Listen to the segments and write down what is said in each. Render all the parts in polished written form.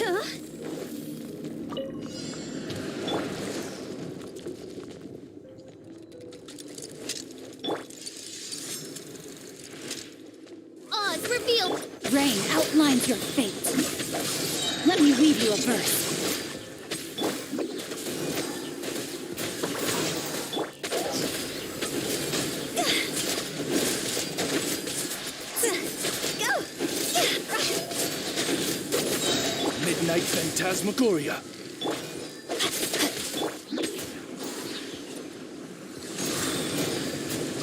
Huh? Oz revealed. Rain outlines your fate. Let me weave you a verse. Midnight Phantasmagoria.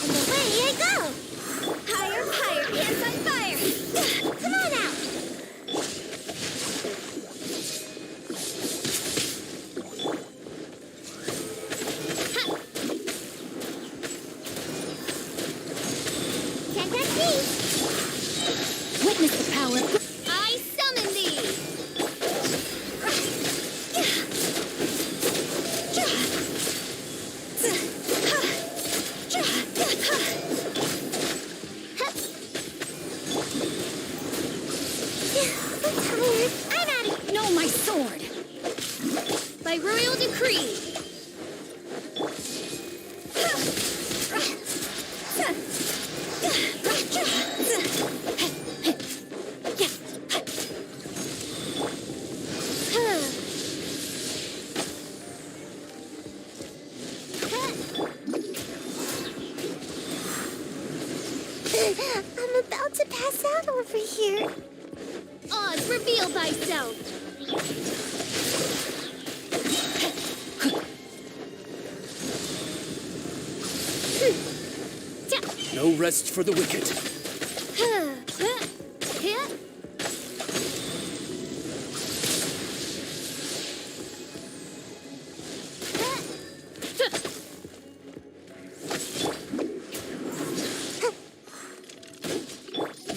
And away I go! Higher, higher, pants on fire! Come on out! Ha! Can't catch me! Witness the power. I summon thee! I'm tired. I'm out of No, my sword. by royal decree. I'm about to pass out over here. Oz, reveal thyself. No rest for the wicked.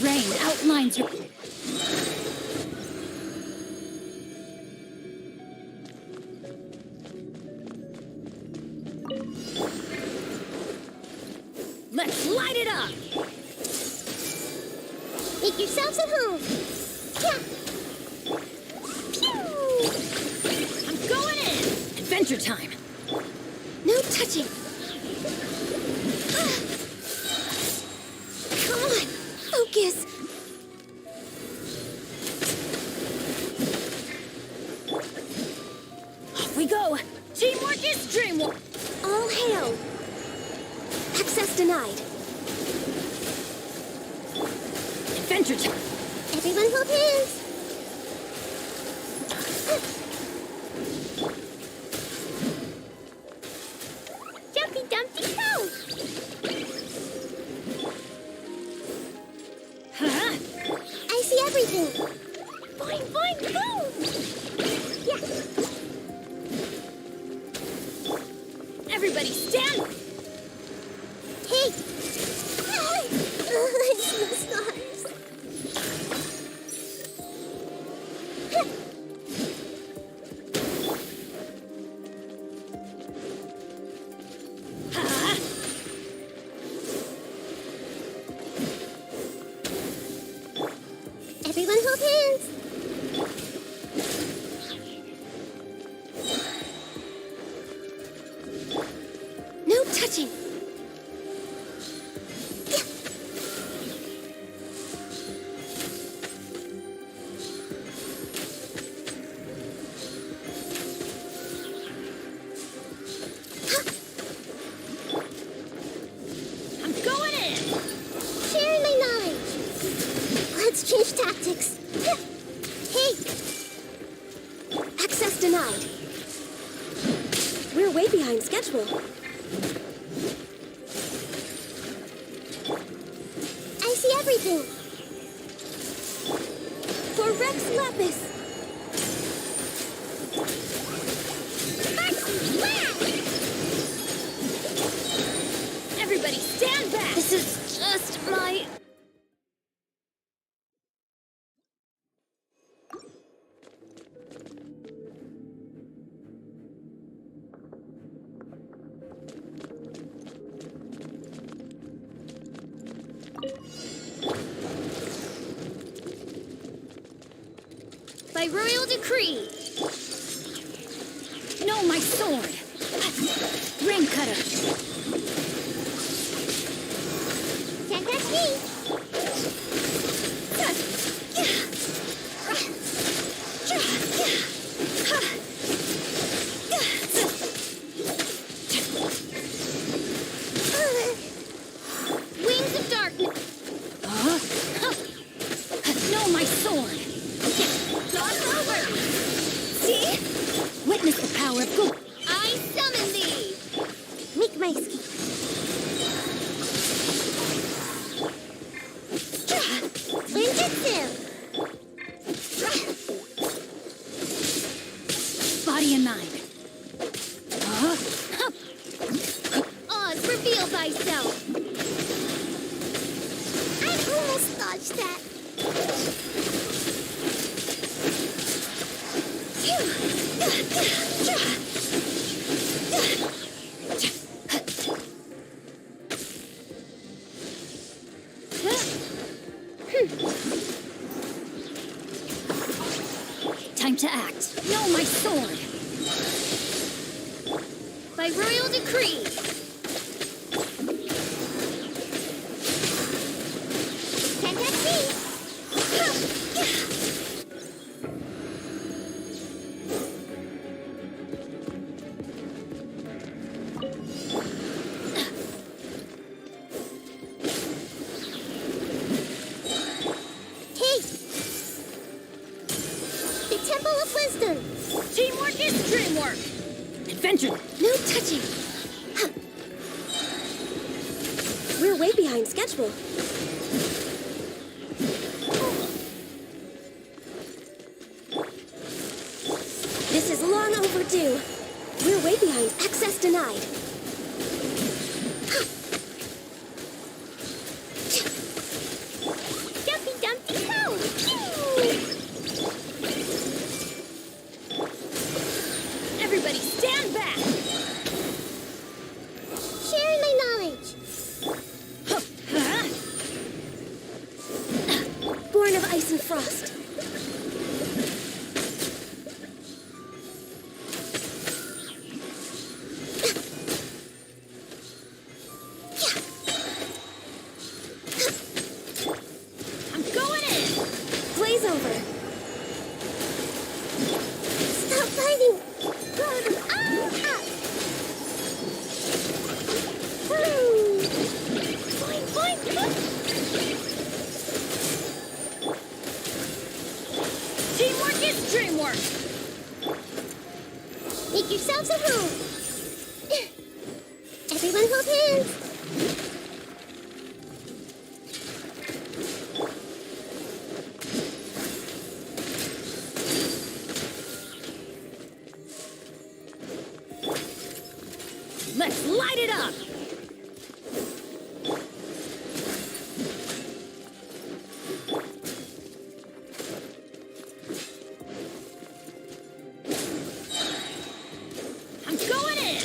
Rain outlines your... Let's light it up! Make yourselves at home. Yeah. Pew! I'm going in! Adventure time! No touching. Come on, focus. Off we go! Teamwork is dreamwork! All hail. Access denied. Adventure time! Everyone hold hands. Jumpy Dumpty go! Huh? I see everything. Boing, boing, boom! Yeah. Everybody stand! Hey! I see the stars. Huh? Everyone hold hands. No touching. I'm going in! Sharing my knowledge. Let's change tactics. Hey! Access denied. We're way behind schedule. I see everything. For Rex Lapis. Everybody stand back! This is just my... By royal decree. No, my sword! Ring cutter! Can't catch me. Wings of darkness. No, my sword! Toss over. See? Witness the power of good. I summon thee. Make my escape. Ninjutsu. Body and mind. Oz, reveal thyself. I almost dodged that. Time to act. No, my sword! By royal decree. Can't catch me. Hey! The Temple of Wisdom. Teamwork is dreamwork! Adventure! No touching. Huh. We're way behind schedule. This is long overdue. We're way behind. Access denied. Dumpy Dumpty Go! Everybody stand back! Sharing my knowledge. Born of ice and frost. I'm going in! Blaze over. Stop fighting. Boing, boing, boing. Teamwork is dreamwork! Make yourselves at home. Everyone hold hands. Let's light it up! I'm going in!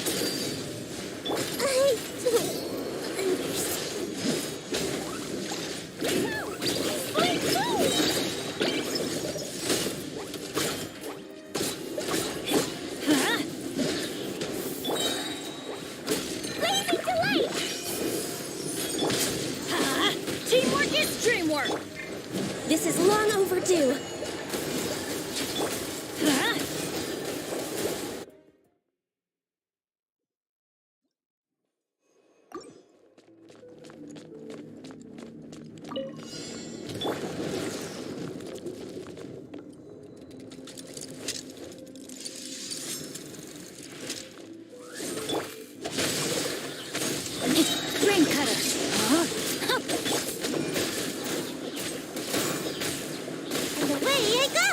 I don't understand. Huh? Blazing delight. Teamwork is dreamwork! This is long overdue. Huh? Ring cutter! And away I go.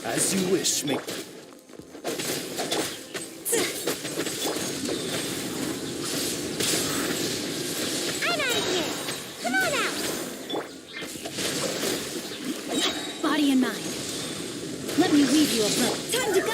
As you wish, make. I'm out of here. Come on out. Body and mind. Let me weave you a bow. Time to go!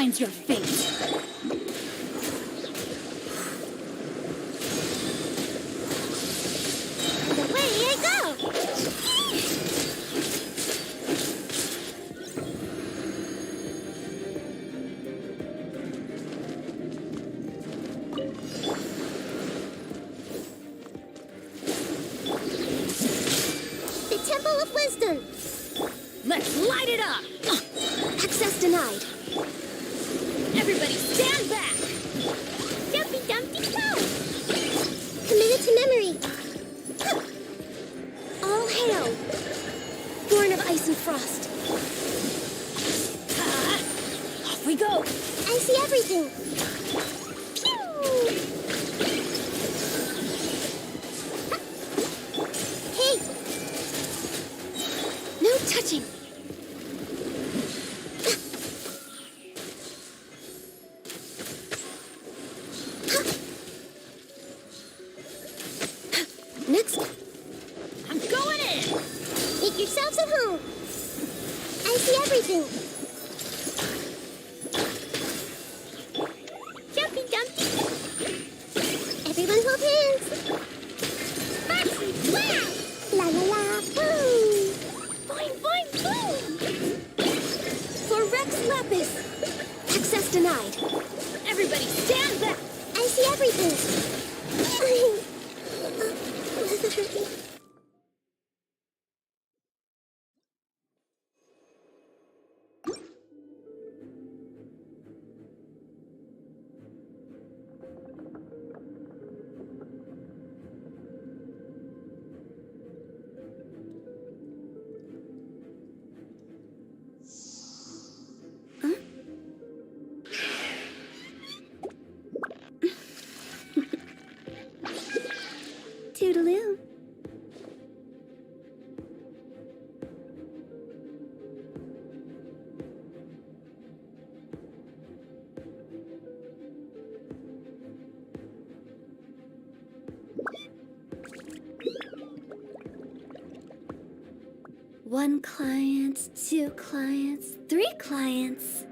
mine's your fate. And away I go! The Temple of Wisdom! Let's light it up! Access denied. Everybody stand back! Dumpty Dumpty Go! Committed to memory. Huh. All hail. Born of ice and frost. Off we go! I see everything. Pew! Hey! No touching. Next, I'm going in! make yourselves at home. I see everything. Jumpy Dumpty. Everyone hold hands. Foxy, wow! La la la, boom! Boing, boing, boom! For Rex Lapis. Access denied. Everybody stand back! I see everything. Does it hurt me? Toodaloo. One client, two clients, three clients.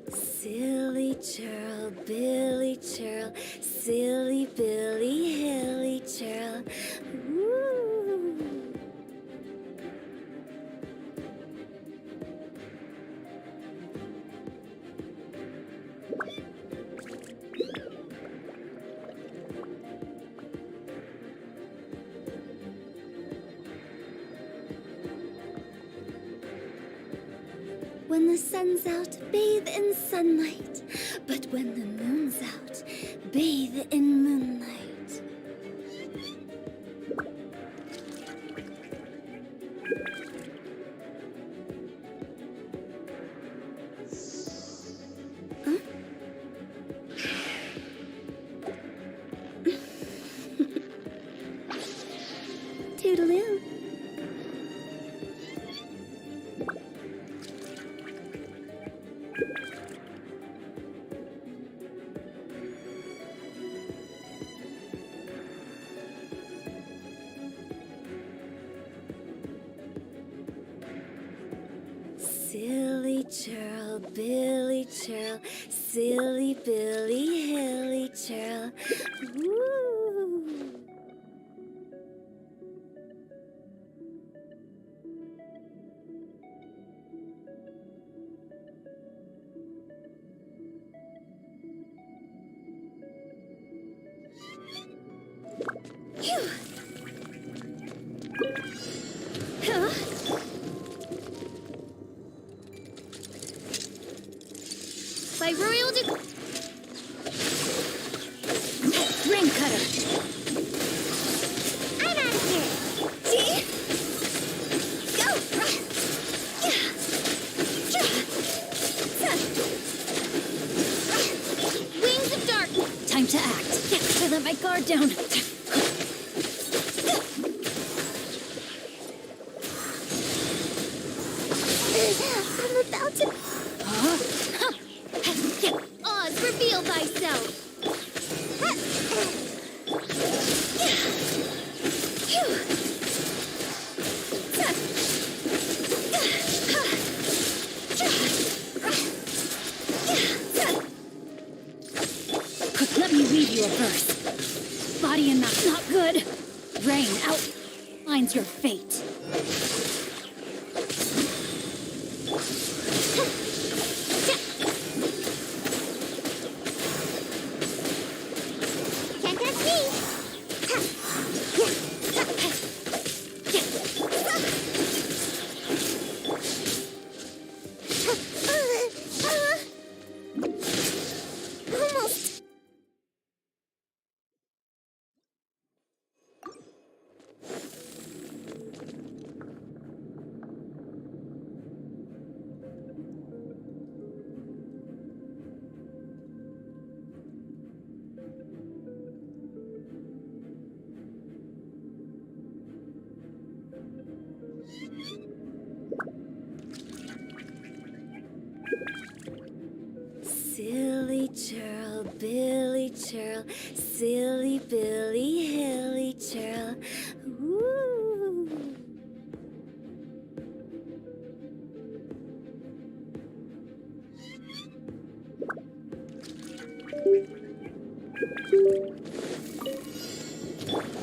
Silly churl, Billy churl, silly Billy, hilly churl. Woo. When the sun's out, bathe in sunlight. But when the moon's out, bathe in moonlight. Huh? Toodaloo. Silly churl, Billy churl, silly Billy, hilly churl. Woo! Phew! Huh? By royal Ring cutter! I'm out of here. See? Go! Wings of dark. Time to act. Yes, I let my guard down. I'm about to. Huh? Oz, reveal good. Rain outlines your fate. Can't touch me! Almost. Silly churl, Billy churl, silly Billy, hilly churl. Ooh.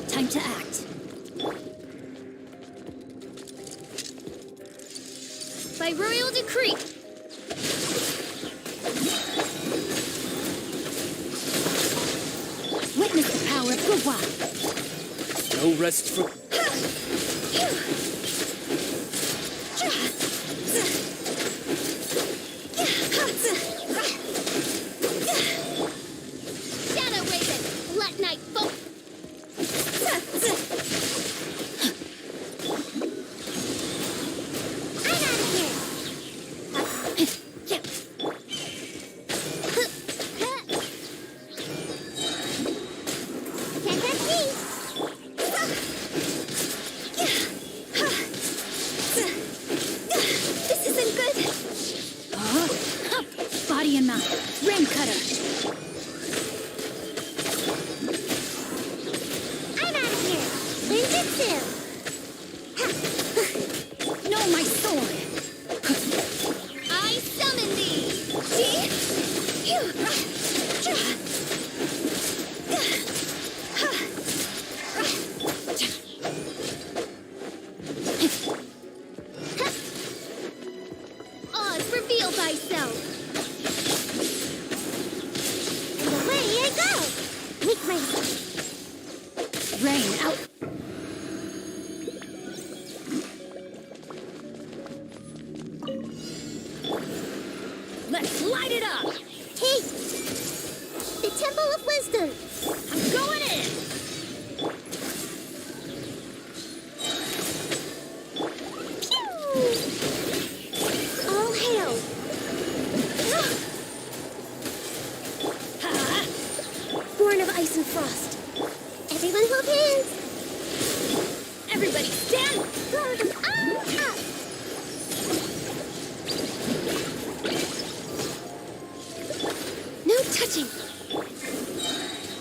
Time to act. By royal decree. Witness the power of Gua. No rest for... Shadow Raven, let night fall. I'm out of here. Can't touch me. This isn't good. Body and mouth. Rain cutter. I'm out of here. Ninjutsu. No, my sword. I summon thee. Oz, reveal thyself. And away I go. Make my Rain out. Let's light it up. take the Temple of Wisdom. I'm going in. All hail. Ha! Born of ice and frost. Everyone hold hands. Everybody stand. Up. No touching.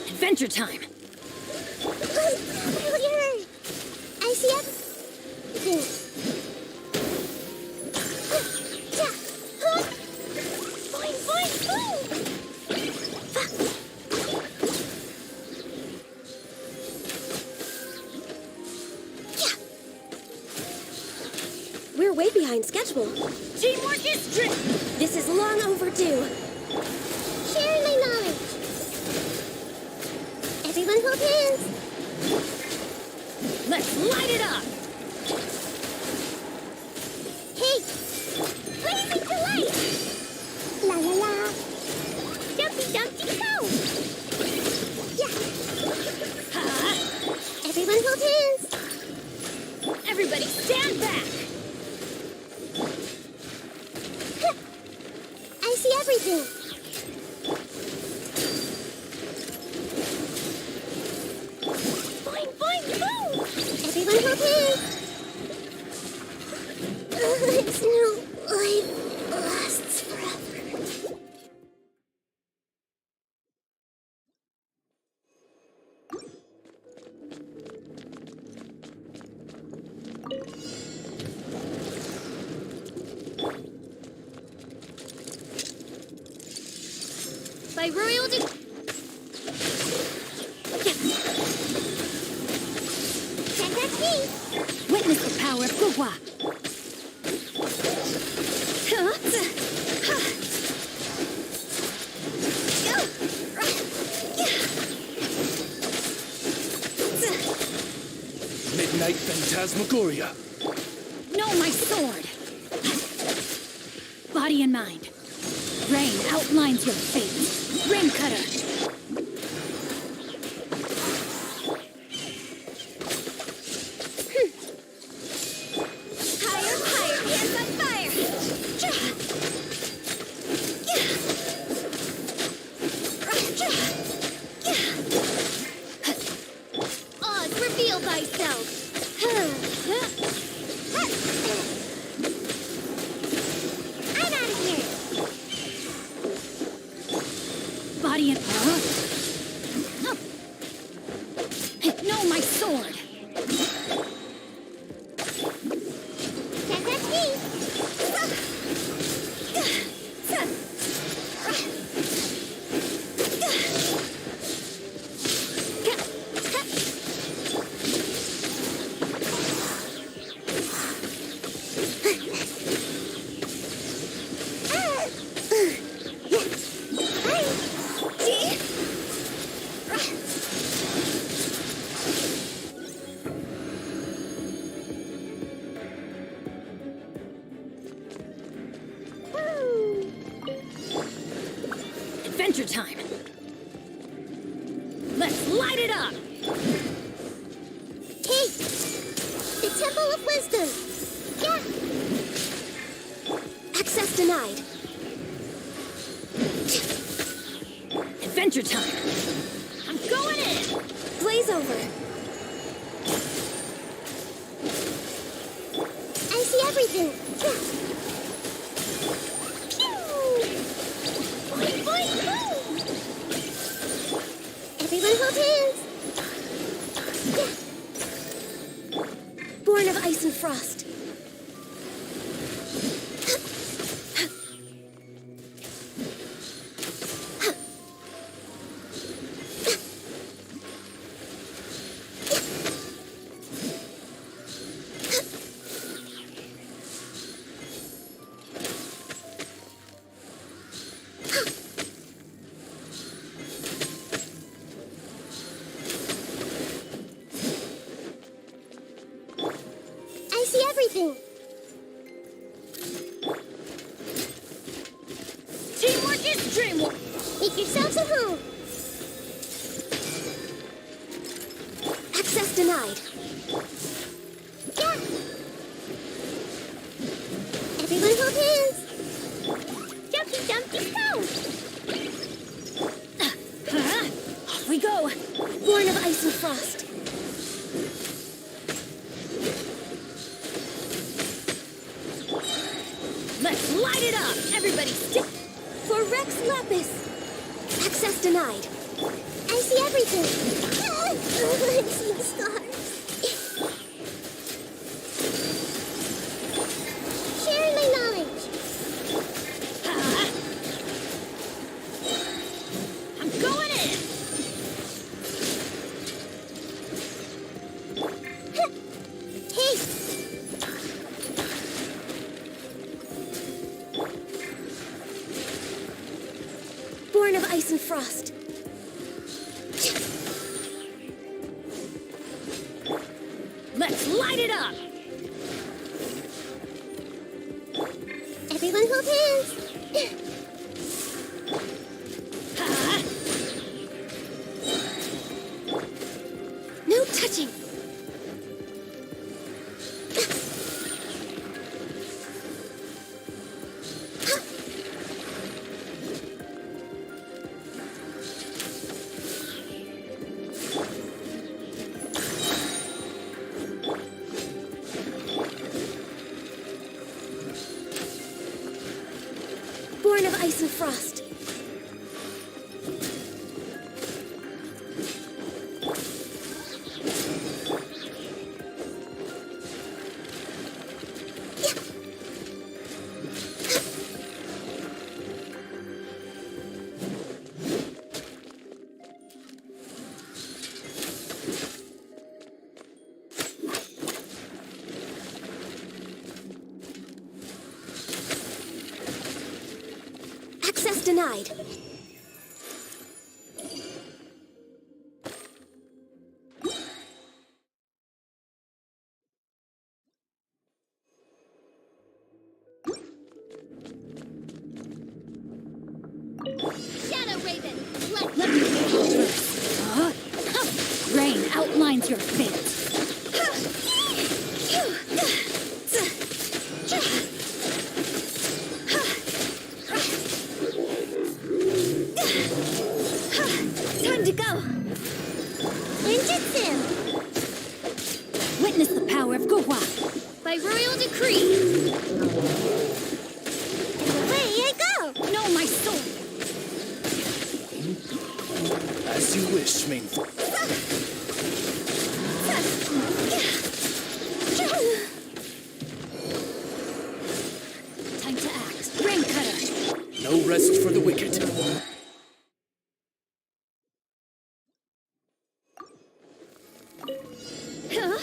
Adventure time. Failure. I see everything. Boing, boing, boing. We're way behind schedule. Teamwork is strict. This is long overdue. Sharing my knowledge. Everyone hold hands. Let's light it up. Hey! Blazing delight! La la la! Dumpty dumpty go! Yeah! Ha! Everyone hold hands! Everybody stand back. I see everything! Boing, boing, boom! Everyone hold hands! It's no life lasts forever. By royal Witness the power of Gugwa. Midnight Phantasmagoria. Know my sword. Body and mind. Rain outlines your fate. Rain cutter. Higher, higher, hands on fire! Oz, reveal thyself! I'm out of here! Body and know my sword. That's me! Adventure time. Let's light it up. Hey! The Temple of Wisdom! Yeah! Access denied. Adventure time. I'm going in. Blaze over. I see everything. Pew! Boing, boing, boom! Everyone hold hands. Born of ice and frost. I see everything. Teamwork is dreamwork. Make yourselves at home. Access denied. Yeah. Everyone hold hands. Jumpy, jumpy, go. Off we go. Born of ice and frost. Let's light it up. Everybody stick. For Rex Lapis. Access denied. I see everything. I see the stars. Sharing my knowledge. I'm going in. Hey! Born of ice and frost. Let's light it up. Everyone hold hands. No touching. Born of ice and frost. denied. Shadow Raven, Let me read you a verse. Rain outlines your fate. Time to go. Ninjutsu. Witness the power of Gua. By royal decree. And away I go. No, my sword. As you wish, main. Time to act. Rain cutter. No rest for the wicked. Huh?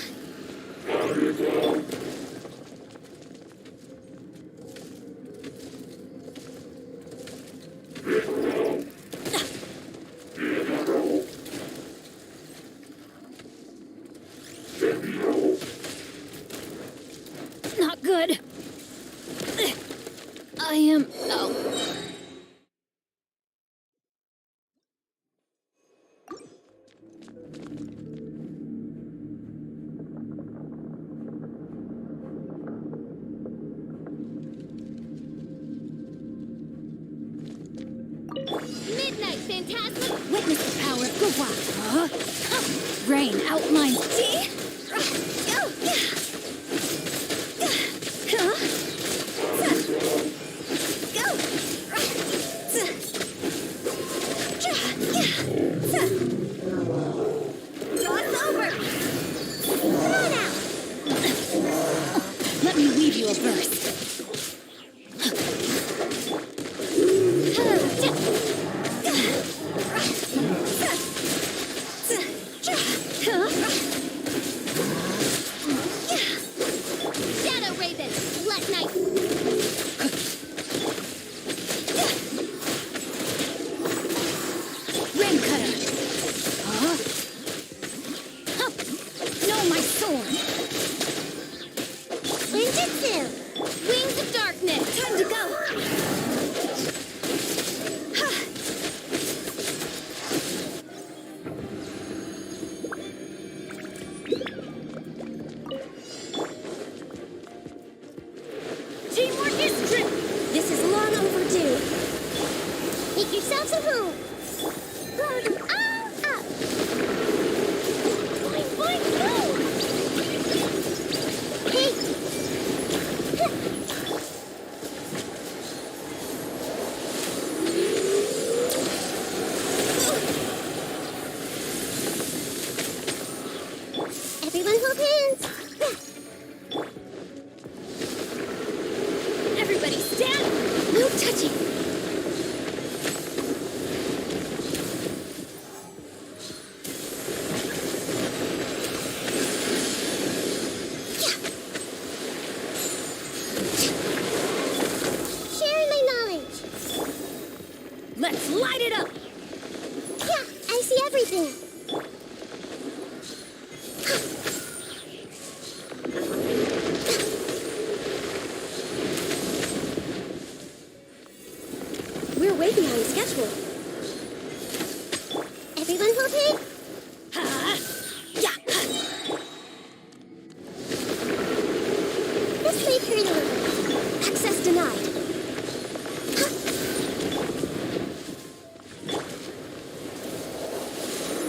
Not good. I am out. Midnight Phantasma. Witness the power of Gua. Rain outlines. See? Go. Huh? Go. Cross over. Come on out. Let me weave you a verse. Shadow Raven, let night. Rain cutter. No, my sword. Ninjutsu. Wings of darkness. Time to go. Teamwork is strict. This is long overdue. Make yourselves at home. Blow them all up. Boing, boing, boom. Hey. Everyone hold hands. Everybody stand. No touching. Sharing my knowledge. Let's light it up. Yeah, I see everything. We're way behind schedule. Everyone hold hands. Yeah. This may hurt a little. Access denied.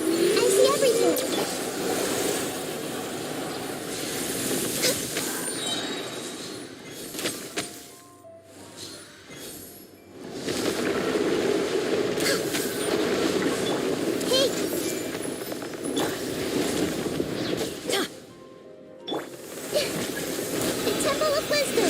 I see everything. Hey! The Temple of Wisdom.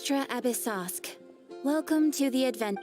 Extra Abyssosk. Welcome to the advent.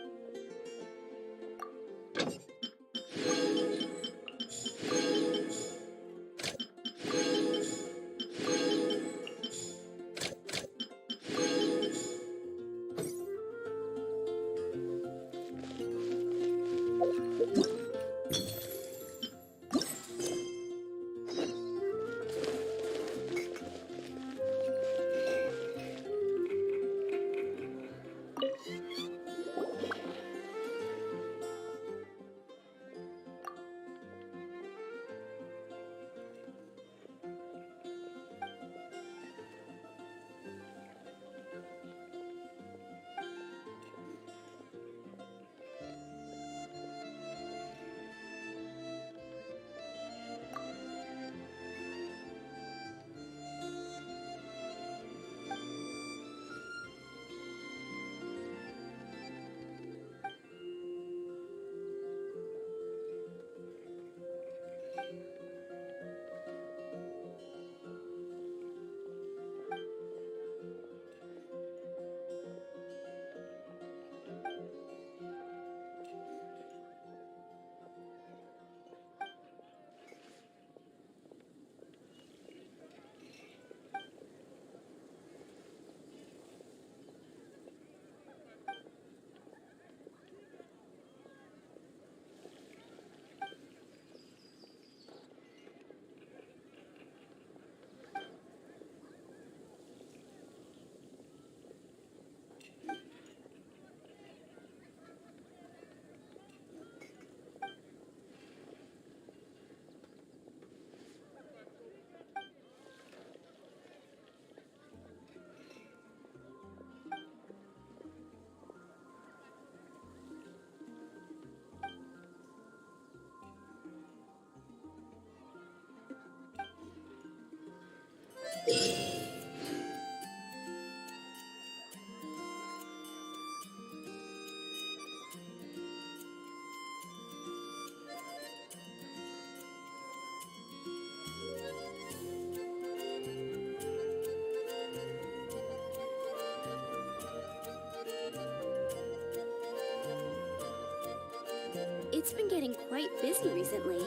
It's been getting quite busy recently.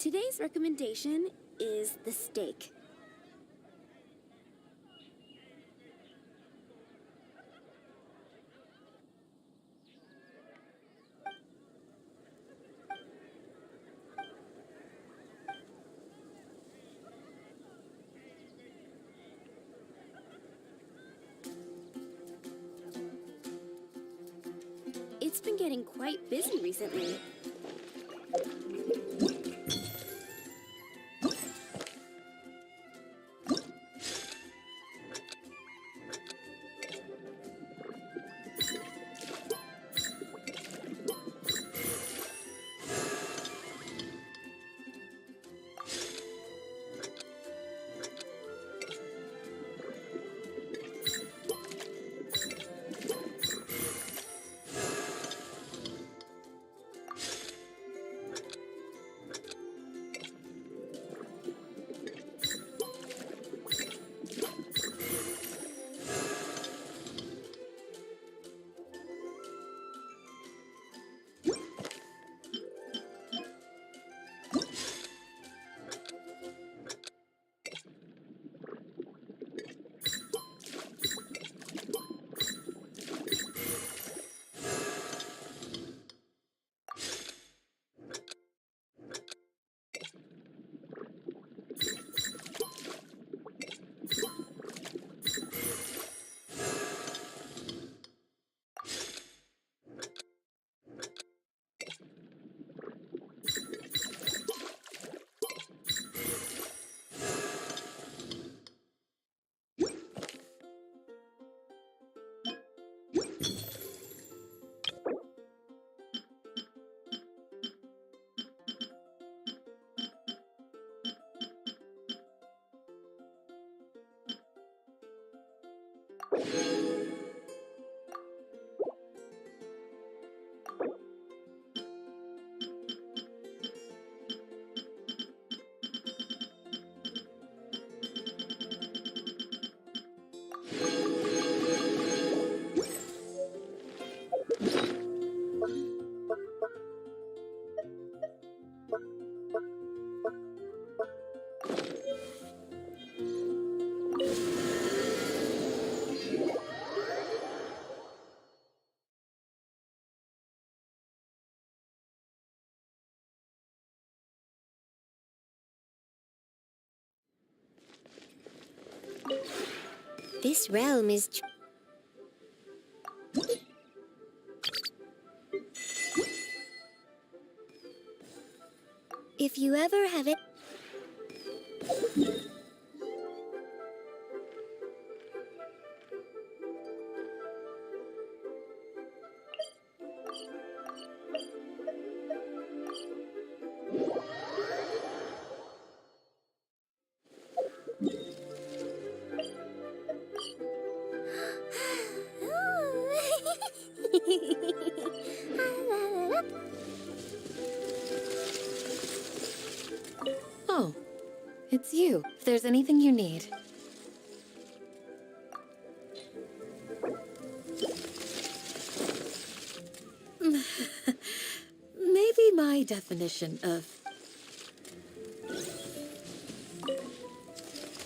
Today's recommendation is the steak. It's been getting quite busy recently. This realm is if you ever have it. Oh, it's you. If there's anything you need. Maybe my definition of...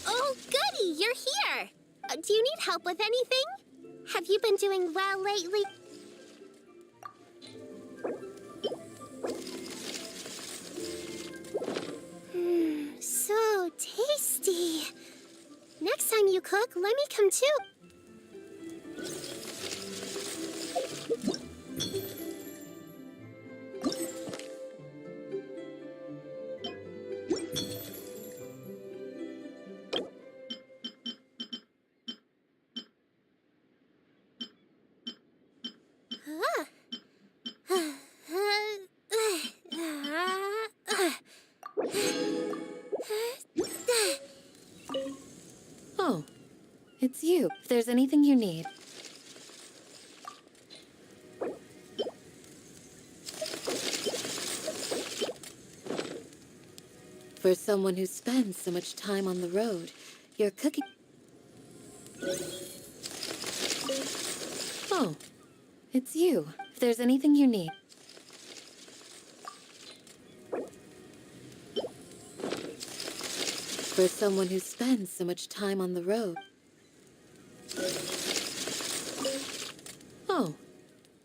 Oh, goody, you're here! Do you need help with anything? Have you been doing well lately? So tasty. Next time you cook, let me come too. Oh, it's you. If there's anything you need. For someone who spends so much time on the road, your cooking... Oh, it's you. If there's anything you need. For someone who spends so much time on the road. Oh,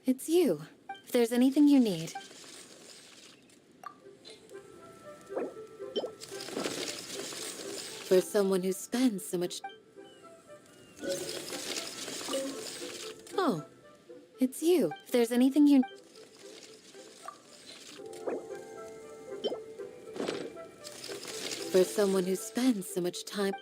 it's you. If there's anything you need. For someone who spends so much... Oh, it's you. If there's anything you... For someone who spends so much time...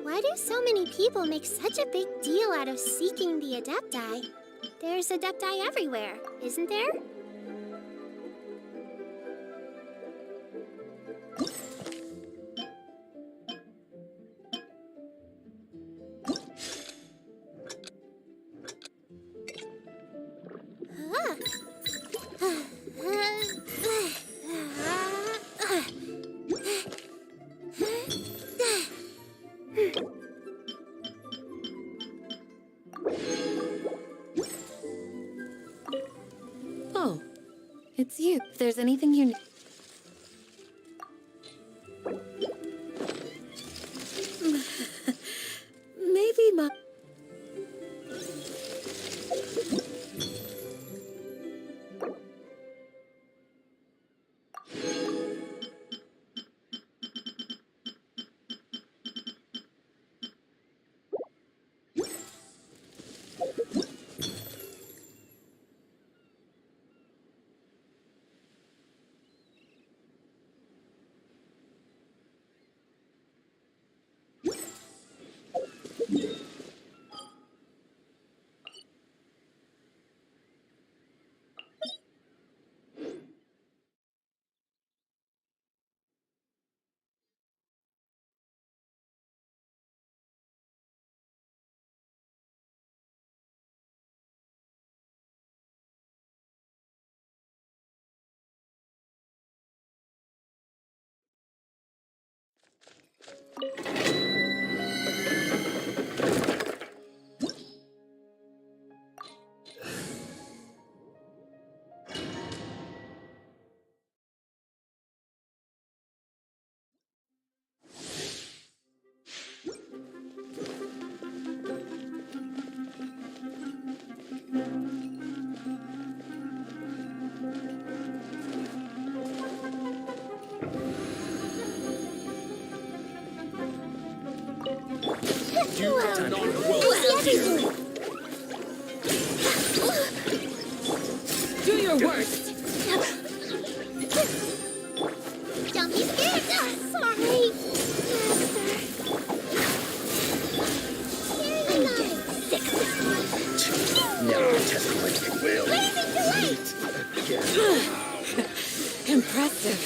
Why do so many people make such a big deal out of seeking the Adepti? There's Adepti everywhere, isn't there? Oh, it's you. If there's anything you need... Maybe my... Turn on the world. Do your worst! Don't be scared. Sorry. I'm getting sick of this one. Now test what you will. Blazing delight. Impressive.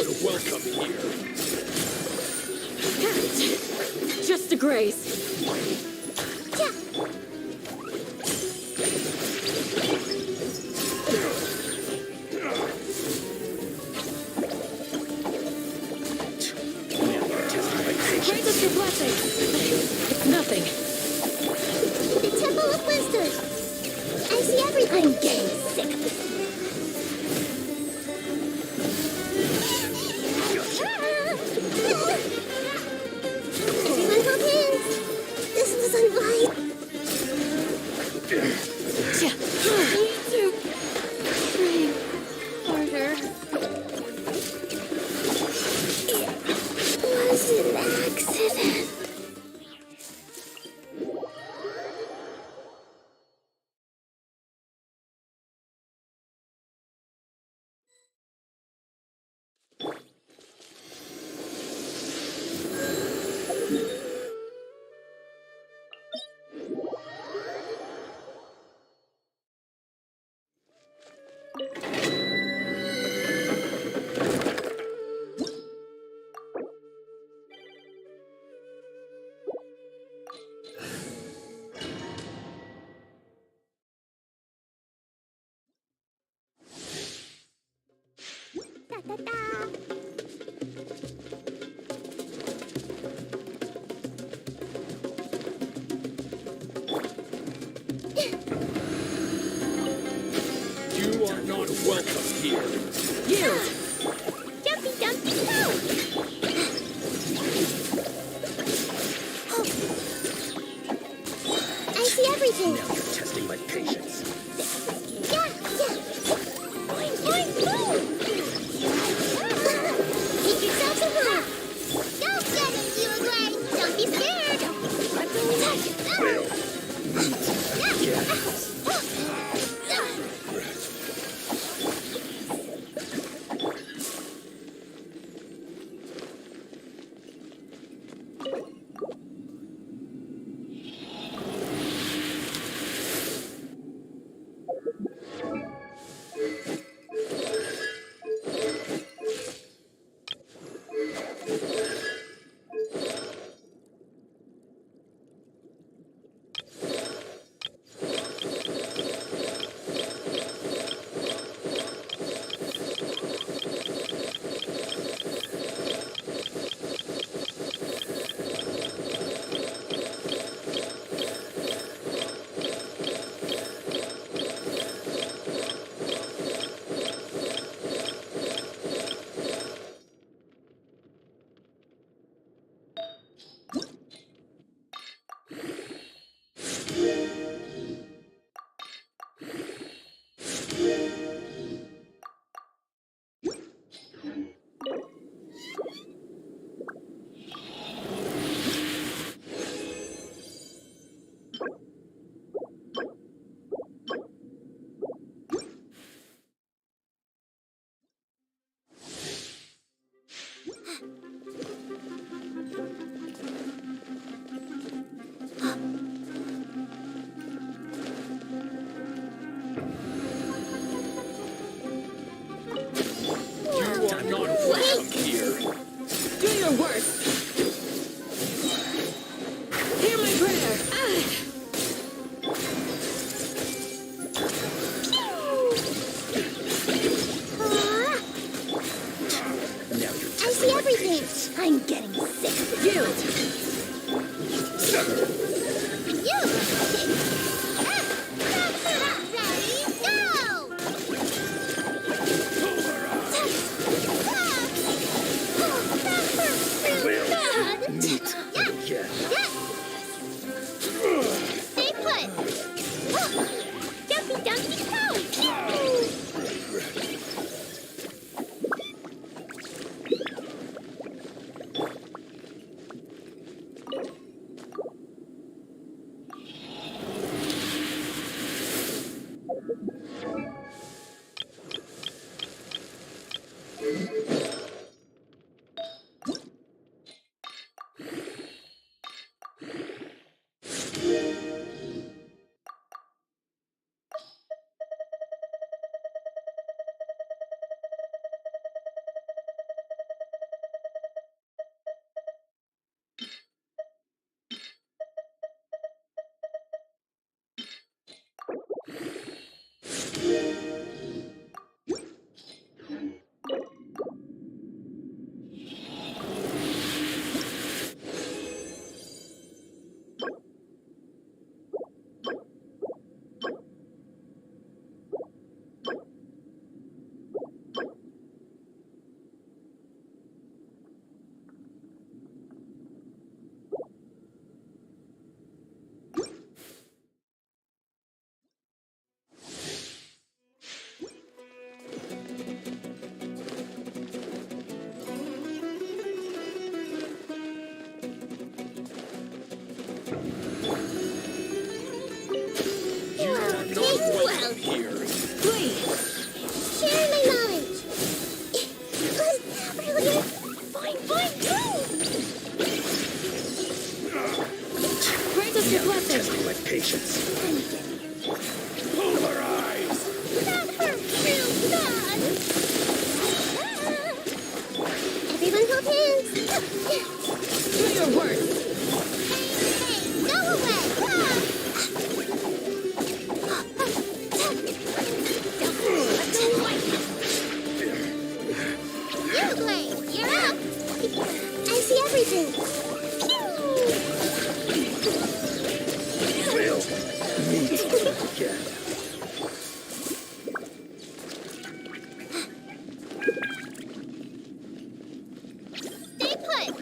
not welcome here. Just a graze. Yeah. Grant us your blessing. It's nothing. The Temple of Wisdom. I see everything. I'm getting sick of this. Everyone hold hands. This isn't right. Need to train harder. It was an accident. Da, da, da. You are not welcome here. Yield. Jumpy, jumpy, go! I see everything. Now you're testing my patience. Yeah, yeah. Boing, boing, boom! Make yourself some room. Don't get it, you agree. Don't be scared. Will. Yeah. You are not welcome here. Do your worst. Hear my prayer. Now you're I testing see my everything. patience. I'm getting sick. Yield. You. Ready, go! Neat. Yeah. Stay put. Jumpy, jumpy, go! us your blessing. Test my patience. Pulverize! That hurts real bad! Everyone hold hands! Do your worst. Hey, go away! You, Blade, you're up! I see everything! We'll meet again. Stay put!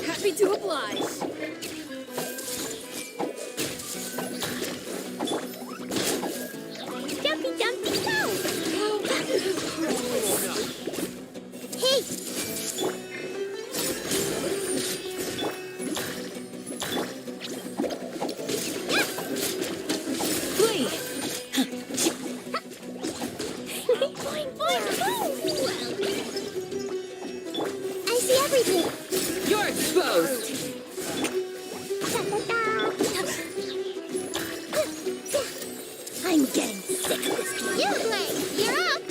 Happy to oblige. Dumpy Dumpty go! Hey! Wait. Boing, boing, boing! I see everything! You're exposed. Ta-ta-ta. I'm getting sick of this game. You, Blake! You're up!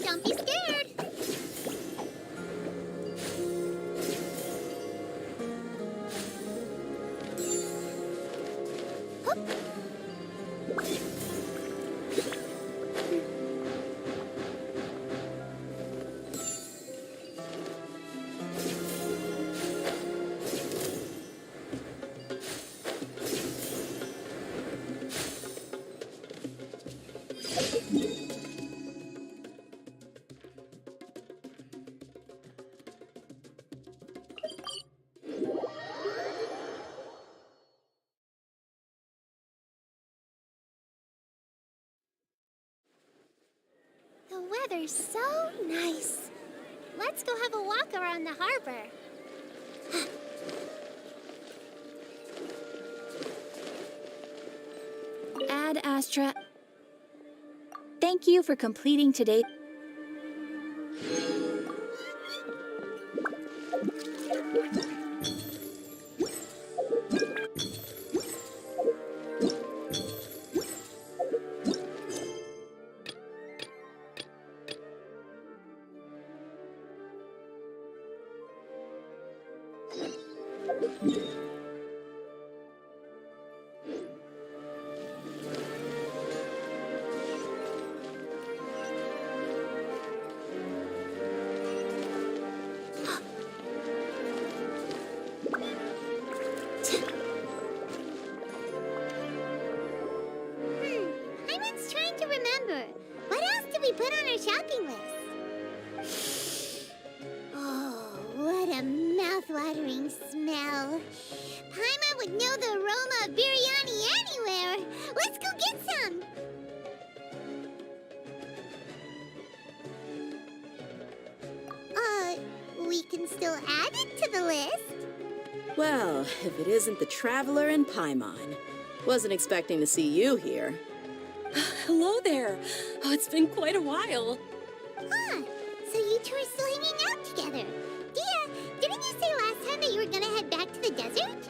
Don't be scared! Hup. The weather's so nice. Let's go have a walk around the harbor. Ad Astra. Thank you for completing today. Hyman's trying to remember. What else did we put on our shopping list? Oh, what a mouth-watering smell. Paimon would know the aroma of biryani anywhere. Let's go get some. We can still add it to the list. Well, if it isn't the Traveler and Paimon. Wasn't expecting to see you here. Hello there. Oh, it's been quite a while. Huh, so you two are still hanging out together. Dia, didn't you say last time that you were gonna head back to the desert?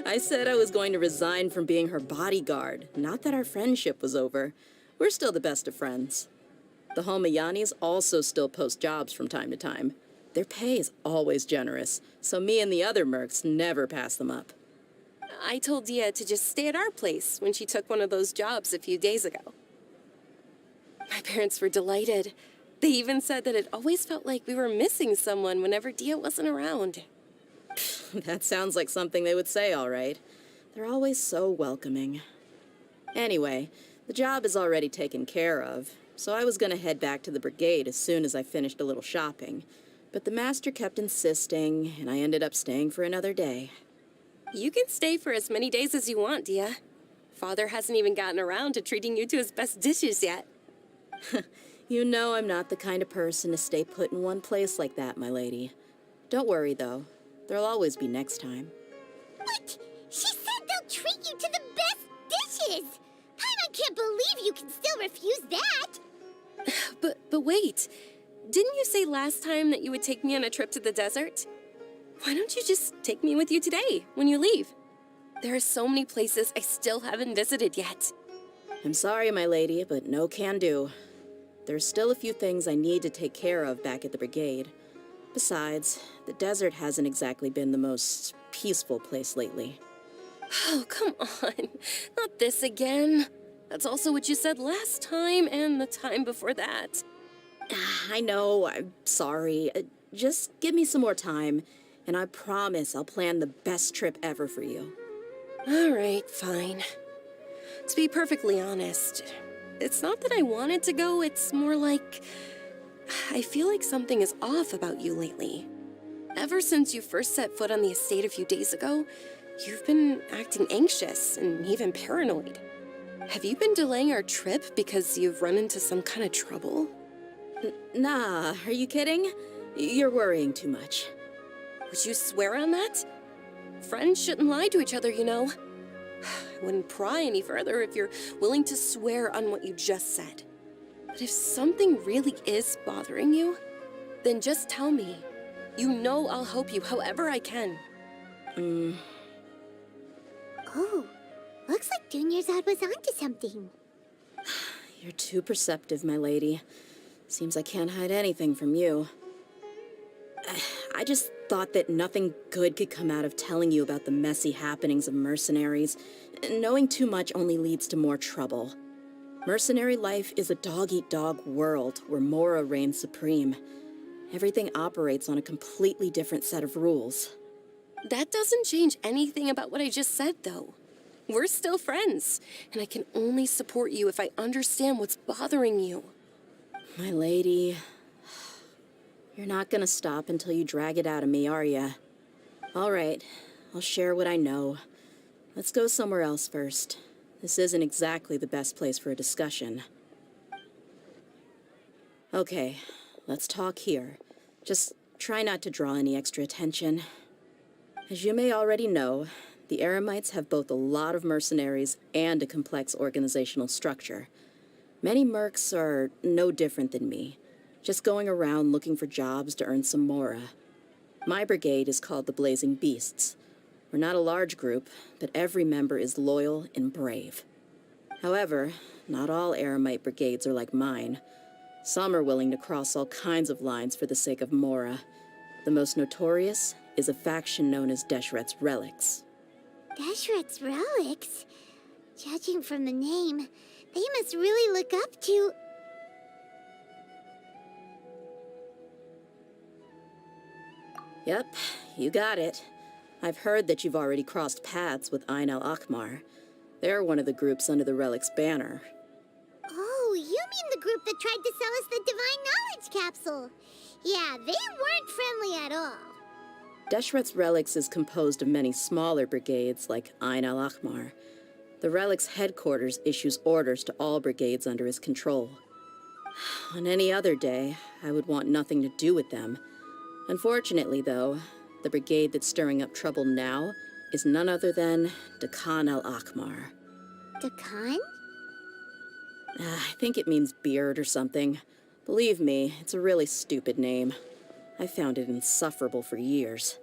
I said I was going to resign from being her bodyguard, not that our friendship was over. We're still the best of friends. The Homayanis also still post jobs from time to time. Their pay is always generous, so me and the other mercs never pass them up. I told Dia to just stay at our place when she took one of those jobs a few days ago. My parents were delighted. They even said that it always felt like we were missing someone whenever Dia wasn't around. That sounds like something they would say, all right. They're always so welcoming. Anyway, the job is already taken care of, so I was going to head back to the brigade as soon as I finished a little shopping. But the master kept insisting, and I ended up staying for another day. You can stay for as many days as you want, Dia. Father hasn't even gotten around to treating you to his best dishes yet. You know I'm not the kind of person to stay put in one place like that, my lady. Don't worry, though. There'll always be next time. What? She said they'll treat you to the best dishes! Paimon can't believe you can still refuse that! But wait. Didn't you say last time that you would take me on a trip to the desert? Why don't you just take me with you today, when you leave? There are so many places I still haven't visited yet. I'm sorry, my lady, but no can do. There's still a few things I need to take care of back at the brigade. Besides, the desert hasn't exactly been the most peaceful place lately. Oh, come on. Not this again. That's also what you said last time and the time before that. I know, I'm sorry. Just give me some more time, and I promise I'll plan the best trip ever for you. All right, fine. To be perfectly honest, it's not that I wanted to go, it's more like I feel like something is off about you lately. Ever since you first set foot on the estate a few days ago, you've been acting anxious and even paranoid. Have you been delaying our trip because you've run into some kind of trouble? Nah, are you kidding? You're worrying too much. Would you swear on that? Friends shouldn't lie to each other, you know. I wouldn't pry any further if you're willing to swear on what you just said. But if something really is bothering you, then just tell me. You know I'll help you however I can. Oh, looks like Junior's was onto something. You're too perceptive, my lady. Seems I can't hide anything from you. I just thought that nothing good could come out of telling you about the messy happenings of mercenaries. Knowing too much only leads to more trouble. Mercenary life is a dog-eat-dog world where Mora reigns supreme. Everything operates on a completely different set of rules. That doesn't change anything about what I just said, though. We're still friends, and I can only support you if I understand what's bothering you. My lady, you're not gonna stop until you drag it out of me, are ya? All right, I'll share what I know. Let's go somewhere else first. This isn't exactly the best place for a discussion. Okay, let's talk here. Just try not to draw any extra attention. As you may already know, the Eremites have both a lot of mercenaries and a complex organizational structure. Many mercs are no different than me, just going around looking for jobs to earn some mora. My brigade is called the Blazing Beasts. We're not a large group, but every member is loyal and brave. However, not all Eremite brigades are like mine. Some are willing to cross all kinds of lines for the sake of mora. The most notorious is a faction known as Deshret's Relics. Deshret's Relics? Judging from the name, they must really look up to... Yep, you got it. I've heard that you've already crossed paths with Ain al-Akmar. They're one of the groups under the Relic's banner. Oh, you mean the group that tried to sell us the Divine Knowledge Capsule? Yeah, they weren't friendly at all. Deshret's Relics is composed of many smaller brigades like Ain al-Akmar. The Relic's headquarters issues orders to all brigades under his control. On any other day, I would want nothing to do with them. Unfortunately, though, the brigade that's stirring up trouble now is none other than Dakan al-Akmar. Dakan? I think it means beard or something. Believe me, it's a really stupid name. I found it insufferable for years.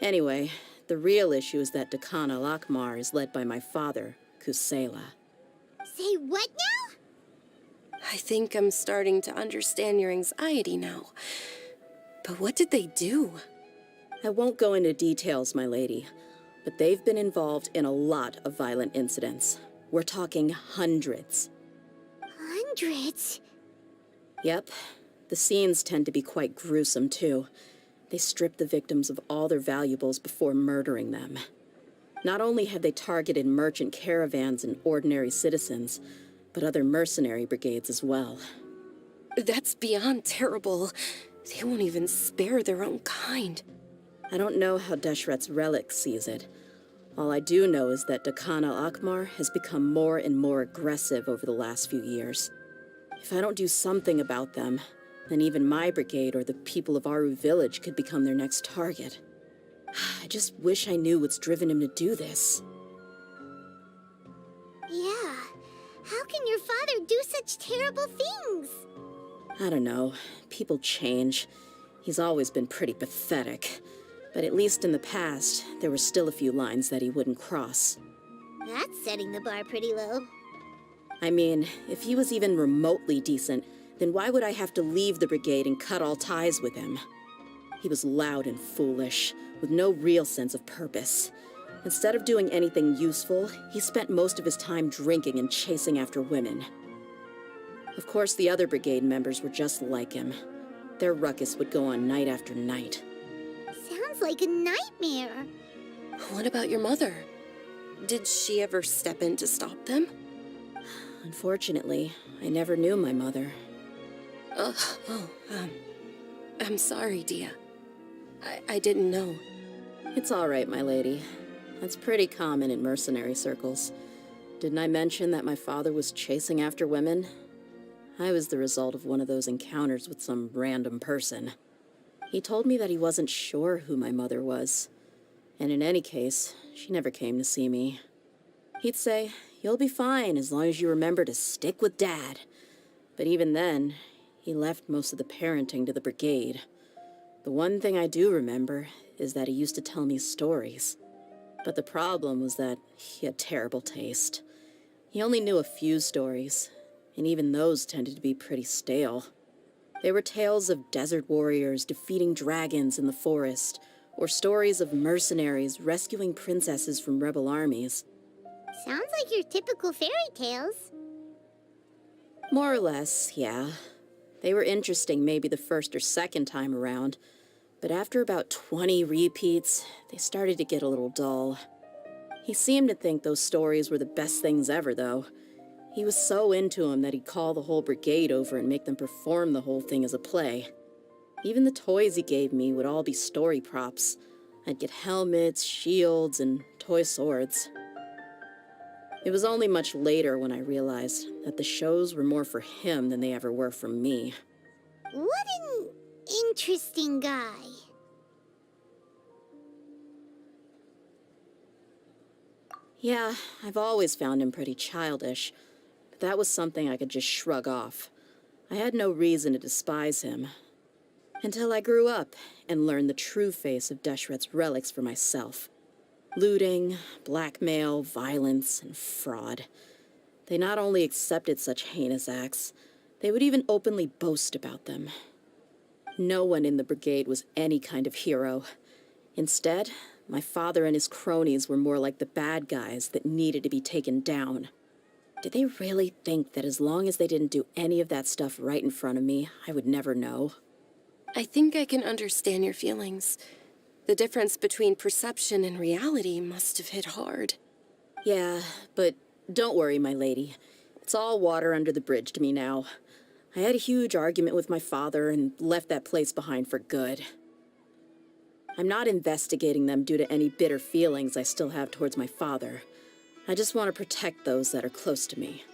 Anyway, the real issue is that Dakan al-Akmar is led by my father, Kusela. Say what now? I think I'm starting to understand your anxiety now. But what did they do? I won't go into details, my lady, but they've been involved in a lot of violent incidents. We're talking hundreds. Hundreds? Yep. The scenes tend to be quite gruesome, too. They strip the victims of all their valuables before murdering them. Not only have they targeted merchant caravans and ordinary citizens, but other mercenary brigades as well. That's beyond terrible. They won't even spare their own kind. I don't know how Deshret's relic sees it. All I do know is that Dakan al-Akmar has become more and more aggressive over the last few years. If I don't do something about them, then even my brigade or the people of Aru village could become their next target. I just wish I knew what's driven him to do this. Yeah. How can your father do such terrible things? I don't know. People change. He's always been pretty pathetic. But at least in the past, there were still a few lines that he wouldn't cross. That's setting the bar pretty low. I mean, if he was even remotely decent, then why would I have to leave the brigade and cut all ties with him? He was loud and foolish, with no real sense of purpose. Instead of doing anything useful, he spent most of his time drinking and chasing after women. Of course, the other brigade members were just like him. Their ruckus would go on night after night. Sounds like a nightmare. What about your mother? Did she ever step in to stop them? Unfortunately, I never knew my mother. I'm sorry, Dia. I didn't know. It's all right, my lady. That's pretty common in mercenary circles. Didn't I mention that my father was chasing after women? I was the result of one of those encounters with some random person. He told me that he wasn't sure who my mother was. And in any case, she never came to see me. He'd say, "You'll be fine as long as you remember to stick with Dad." But even then, he left most of the parenting to the brigade. The one thing I do remember is that he used to tell me stories. But the problem was that he had terrible taste. He only knew a few stories, and even those tended to be pretty stale. They were tales of desert warriors defeating dragons in the forest, or stories of mercenaries rescuing princesses from rebel armies. Sounds like your typical fairy tales. More or less, yeah. They were interesting maybe the first or second time around, but after about 20 repeats, they started to get a little dull. He seemed to think those stories were the best things ever, though. He was so into them that he'd call the whole brigade over and make them perform the whole thing as a play. Even the toys he gave me would all be story props. I'd get helmets, shields, and toy swords. It was only much later when I realized that the shows were more for him than they ever were for me. What an interesting guy. Yeah, I've always found him pretty childish, but that was something I could just shrug off. I had no reason to despise him. Until I grew up and learned the true face of Deshret's relics for myself. Looting, blackmail, violence, and fraud. They not only accepted such heinous acts, they would even openly boast about them. No one in the brigade was any kind of hero. Instead, my father and his cronies were more like the bad guys that needed to be taken down. Did they really think that as long as they didn't do any of that stuff right in front of me, I would never know? I think I can understand your feelings. The difference between perception and reality must have hit hard. Yeah, but don't worry, my lady. It's all water under the bridge to me now. I had a huge argument with my father and left that place behind for good. I'm not investigating them due to any bitter feelings I still have towards my father. I just want to protect those that are close to me.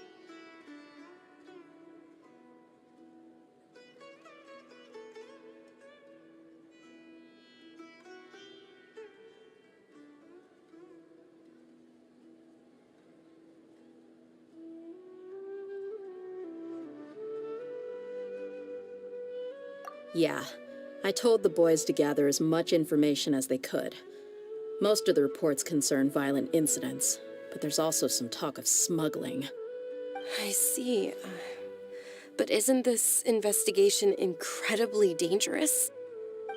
Yeah, I told the boys to gather as much information as they could. Most of the reports concern violent incidents, but there's also some talk of smuggling. I see. But isn't this investigation incredibly dangerous?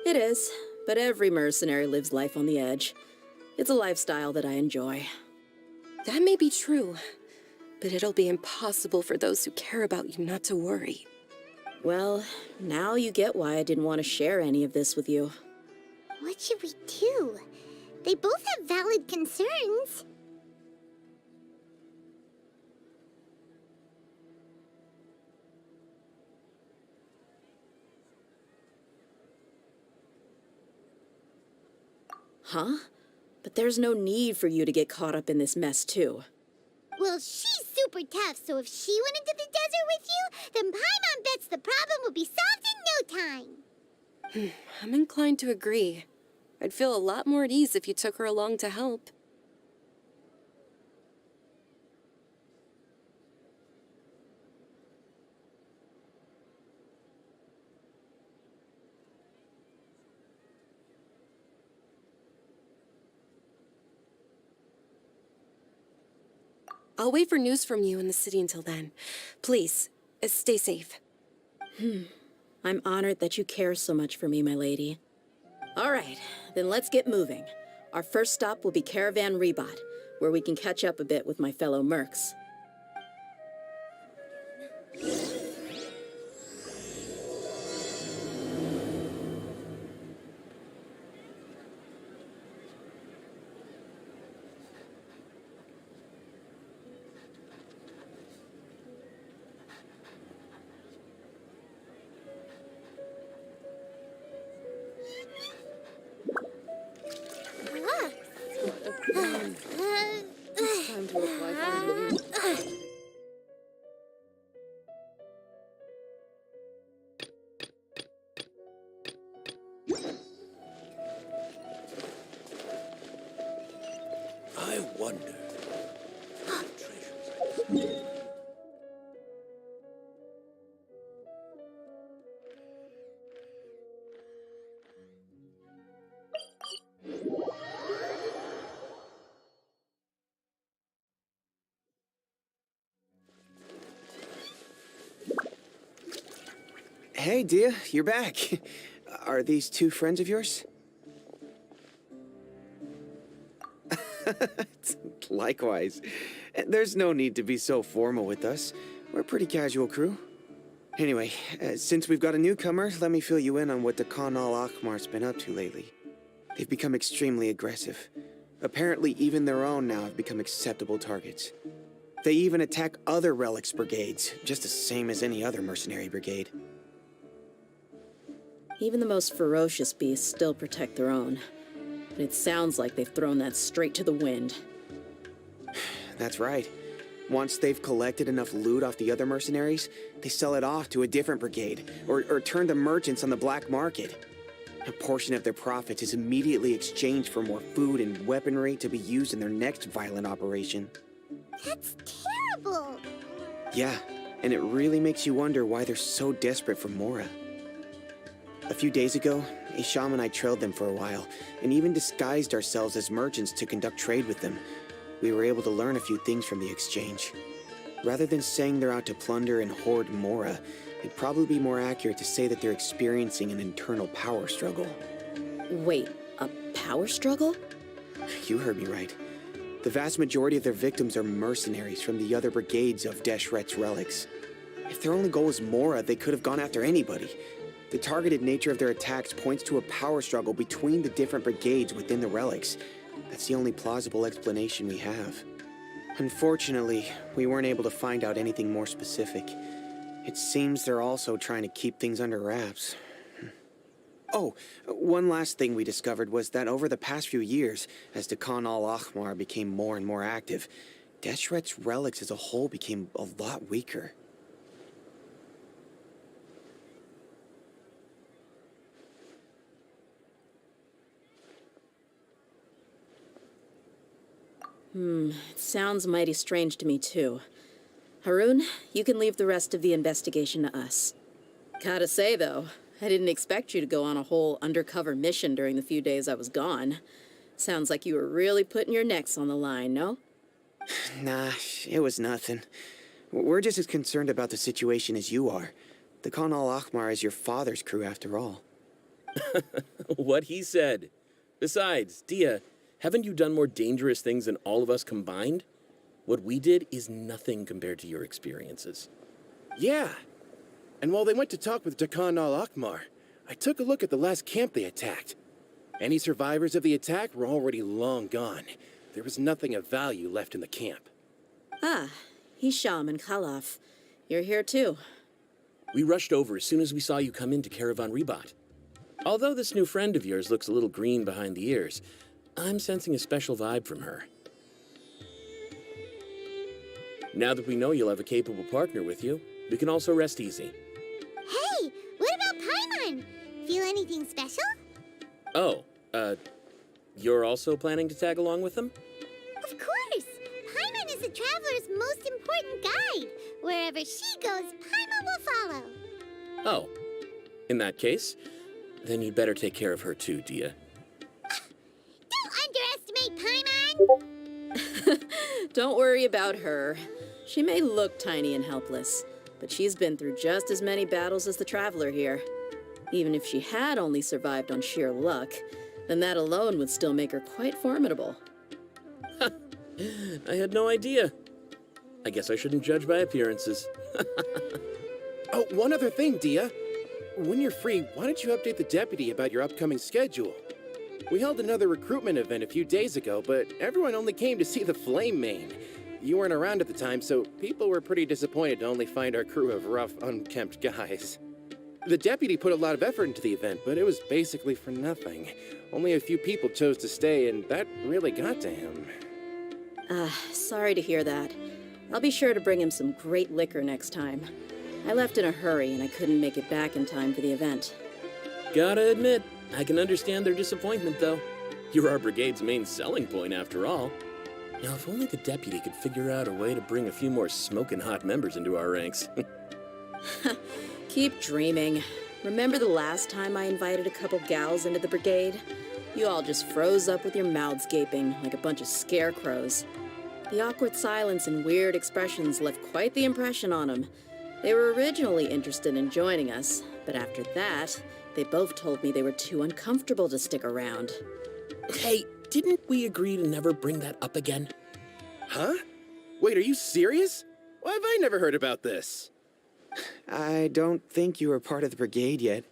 It is, but every mercenary lives life on the edge. It's a lifestyle that I enjoy. That may be true, but it'll be impossible for those who care about you not to worry. Well, now you get why I didn't want to share any of this with you. What should we do? They both have valid concerns. Huh? But there's no need for you to get caught up in this mess, too. Well, she's super tough, so if she went into the desert with you, then Paimon bets the problem will be solved in no time. I'm inclined to agree. I'd feel a lot more at ease if you took her along to help. I'll wait for news from you in the city until then. Please, stay safe. I'm honored that you care so much for me, my lady. All right, then let's get moving. Our first stop will be Caravan Rebot, where we can catch up a bit with my fellow mercs. Time to apply for you. I wonder. Hey, Dia, you're back. Are these two friends of yours? Likewise. There's no need to be so formal with us. We're a pretty casual crew. Anyway, since we've got a newcomer, let me fill you in on what the Khan al-Akhmar's been up to lately. They've become extremely aggressive. Apparently, even their own now have become acceptable targets. They even attack other relics brigades, just the same as any other mercenary brigade. Even the most ferocious beasts still protect their own. But it sounds like they've thrown that straight to the wind. That's right. Once they've collected enough loot off the other mercenaries, they sell it off to a different brigade, or turn to merchants on the black market. A portion of their profits is immediately exchanged for more food and weaponry to be used in their next violent operation. That's terrible. Yeah, and it really makes you wonder why they're so desperate for Mora. A few days ago, Isham and I trailed them for a while, and even disguised ourselves as merchants to conduct trade with them. We were able to learn a few things from the exchange. Rather than saying they're out to plunder and hoard Mora, it'd probably be more accurate to say that they're experiencing an internal power struggle. Wait, a power struggle? You heard me right. The vast majority of their victims are mercenaries from the other brigades of Deshret's relics. If their only goal was Mora, they could have gone after anybody. The targeted nature of their attacks points to a power struggle between the different brigades within the relics. That's the only plausible explanation we have. Unfortunately, we weren't able to find out anything more specific. It seems they're also trying to keep things under wraps. Oh, one last thing we discovered was that over the past few years, as the Khan al-Akhmar became more and more active, Deshret's relics as a whole became a lot weaker. It sounds mighty strange to me, too. Harun, you can leave the rest of the investigation to us. Gotta say, though, I didn't expect you to go on a whole undercover mission during the few days I was gone. Sounds like you were really putting your necks on the line, no? Nah, it was nothing. We're just as concerned about the situation as you are. The Khan al-Akhmar is your father's crew, after all. What he said. Besides, Dia, haven't you done more dangerous things than all of us combined? What we did is nothing compared to your experiences. Yeah. And while they went to talk with Dakan al-Akmar, I took a look at the last camp they attacked. Any survivors of the attack were already long gone. There was nothing of value left in the camp. Ah, Hisham and Khalaf. You're here too. We rushed over as soon as we saw you come into Caravan Rebat. Although this new friend of yours looks a little green behind the ears, I'm sensing a special vibe from her. Now that we know you'll have a capable partner with you, we can also rest easy. Hey, what about Paimon? Feel anything special? Oh, you're also planning to tag along with them? Of course! Paimon is the traveler's most important guide. Wherever she goes, Paimon will follow. Oh, in that case, then you'd better take care of her too, Dia. Don't underestimate Paimon! Don't worry about her. She may look tiny and helpless, but she's been through just as many battles as the traveler here. Even if she had only survived on sheer luck, then that alone would still make her quite formidable. I had no idea. I guess I shouldn't judge by appearances. Oh, one other thing, Dia. When you're free, why don't you update the deputy about your upcoming schedule? We held another recruitment event a few days ago, but everyone only came to see the Flame Main. You weren't around at the time, so people were pretty disappointed to only find our crew of rough, unkempt guys. The deputy put a lot of effort into the event, but it was basically for nothing. Only a few people chose to stay, and that really got to him. Sorry to hear that. I'll be sure to bring him some great liquor next time. I left in a hurry, and I couldn't make it back in time for the event. Gotta admit, I can understand their disappointment, though. You're our brigade's main selling point, after all. Now, if only the deputy could figure out a way to bring a few more smoking hot members into our ranks. Keep dreaming. Remember the last time I invited a couple gals into the brigade? You all just froze up with your mouths gaping like a bunch of scarecrows. The awkward silence and weird expressions left quite the impression on them. They were originally interested in joining us, but after that, they both told me they were too uncomfortable to stick around. Hey, didn't we agree to never bring that up again? Huh? Wait, are you serious? Why have I never heard about this? I don't think you were part of the brigade yet.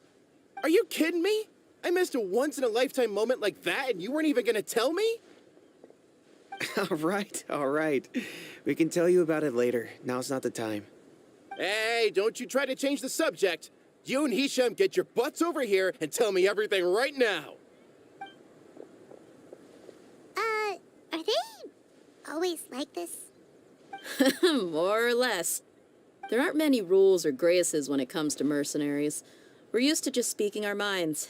Are you kidding me? I missed a once-in-a-lifetime moment like that, and you weren't even gonna tell me? All right. We can tell you about it later. Now's not the time. Hey, don't you try to change the subject. You and Hisham get your butts over here and tell me everything right now. Are they always like this? More or less. There aren't many rules or graces when it comes to mercenaries. We're used to just speaking our minds.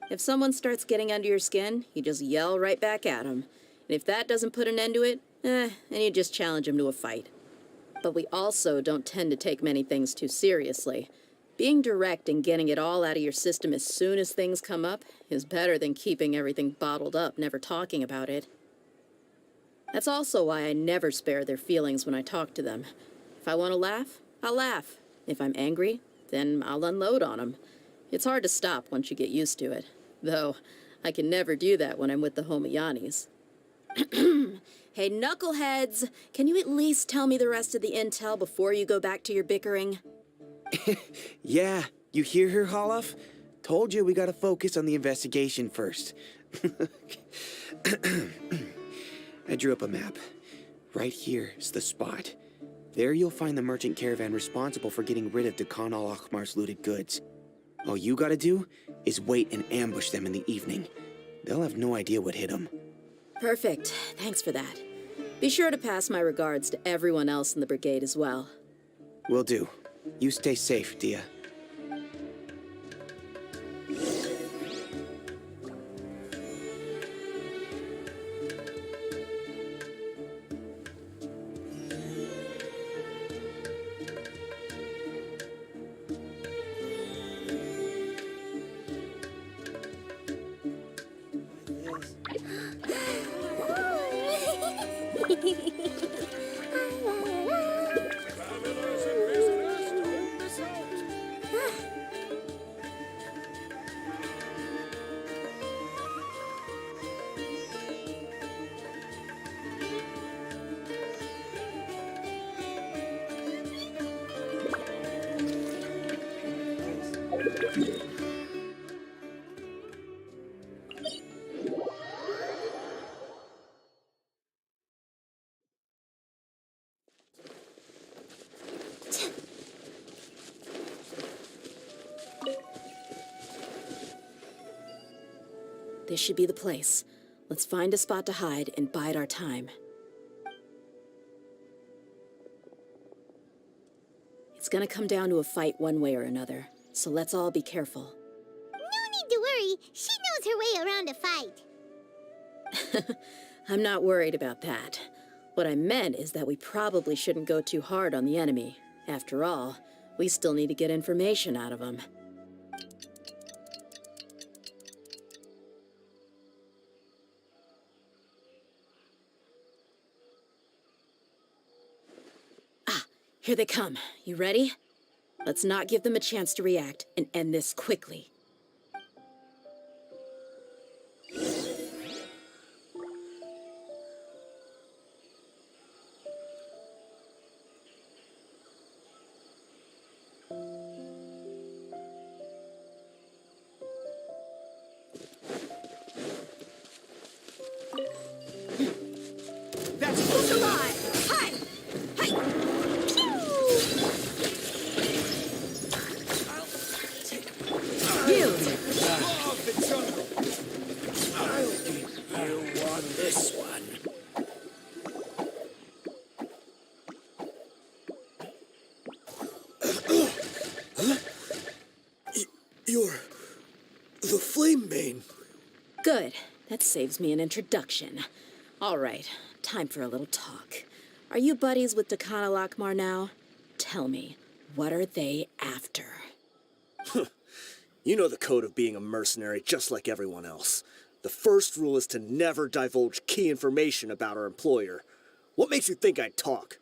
If someone starts getting under your skin, you just yell right back at them. And if that doesn't put an end to it, then you just challenge them to a fight. But we also don't tend to take many things too seriously. Being direct and getting it all out of your system as soon as things come up is better than keeping everything bottled up, never talking about it. That's also why I never spare their feelings when I talk to them. If I want to laugh, I'll laugh. If I'm angry, then I'll unload on them. It's hard to stop once you get used to it. Though, I can never do that when I'm with the Homayanis. Hey, knuckleheads! Can you at least tell me the rest of the intel before you go back to your bickering? Yeah, you hear her, Holloff? Told you we gotta focus on the investigation first. I drew up a map. Right here is the spot. There you'll find the merchant caravan responsible for getting rid of Dakan al-Akmar's looted goods. All you gotta do is wait and ambush them in the evening. They'll have no idea what hit them. Perfect. Thanks for that. Be sure to pass my regards to everyone else in the brigade as well. Will do. You stay safe, Dia. This should be the place. Let's find a spot to hide and bide our time. It's gonna come down to a fight one way or another, so let's all be careful. No need to worry. She knows her way around a fight. I'm not worried about that. What I meant is that we probably shouldn't go too hard on the enemy. After all, we still need to get information out of them. Here they come. You ready? Let's not give them a chance to react and end this quickly. Who's alive? Hi! Hi! This one. You're the Flame Bane. Good. That saves me an introduction. All right, time for a little talk. Are you buddies with Dakana Lakmar now? Tell me, what are they after? You know the code of being a mercenary just like everyone else. The first rule is to never divulge key information about our employer. What makes you think I'd talk?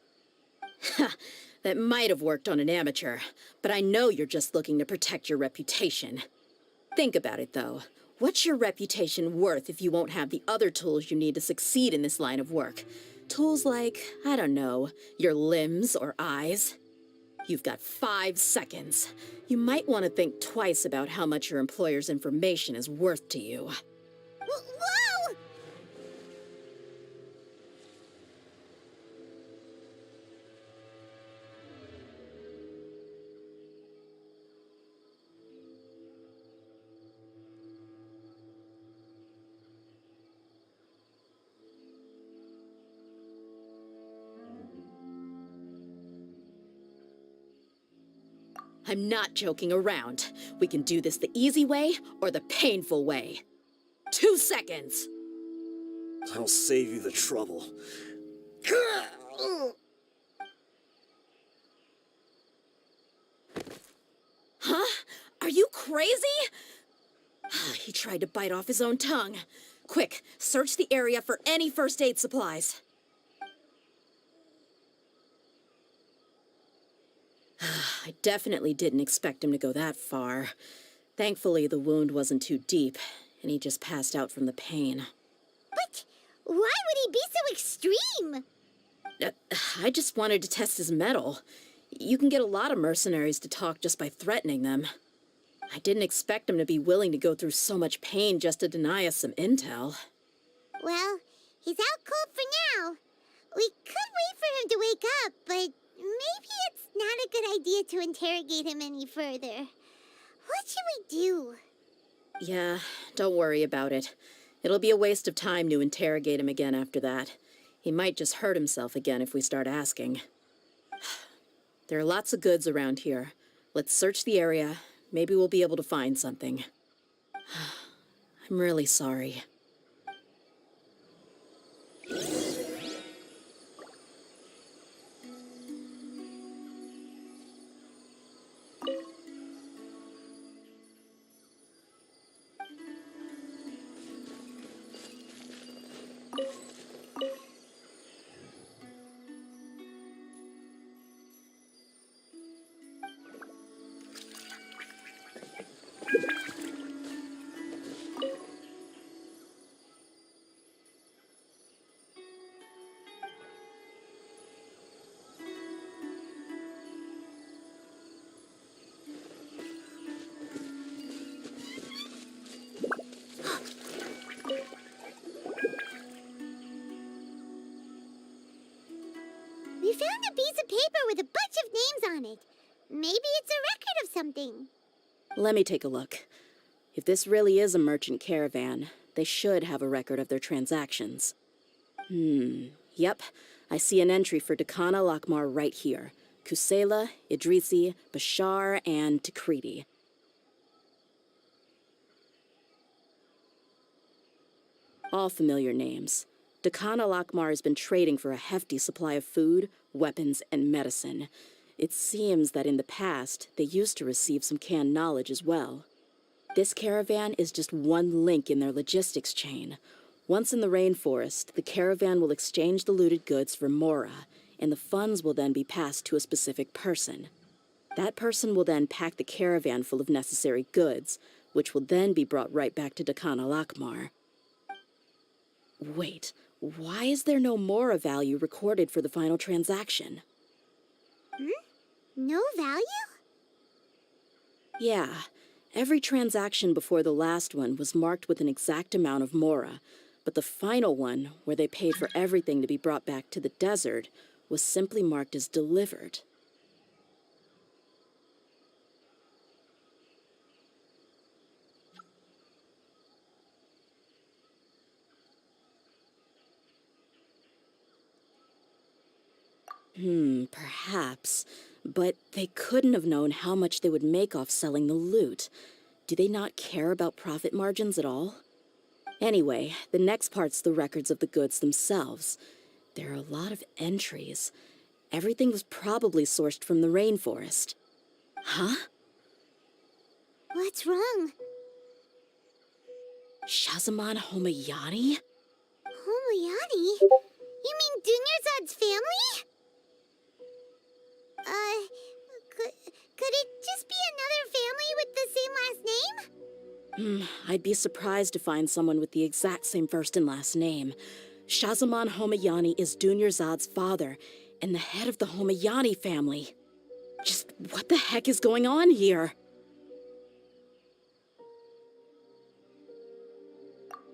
That might have worked on an amateur, but I know you're just looking to protect your reputation. Think about it, though. What's your reputation worth if you won't have the other tools you need to succeed in this line of work? Tools like, I don't know, your limbs or eyes? You've got 5 seconds. You might want to think twice about how much your employer's information is worth to you. Whoa! I'm not joking around. We can do this the easy way or the painful way. 2 seconds. I'll save you the trouble. Huh? Are you crazy? He tried to bite off his own tongue. Quick, search the area for any first aid supplies. I definitely didn't expect him to go that far. Thankfully, the wound wasn't too deep, and he just passed out from the pain. But why would he be so extreme? I just wanted to test his mettle. You can get a lot of mercenaries to talk just by threatening them. I didn't expect him to be willing to go through so much pain just to deny us some intel. Well, he's out cold for now. We could wait for him to wake up, but maybe it's not a good idea to interrogate him any further. What should we do? Yeah, don't worry about it. It'll be a waste of time to interrogate him again after that. He might just hurt himself again if we start asking. There are lots of goods around here. Let's search the area. Maybe we'll be able to find something. I'm really sorry. on it. Maybe it's a record of something. Let me take a look. If this really is a merchant caravan, they should have a record of their transactions. Yep. I see an entry for Dakana Lakmar right here. Kusela, Idrisi, Bashar, and Takriti. All familiar names. Dakana Lakmar has been trading for a hefty supply of food, weapons, and medicine. It seems that in the past, they used to receive some canned knowledge as well. This caravan is just one link in their logistics chain. Once in the rainforest, the caravan will exchange the looted goods for Mora, and the funds will then be passed to a specific person. That person will then pack the caravan full of necessary goods, which will then be brought right back to Dakana Lakmar. Wait, why is there no Mora value recorded for the final transaction? No value? Yeah, every transaction before the last one was marked with an exact amount of Mora, but the final one, where they paid for everything to be brought back to the desert, was simply marked as delivered. Perhaps. But they couldn't have known how much they would make off selling the loot. Do they not care about profit margins at all? Anyway, the next part's the records of the goods themselves. There are a lot of entries. Everything was probably sourced from the rainforest. Huh? What's wrong? Shazamon Homayani? Homayani? You mean Dunyarzad's family? Could it just be another family with the same last name? I'd be surprised to find someone with the exact same first and last name. Shazamon Homayani is Dunyarzad's father, and the head of the Homayani family. Just what the heck is going on here?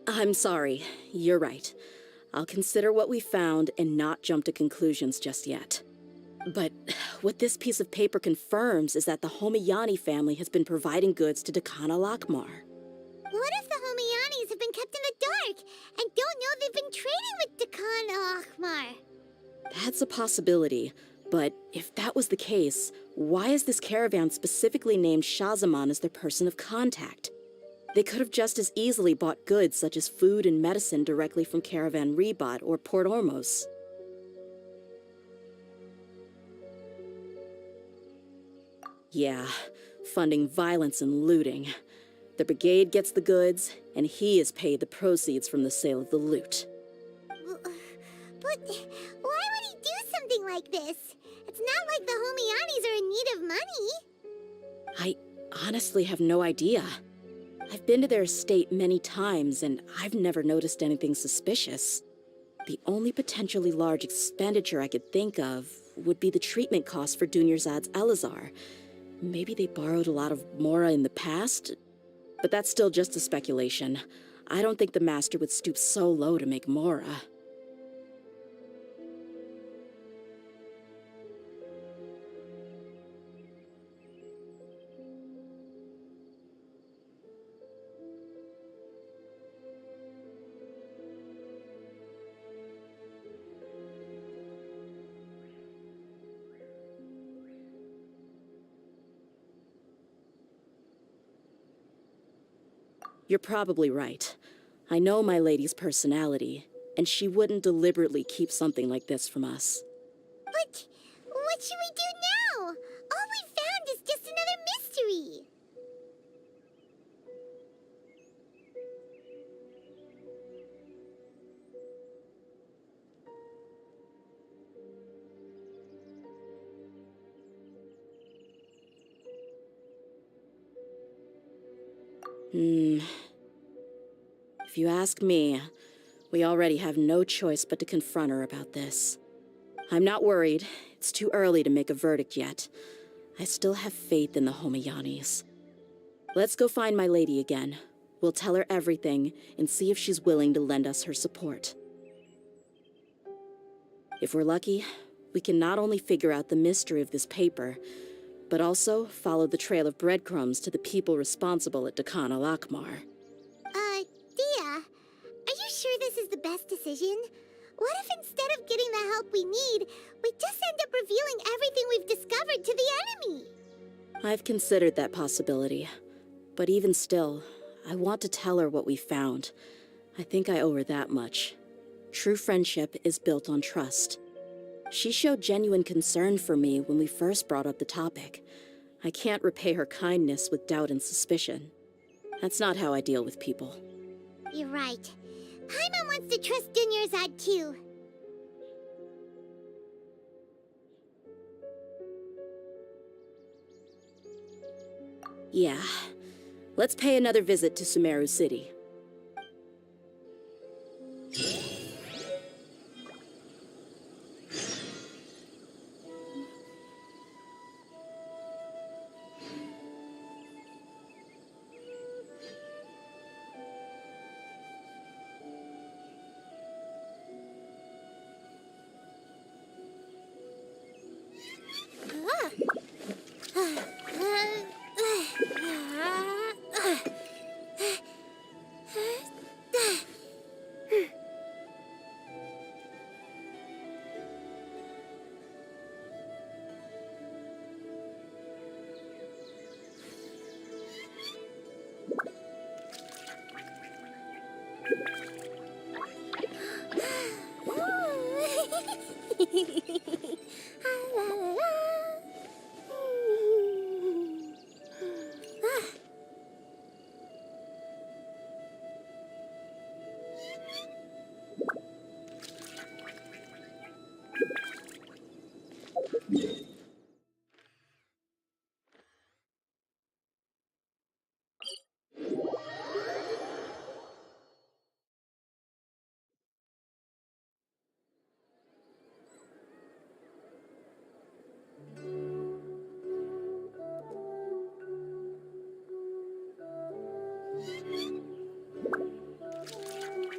I'm sorry, you're right. I'll consider what we found and not jump to conclusions just yet. But what this piece of paper confirms is that the Homayani family has been providing goods to Dakana Lakmar. What if the Homayanis have been kept in the dark and don't know they've been trading with Dakana Lakmar? That's a possibility, but if that was the case, why is this caravan specifically named Shazamon as their person of contact? They could have just as easily bought goods such as food and medicine directly from Caravan Ribat or Port Ormos. Yeah, funding violence and looting. The brigade gets the goods, and he is paid the proceeds from the sale of the loot. But why would he do something like this? It's not like the Homayanis are in need of money. I honestly have no idea. I've been to their estate many times, and I've never noticed anything suspicious. The only potentially large expenditure I could think of would be the treatment costs for Dunyarzad's Elazar. Maybe they borrowed a lot of Mora in the past? But that's still just a speculation. I don't think the Master would stoop so low to make Mora. You're probably right. I know my lady's personality, and she wouldn't deliberately keep something like this from us. But what should we do now? All we found is just another mystery. If you ask me, we already have no choice but to confront her about this. I'm not worried. It's too early to make a verdict yet. I still have faith in the Homayanis. Let's go find my lady again. We'll tell her everything and see if she's willing to lend us her support. If we're lucky, we can not only figure out the mystery of this paper, but also follow the trail of breadcrumbs to the people responsible at Dakan al-Akmar. Dia, are you sure this is the best decision? What if instead of getting the help we need, we just end up revealing everything we've discovered to the enemy? I've considered that possibility, but even still, I want to tell her what we found. I think I owe her that much. True friendship is built on trust. She showed genuine concern for me when we first brought up the topic. I can't repay her kindness with doubt and suspicion. That's not how I deal with people. You're right. Paimon wants to trust Dunyarzad too. Yeah. Let's pay another visit to Sumeru City.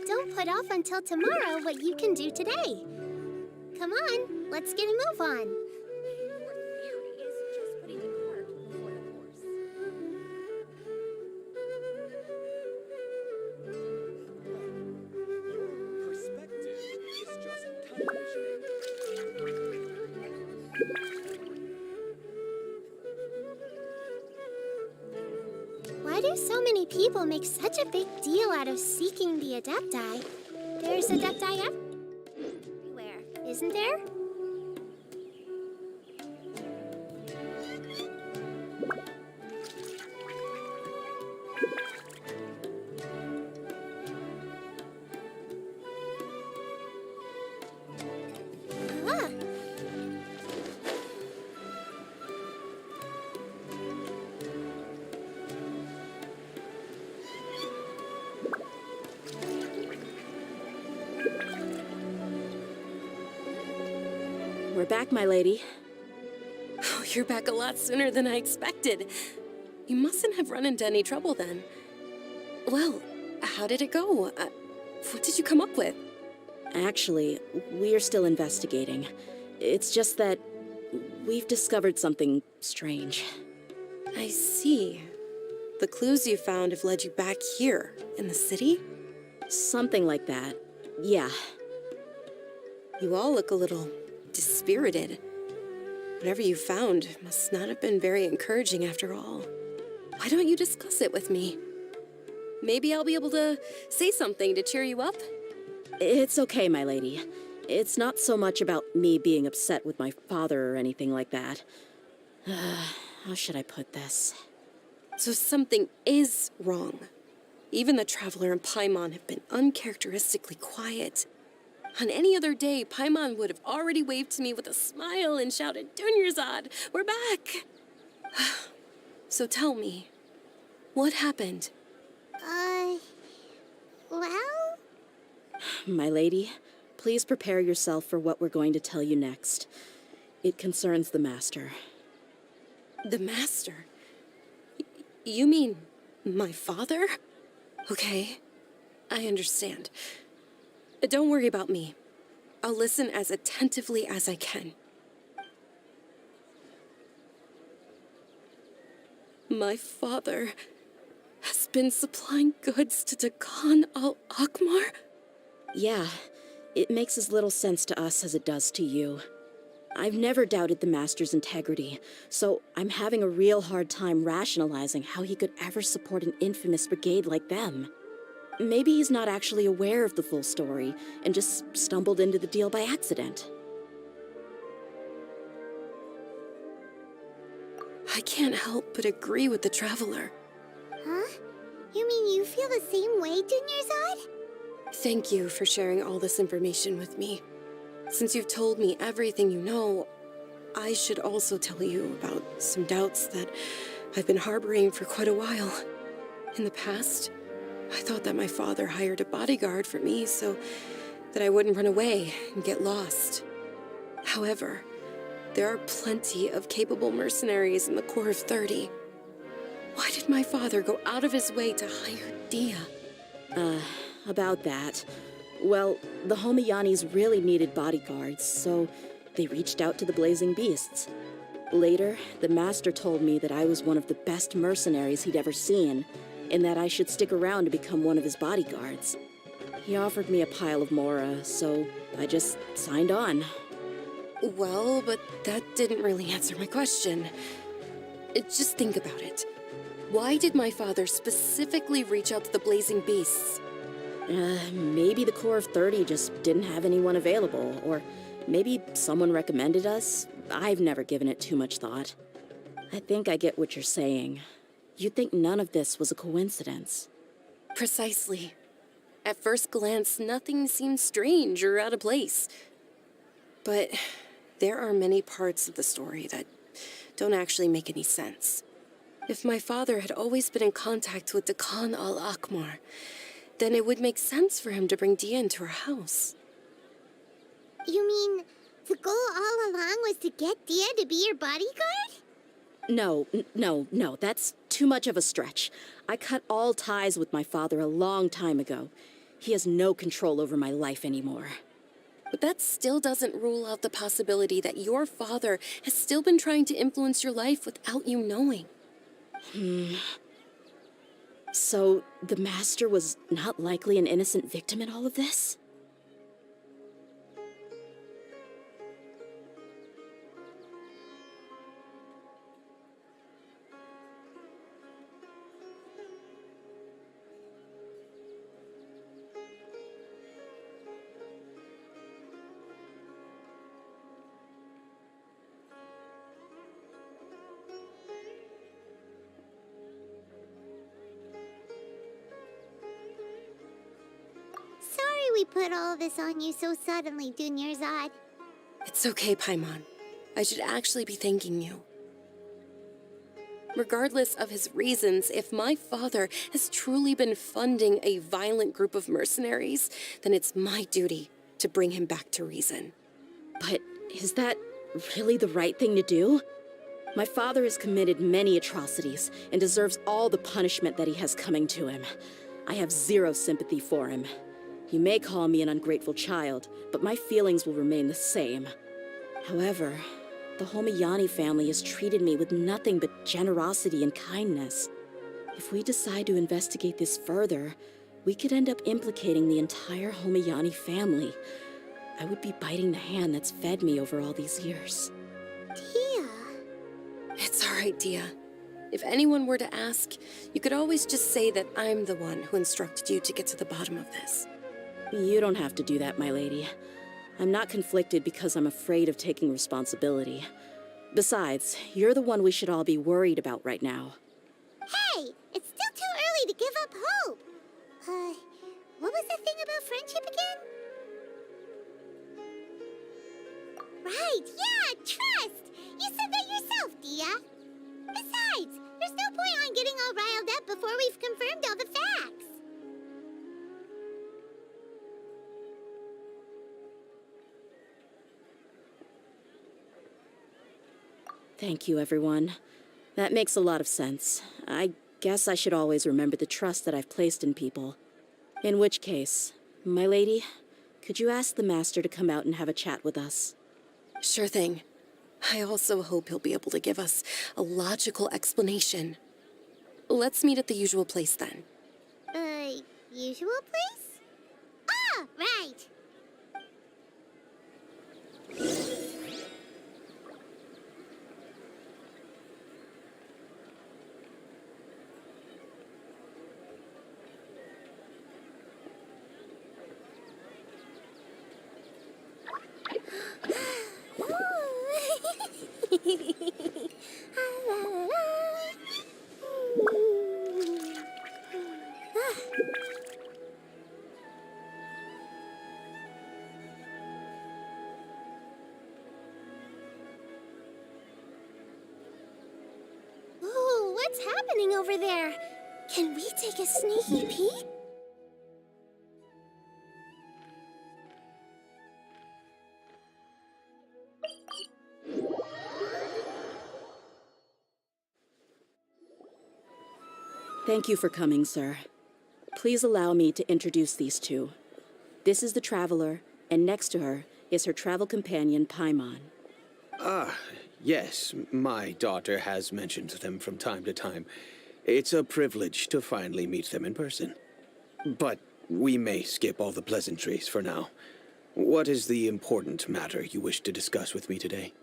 Don't put off until tomorrow what you can do today. Come on, let's get a move on. Why do so many people make such a big deal out of seeking the Adepti? There's Adepti everywhere, isn't there? Ah. We're back, my lady. Oh, you're back a lot sooner than I expected. You mustn't have run into any trouble then. Well, how did it go? What did you come up with? Actually, we're still investigating. It's just that we've discovered something strange. I see. The clues you found have led you back here, in the city? Something like that. Yeah. You all look a little dispirited. Whatever you found must not have been very encouraging after all. Why don't you discuss it with me? Maybe I'll be able to say something to cheer you up? It's okay, my lady. It's not so much about me being upset with my father or anything like that. How should I put this? So something is wrong. Even the Traveler and Paimon have been uncharacteristically quiet. On any other day, Paimon would have already waved to me with a smile and shouted, "Dunyarzad, we're back!" So tell me, what happened? Well? My lady, please prepare yourself for what we're going to tell you next. It concerns the Master. The Master? You mean my father? Okay, I understand. Don't worry about me. I'll listen as attentively as I can. My father has been supplying goods to Dakan al-Akmar? Yeah, it makes as little sense to us as it does to you. I've never doubted the Master's integrity, so I'm having a real hard time rationalizing how he could ever support an infamous brigade like them. Maybe he's not actually aware of the full story and just stumbled into the deal by accident. I can't help but agree with the Traveler. Huh? You mean you feel the same way, Dunyarzad? Thank you for sharing all this information with me. Since you've told me everything you know, I should also tell you about some doubts that I've been harboring for quite a while. In the past, I thought that my father hired a bodyguard for me so that I wouldn't run away and get lost. However, there are plenty of capable mercenaries in the Corps of 30. Why did my father go out of his way to hire Dia? About that. Well, the Homayanis really needed bodyguards, so they reached out to the Blazing Beasts. Later, the Master told me that I was one of the best mercenaries he'd ever seen, and that I should stick around to become one of his bodyguards. He offered me a pile of Mora, so I just signed on. Well, but that didn't really answer my question. Just think about it. Why did my father specifically reach out to the Blazing Beasts? Maybe the Corps of 30 just didn't have anyone available, or maybe someone recommended us. I've never given it too much thought. I think I get what you're saying. You'd think none of this was a coincidence. Precisely. At first glance, nothing seemed strange or out of place. But there are many parts of the story that don't actually make any sense. If my father had always been in contact with Dakan al-Akmar, then it would make sense for him to bring Dia into our house. You mean the goal all along was to get Dia to be your bodyguard? No, that's too much of a stretch. I cut all ties with my father a long time ago. He has no control over my life anymore. But that still doesn't rule out the possibility that your father has still been trying to influence your life without you knowing. So, the Master was not likely an innocent victim in all of this? Sorry we put all of this on you so suddenly, Dunyarzad. It's okay, Paimon. I should actually be thanking you. Regardless of his reasons, if my father has truly been funding a violent group of mercenaries, then it's my duty to bring him back to reason. But is that really the right thing to do? My father has committed many atrocities and deserves all the punishment that he has coming to him. I have zero sympathy for him. You may call me an ungrateful child, but my feelings will remain the same. However, the Homayani family has treated me with nothing but generosity and kindness. If we decide to investigate this further, we could end up implicating the entire Homayani family. I would be biting the hand that's fed me over all these years. Dia. It's all right, Dia. If anyone were to ask, you could always just say that I'm the one who instructed you to get to the bottom of this. You don't have to do that, my lady. I'm not conflicted because I'm afraid of taking responsibility. Besides, you're the one we should all be worried about right now. Hey, it's still too early to give up hope. What was the thing about friendship again? Right, yeah, trust! You said that yourself, Dia. Besides, there's no point on getting all riled up before we've confirmed all the facts. Thank you, everyone. That makes a lot of sense. I guess I should always remember the trust that I've placed in people. In which case, my lady, could you ask the Master to come out and have a chat with us? Sure thing. I also hope he'll be able to give us a logical explanation Let's meet at the usual place then. Usual place? Ah, right. Ooh, what's happening over there? Can we take a sneaky peek? Thank you for coming, sir. Please allow me to introduce these two. This is the Traveler, and next to her is her travel companion, Paimon. Yes, my daughter has mentioned them from time to time. It's a privilege to finally meet them in person. But we may skip all the pleasantries for now. What is the important matter you wish to discuss with me today?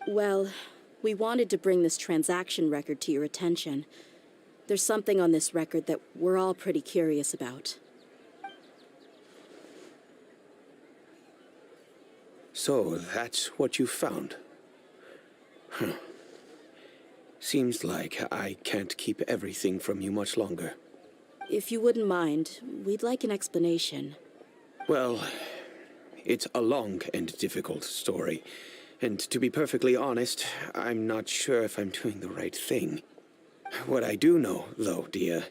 Well, we wanted to bring this transaction record to your attention. There's something on this record that we're all pretty curious about. So, that's what you found. Huh. Seems like I can't keep everything from you much longer. If you wouldn't mind, we'd like an explanation. Well, it's a long and difficult story. And to be perfectly honest, I'm not sure if I'm doing the right thing. What I do know, though, Dia,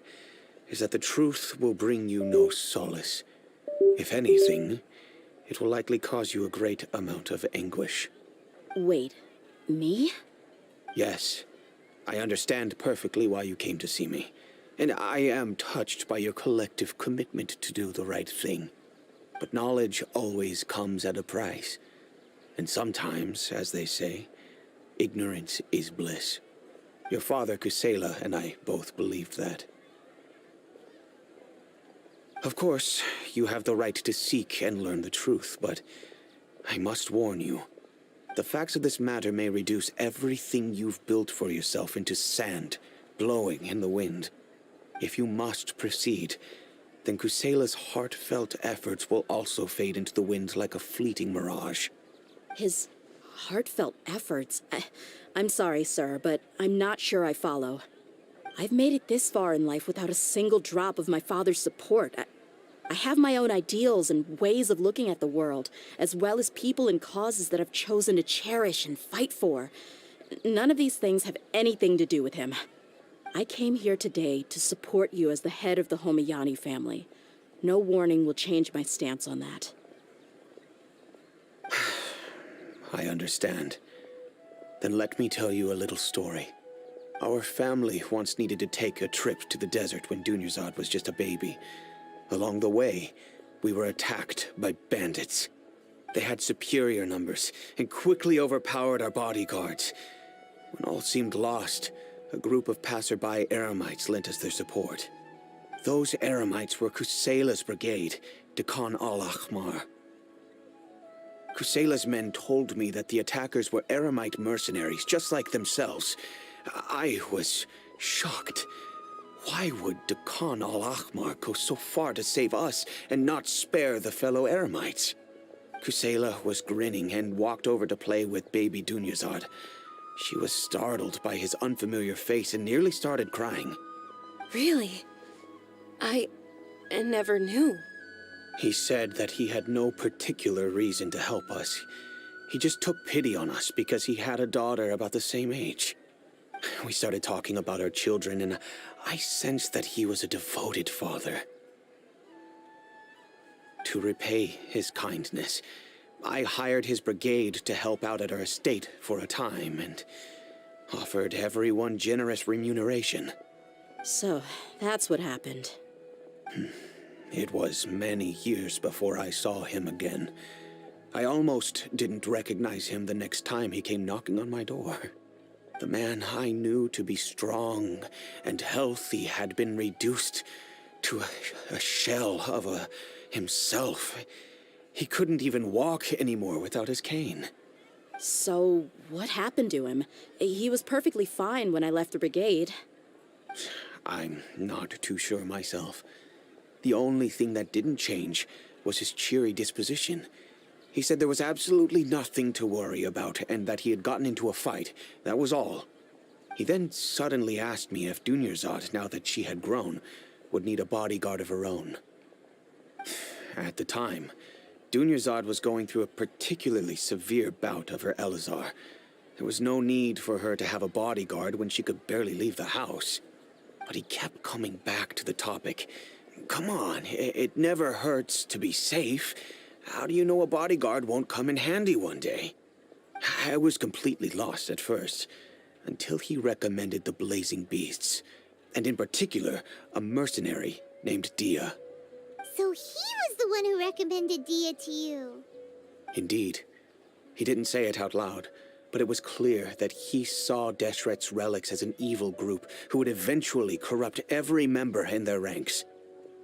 is that the truth will bring you no solace. If anything, it will likely cause you a great amount of anguish. Wait, me? Yes, I understand perfectly why you came to see me, and I am touched by your collective commitment to do the right thing. But knowledge always comes at a price, and sometimes, as they say, ignorance is bliss. Your father, Kusela, and I both believed that. Of course, you have the right to seek and learn the truth, but I must warn you. The facts of this matter may reduce everything you've built for yourself into sand, blowing in the wind. If you must proceed, then Kusela's heartfelt efforts will also fade into the wind like a fleeting mirage. His heartfelt efforts? I'm sorry, sir, but I'm not sure I follow. I've made it this far in life without a single drop of my father's support. I have my own ideals and ways of looking at the world, as well as people and causes that I've chosen to cherish and fight for. None of these things have anything to do with him. I came here today to support you as the head of the Homayani family. No warning will change my stance on that. I understand. Then let me tell you a little story. Our family once needed to take a trip to the desert when Dunyarzad was just a baby. Along the way, we were attacked by bandits. They had superior numbers and quickly overpowered our bodyguards. When all seemed lost, a group of passerby Eremites lent us their support. Those Eremites were Kusela's brigade, Dekan al-Ahmar. Kusela's men told me that the attackers were Eremite mercenaries, just like themselves. I was shocked. Why would Dekan al-Ahmar go so far to save us and not spare the fellow Eremites? Kusela was grinning and walked over to play with baby Dunyarzad. She was startled by his unfamiliar face and nearly started crying. Really? I never knew. He said that he had no particular reason to help us. He just took pity on us because he had a daughter about the same age. We started talking about our children, and I sensed that he was a devoted father. To repay his kindness, I hired his brigade to help out at our estate for a time, and offered everyone generous remuneration. So, that's what happened. It was many years before I saw him again. I almost didn't recognize him the next time he came knocking on my door. The man I knew to be strong and healthy had been reduced to a shell of himself. He couldn't even walk anymore without his cane. So, what happened to him? He was perfectly fine when I left the brigade. I'm not too sure myself. The only thing that didn't change was his cheery disposition. He said there was absolutely nothing to worry about and that he had gotten into a fight. That was all. He then suddenly asked me if Dunyarzad, now that she had grown, would need a bodyguard of her own. At the time, Dunyarzad was going through a particularly severe bout of her Elazar. There was no need for her to have a bodyguard when she could barely leave the house. But he kept coming back to the topic. Come on, it never hurts to be safe. How do you know a bodyguard won't come in handy one day? I was completely lost at first, until he recommended the Blazing Beasts, and in particular, a mercenary named Dia. So he was the one who recommended Dia to you. Indeed. He didn't say it out loud, but it was clear that he saw Deshret's relics as an evil group who would eventually corrupt every member in their ranks.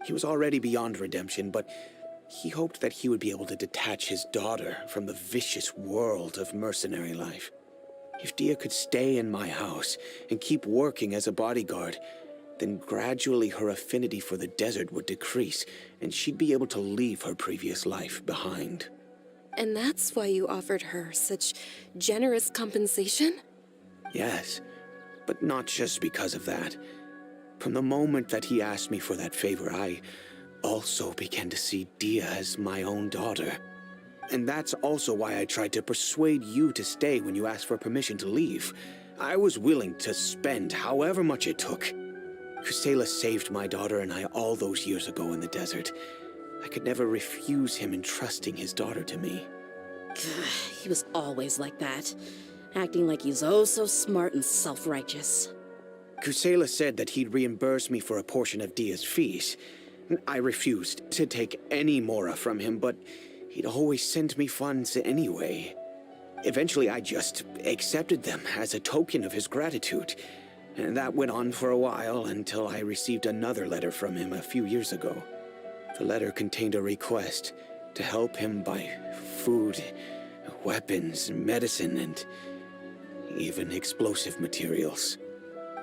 He was already beyond redemption, but he hoped that he would be able to detach his daughter from the vicious world of mercenary life. If Dia could stay in my house and keep working as a bodyguard, then gradually her affinity for the desert would decrease, and she'd be able to leave her previous life behind. And that's why you offered her such generous compensation? Yes, but not just because of that. From the moment that he asked me for that favor, I also began to see Dia as my own daughter. And that's also why I tried to persuade you to stay when you asked for permission to leave. I was willing to spend however much it took. Kusela saved my daughter and I all those years ago in the desert. I could never refuse him entrusting his daughter to me. He was always like that, acting like he's oh so smart and self-righteous. Kusela said that he'd reimburse me for a portion of Dia's fees. I refused to take any mora from him, but he'd always send me funds anyway. Eventually, I just accepted them as a token of his gratitude. And that went on for a while until I received another letter from him a few years ago. The letter contained a request to help him buy food, weapons, medicine, and even explosive materials.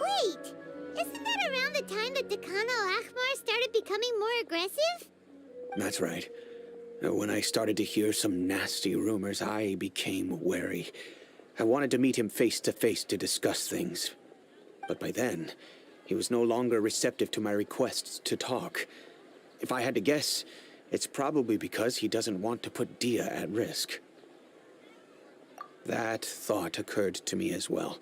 Wait! Isn't that around the time that Decano Akhmar started becoming more aggressive? That's right. When I started to hear some nasty rumors, I became wary. I wanted to meet him face to face to discuss things. But by then, he was no longer receptive to my requests to talk. If I had to guess, it's probably because he doesn't want to put Dia at risk. That thought occurred to me as well.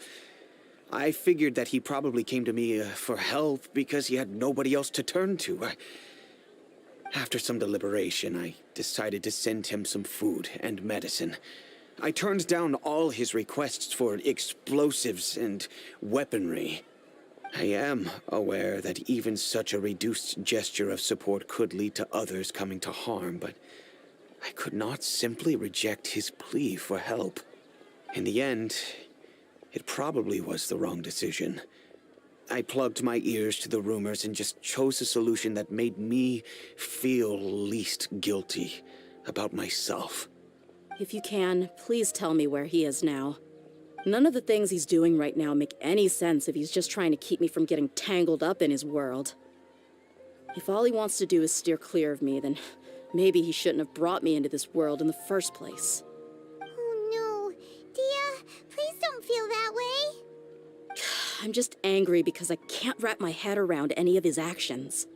I figured that he probably came to me for help because he had nobody else to turn to. After some deliberation, I decided to send him some food and medicine. I turned down all his requests for explosives and weaponry. I am aware that even such a reduced gesture of support could lead to others coming to harm, but I could not simply reject his plea for help. In the end, it probably was the wrong decision. I plugged my ears to the rumors and just chose a solution that made me feel least guilty about myself. If you can, please tell me where he is now. None of the things he's doing right now make any sense if he's just trying to keep me from getting tangled up in his world. If all he wants to do is steer clear of me, then maybe he shouldn't have brought me into this world in the first place. Oh no. Dia, please don't feel that way. I'm just angry because I can't wrap my head around any of his actions.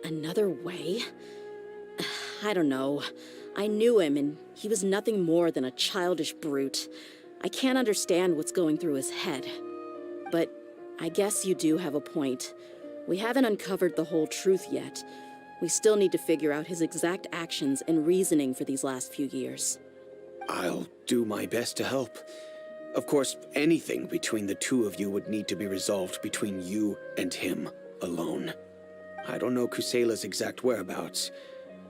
Another way? I don't know. I knew him, and he was nothing more than a childish brute. I can't understand what's going through his head. But I guess you do have a point. We haven't uncovered the whole truth yet. We still need to figure out his exact actions and reasoning for these last few years. I'll do my best to help. Of course, anything between the two of you would need to be resolved between you and him alone. I don't know Kusela's exact whereabouts.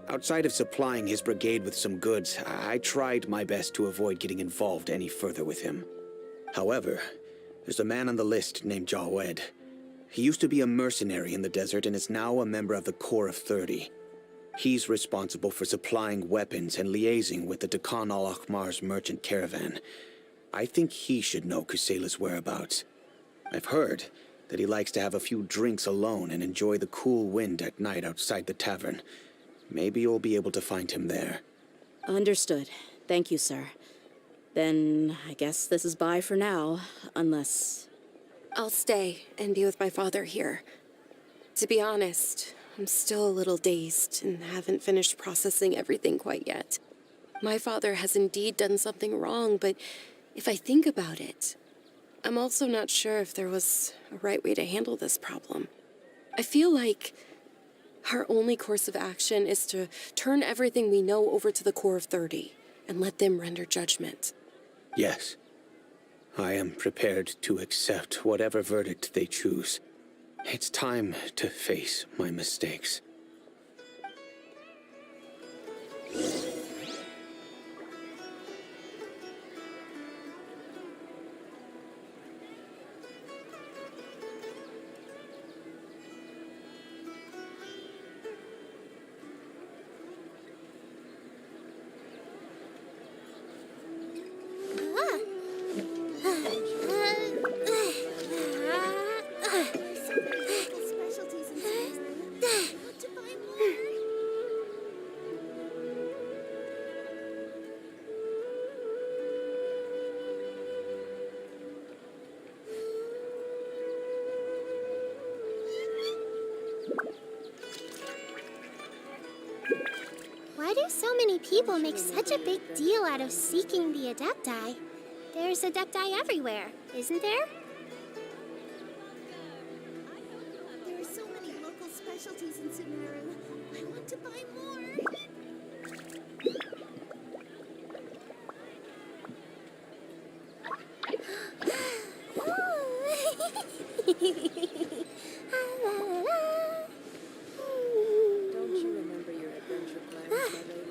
Outside of supplying his brigade with some goods, I tried my best to avoid getting involved any further with him. However, there's a man on the list named Jawed. He used to be a mercenary in the desert and is now a member of the Corps of 30. He's responsible for supplying weapons and liaising with the Dakan al-Akhmar's merchant caravan. I think he should know Kusela's whereabouts. I've heard that he likes to have a few drinks alone and enjoy the cool wind at night outside the tavern. Maybe you'll be able to find him there. Understood. Thank you, sir. Then I guess this is bye for now, unless... I'll stay and be with my father here. To be honest, I'm still a little dazed and haven't finished processing everything quite yet. My father has indeed done something wrong, but if I think about it, I'm also not sure if there was a right way to handle this problem. I feel like our only course of action is to turn everything we know over to the Corps of 30 and let them render judgment. Yes. I am prepared to accept whatever verdict they choose. It's time to face my mistakes. Why do so many people make such a big deal out of seeking the Adepti? There's Adepti everywhere, isn't there? There are so many local specialties in Sumeru. I want to buy more. Don't you remember your adventure plans, my lady?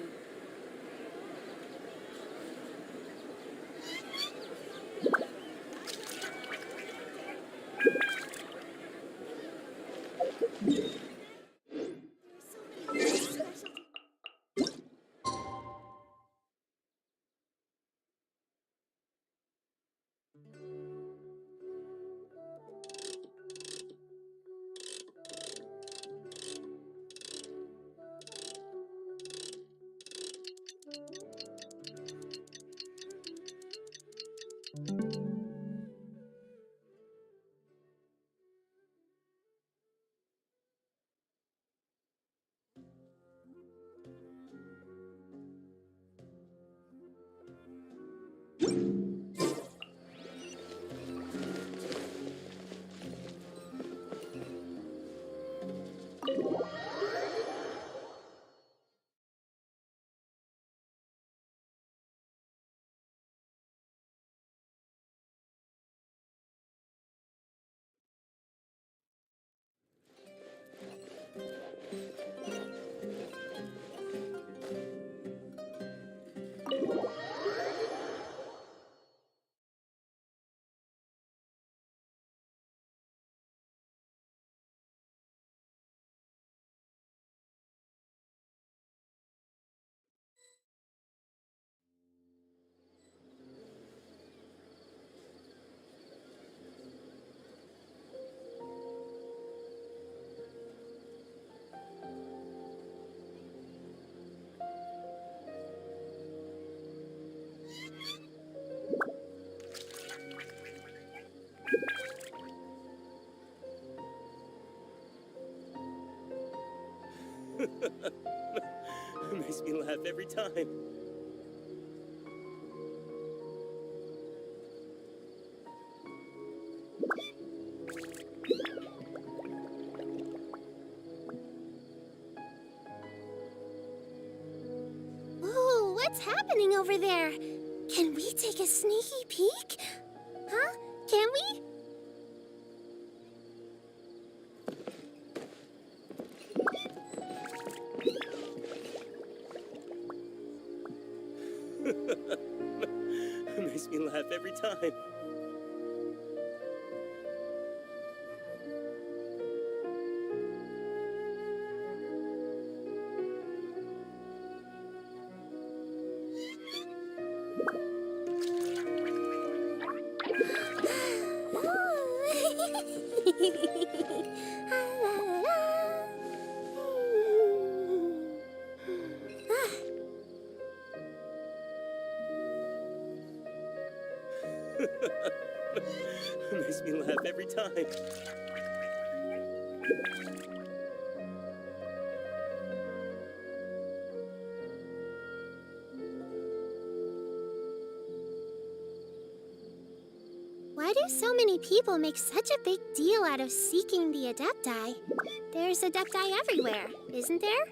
Makes me laugh every time. What's happening over there? Can we take a sneaky peek? Huh? Can we? Makes me laugh every time. Makes me laugh every time. Why do so many people make such a big deal out of seeking the Adepti? There's Adepti everywhere, isn't there?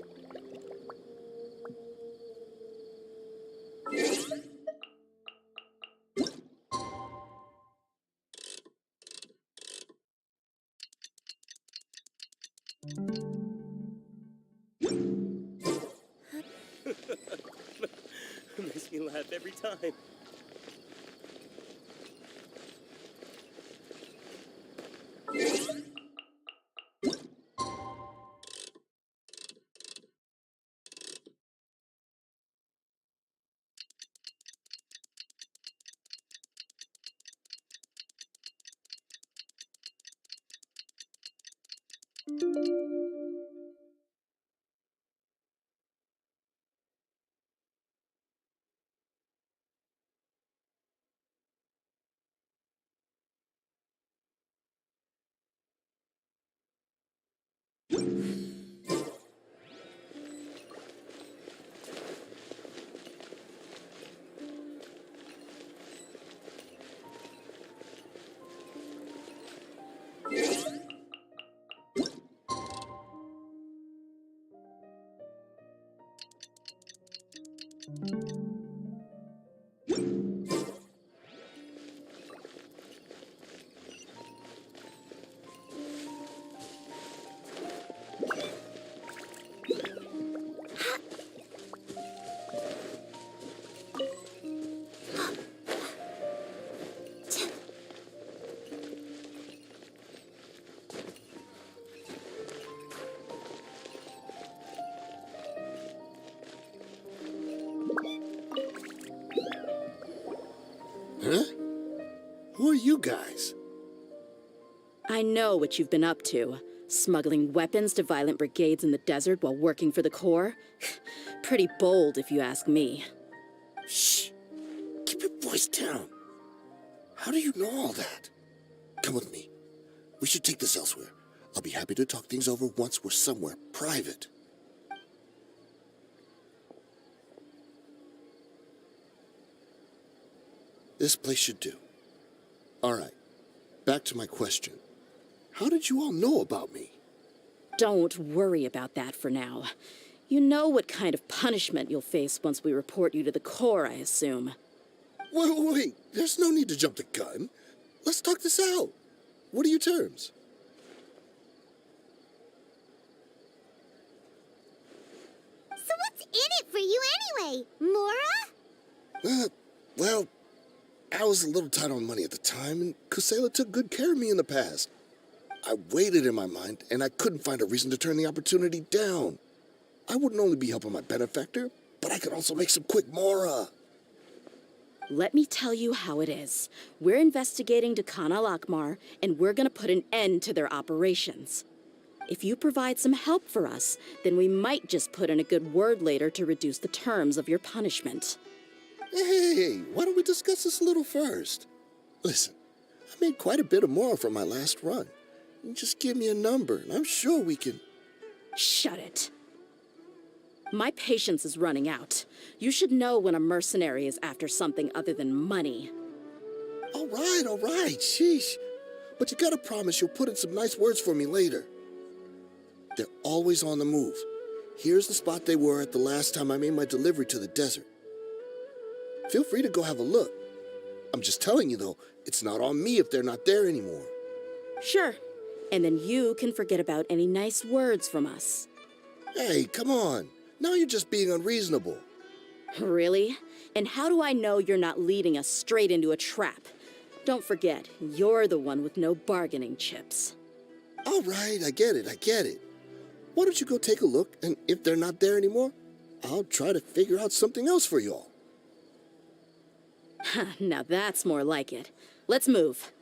Makes me laugh every time. Huh? Who are you guys? I know what you've been up to. Smuggling weapons to violent brigades in the desert while working for the Corps? Pretty bold, if you ask me. Shh! Keep your voice down. How do you know all that? Come with me. We should take this elsewhere. I'll be happy to talk things over once we're somewhere private. This place should do. All right. Back to my question. How did you all know about me? Don't worry about that for now. You know what kind of punishment you'll face once we report you to the Corps, I assume. Wait. There's no need to jump the gun. Let's talk this out. What are your terms? So what's in it for you anyway, Mora? Well, I was a little tight on money at the time, and Kusela took good care of me in the past. I weighed it in my mind, and I couldn't find a reason to turn the opportunity down. I wouldn't only be helping my benefactor, but I could also make some quick mora. Let me tell you how it is. We're investigating Khan al-Akmar, and we're gonna put an end to their operations. If you provide some help for us, then we might just put in a good word later to reduce the terms of your punishment. Hey, why don't we discuss this a little first? Listen, I made quite a bit of mora from my last run. You just give me a number, and I'm sure we can... Shut it. My patience is running out. You should know when a mercenary is after something other than money. All right, sheesh. But you gotta promise you'll put in some nice words for me later. They're always on the move. Here's the spot they were at the last time I made my delivery to the desert. Feel free to go have a look. I'm just telling you, though, it's not on me if they're not there anymore. Sure. And then you can forget about any nice words from us. Hey, come on. Now you're just being unreasonable. Really? And how do I know you're not leading us straight into a trap? Don't forget, you're the one with no bargaining chips. All right, I get it. Why don't you go take a look, and if they're not there anymore, I'll try to figure out something else for y'all. Now that's more like it. Let's move.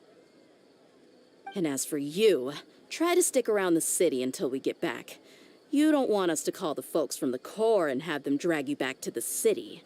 And as for you, try to stick around the city until we get back. You don't want us to call the folks from the Corps and have them drag you back to the city.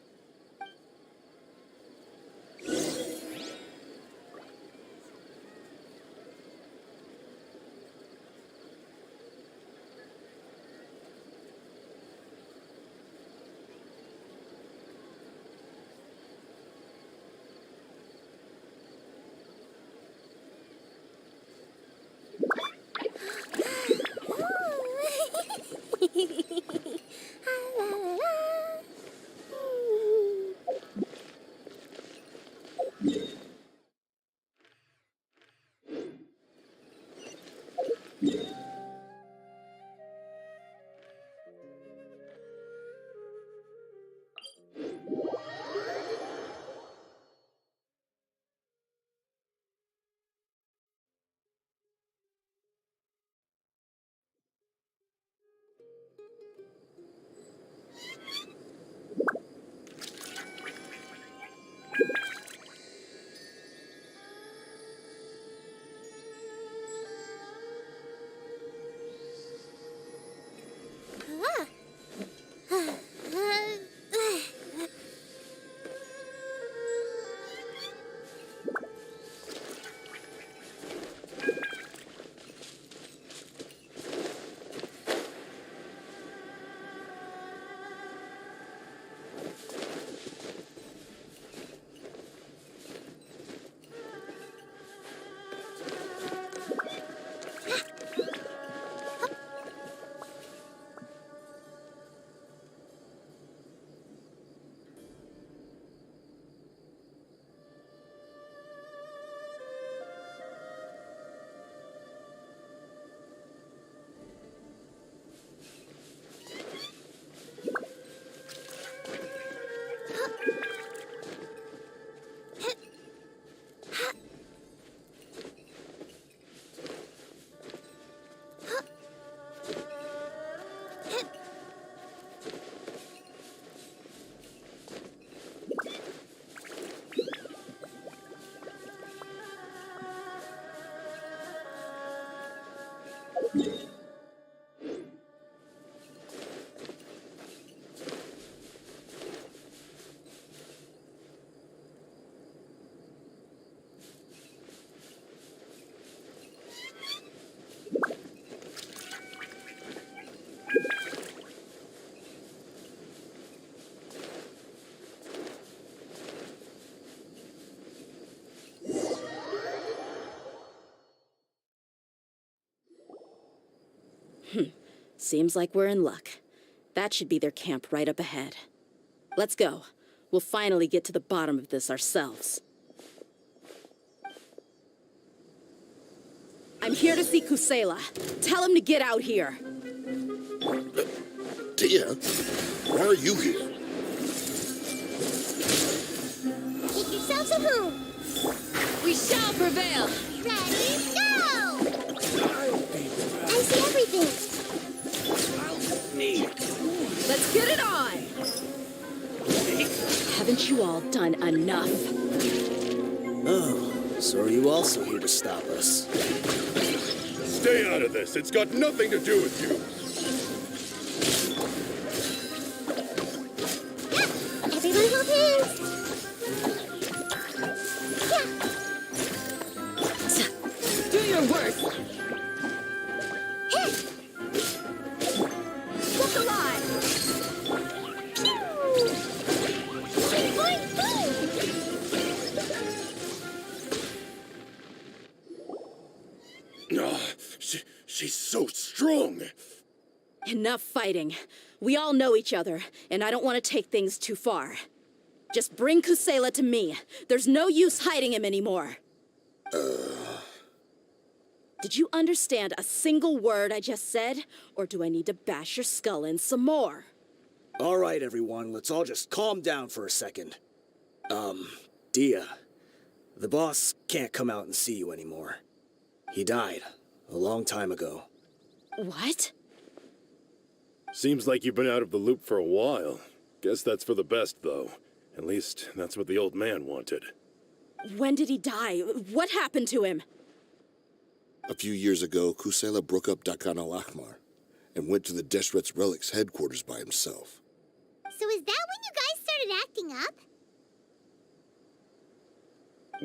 Seems like we're in luck. That should be their camp right up ahead. Let's go. We'll finally get to the bottom of this ourselves. I'm here to see Kusela. Tell him to get out here. Tia, why are you here? Get yourselves a room. We shall prevail! Ready, go! I see everything. Let's get it on! Haven't you all done enough? Oh, so are you also here to stop us? Stay out of this. It's got nothing to do with you. Everyone hold hands. Do your worst! Look alive. She's so strong. Enough fighting. We all know each other, and I don't want to take things too far. Just bring Kusela to me. There's no use hiding him anymore. Did you understand a single word I just said? Or do I need to bash your skull in some more? All right, everyone, let's all just calm down for a second. Dia, the boss can't come out and see you anymore. He died a long time ago. What? Seems like you've been out of the loop for a while. Guess that's for the best, though. At least, that's what the old man wanted. When did he die? What happened to him? A few years ago, Kusela broke up Dakan al-Ahmar and went to the Deshret's Relics headquarters by himself. So is that when you guys started acting up?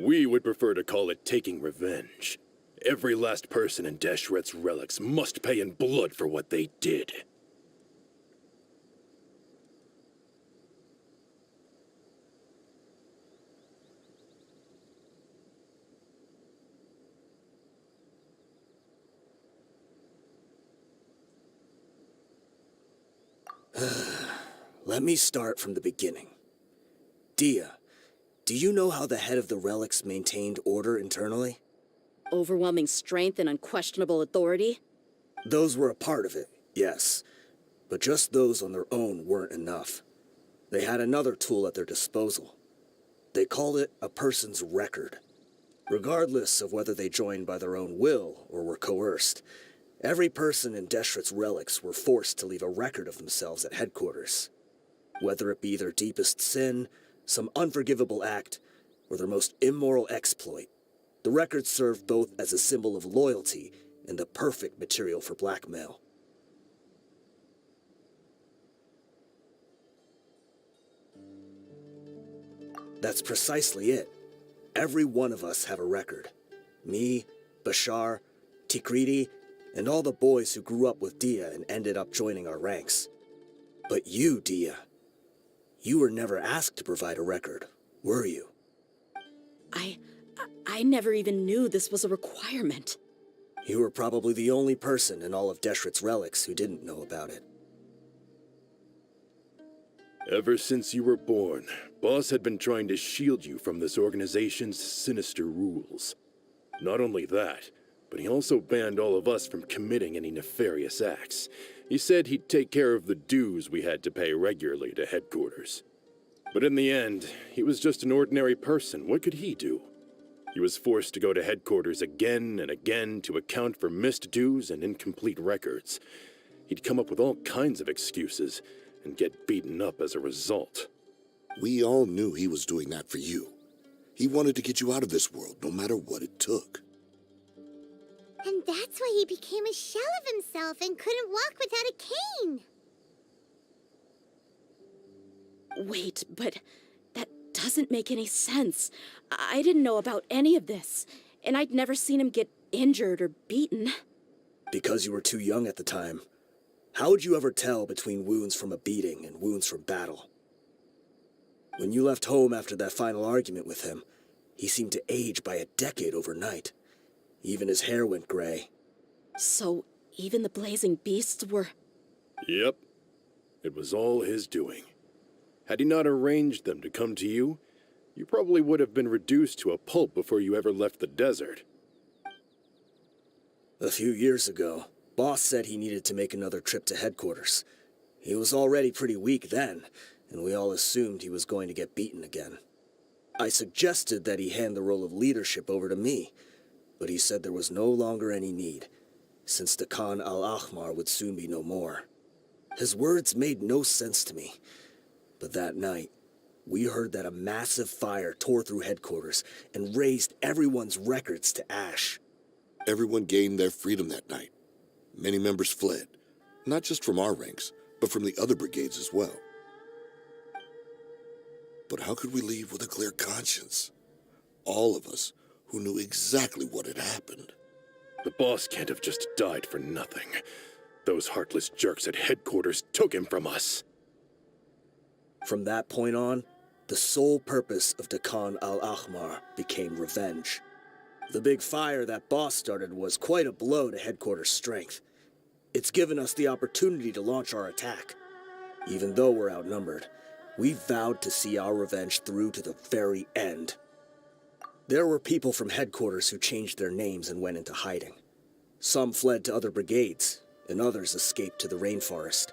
We would prefer to call it taking revenge. Every last person in Deshret's Relics must pay in blood for what they did. Let me start from the beginning. Dia, do you know how the head of the relics maintained order internally? Overwhelming strength and unquestionable authority? Those were a part of it, yes. But just those on their own weren't enough. They had another tool at their disposal. They called it a person's record. Regardless of whether they joined by their own will or were coerced, every person in Deshret's relics were forced to leave a record of themselves at headquarters. Whether it be their deepest sin, some unforgivable act, or their most immoral exploit, the record served both as a symbol of loyalty and the perfect material for blackmail. That's precisely it. Every one of us have a record. Me, Bashar, Tikriti, and all the boys who grew up with Dia and ended up joining our ranks. But you, Dia, you were never asked to provide a record, were you? I never even knew this was a requirement. You were probably the only person in all of Deshret's relics who didn't know about it. Ever since you were born, Boss had been trying to shield you from this organization's sinister rules. Not only that, but he also banned all of us from committing any nefarious acts. He said he'd take care of the dues we had to pay regularly to headquarters. But in the end, he was just an ordinary person. What could he do? He was forced to go to headquarters again and again to account for missed dues and incomplete records. He'd come up with all kinds of excuses and get beaten up as a result. We all knew he was doing that for you. He wanted to get you out of this world, no matter what it took. And that's why he became a shell of himself and couldn't walk without a cane. Wait, but that doesn't make any sense. I didn't know about any of this, and I'd never seen him get injured or beaten. Because you were too young at the time. How would you ever tell between wounds from a beating and wounds from battle? When you left home after that final argument with him, he seemed to age by a decade overnight. Even his hair went gray. So, even the blazing beasts were... Yep. It was all his doing. Had he not arranged them to come to you, you probably would have been reduced to a pulp before you ever left the desert. A few years ago, Boss said he needed to make another trip to headquarters. He was already pretty weak then, and we all assumed he was going to get beaten again. I suggested that he hand the role of leadership over to me, but he said there was no longer any need, since the Khan al-Ahmar would soon be no more. His words made no sense to me, but that night, we heard that a massive fire tore through headquarters and razed everyone's records to ash. Everyone gained their freedom that night. Many members fled, not just from our ranks, but from the other brigades as well. But how could we leave with a clear conscience? All of us who knew exactly what had happened. The boss can't have just died for nothing. Those heartless jerks at headquarters took him from us. From that point on, the sole purpose of Dakan al-Ahmar became revenge. The big fire that Boss started was quite a blow to headquarters' strength. It's given us the opportunity to launch our attack. Even though we're outnumbered, We vowed to see our revenge through to the very end. There were people from headquarters who changed their names and went into hiding. Some fled to other brigades, and others escaped to the rainforest.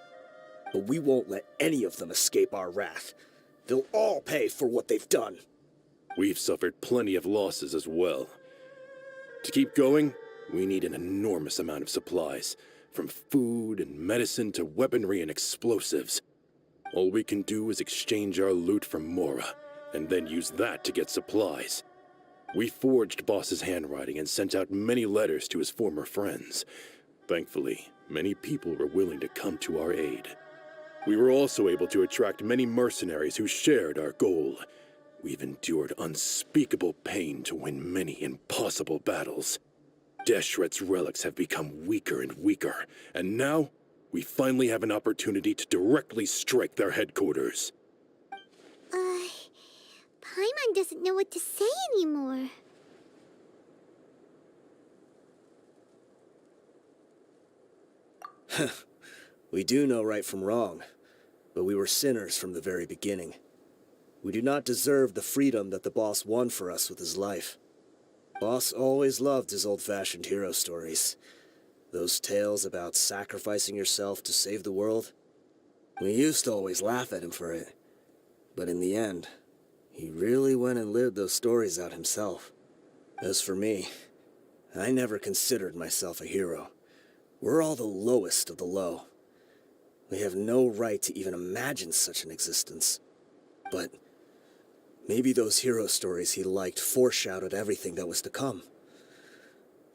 But we won't let any of them escape our wrath. They'll all pay for what they've done. We've suffered plenty of losses as well. To keep going, we need an enormous amount of supplies, from food and medicine to weaponry and explosives. All we can do is exchange our loot from Mora, and then use that to get supplies. We forged Boss's handwriting and sent out many letters to his former friends. Thankfully, many people were willing to come to our aid. We were also able to attract many mercenaries who shared our goal. We've endured unspeakable pain to win many impossible battles. Deshret's relics have become weaker and weaker, and now we finally have an opportunity to directly strike their headquarters. Paimon doesn't know what to say anymore. We do know right from wrong, but we were sinners from the very beginning. We do not deserve the freedom that the boss won for us with his life. Boss always loved his old-fashioned hero stories. Those tales about sacrificing yourself to save the world. We used to always laugh at him for it. But in the end, he really went and lived those stories out himself. As for me, I never considered myself a hero. We're all the lowest of the low. We have no right to even imagine such an existence. But maybe those hero stories he liked foreshadowed everything that was to come.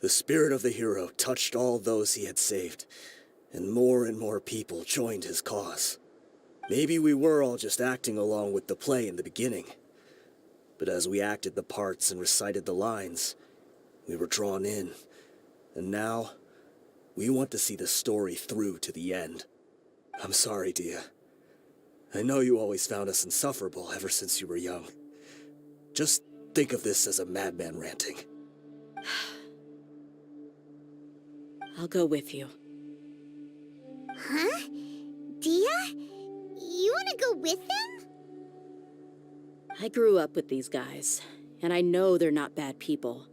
The spirit of the hero touched all those he had saved, and more people joined his cause. Maybe we were all just acting along with the play in the beginning. But as we acted the parts and recited the lines, we were drawn in. And now, we want to see the story through to the end. I'm sorry, Dia. I know you always found us insufferable ever since you were young. Just think of this as a madman ranting. I'll go with you. Huh? Dia? You want to go with them? I grew up with these guys, and I know they're not bad people.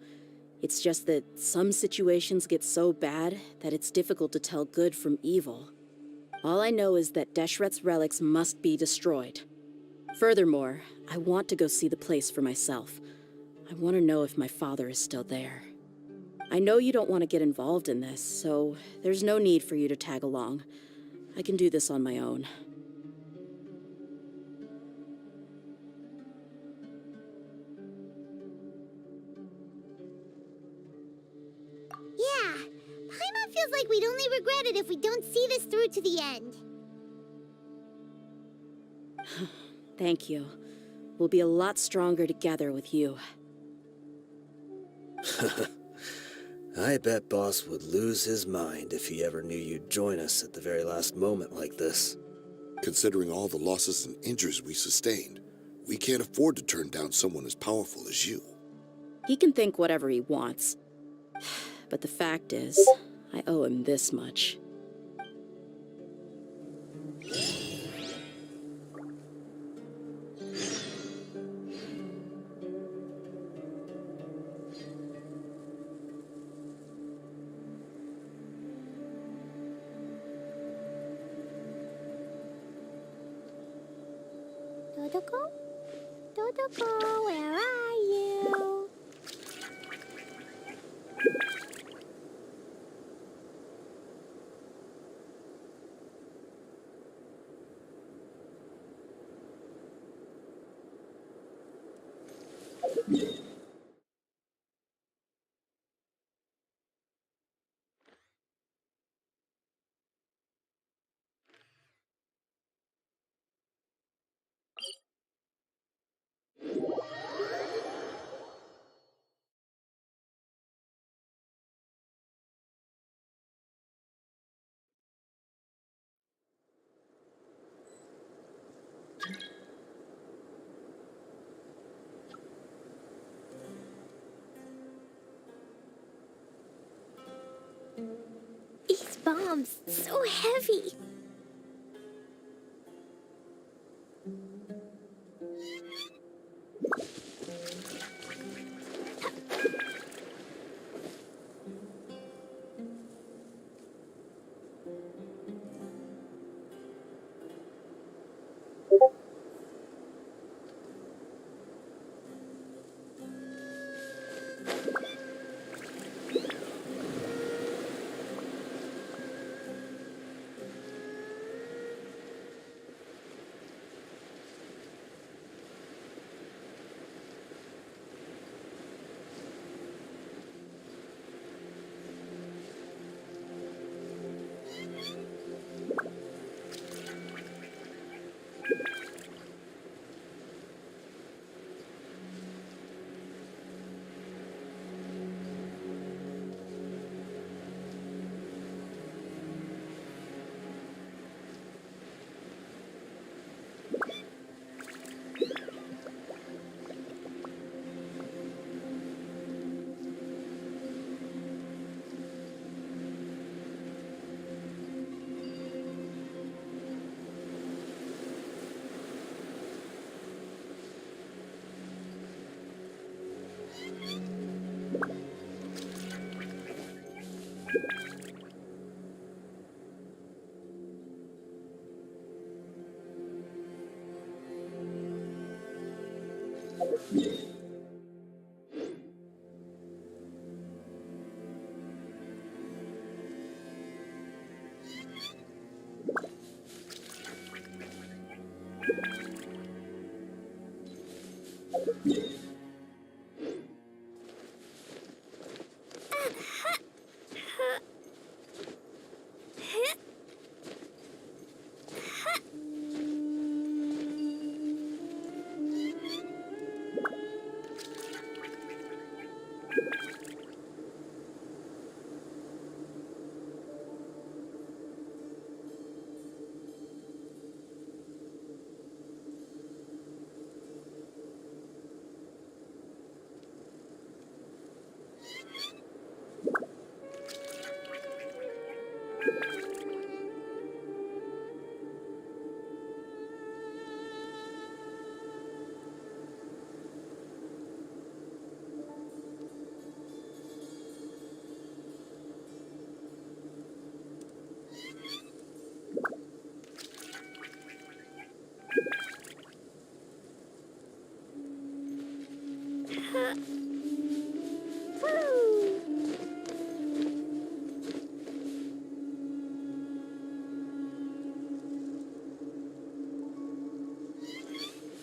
It's just that some situations get so bad that it's difficult to tell good from evil. All I know is that Deshret's relics must be destroyed. Furthermore, I want to go see the place for myself. I want to know if my father is still there. I know you don't want to get involved in this, so there's no need for you to tag along. I can do this on my own. Yeah, Paimon feels like we'd only regret it if we don't see this through to the end. Thank you. We'll be a lot stronger together with you. I bet Boss would lose his mind if he ever knew you'd join us at the very last moment like this. Considering all the losses and injuries we sustained, we can't afford to turn down someone as powerful as you. He can think whatever he wants. But the fact is, I owe him this much. Dodoko? Dodoko, where are you? These bombs, so heavy.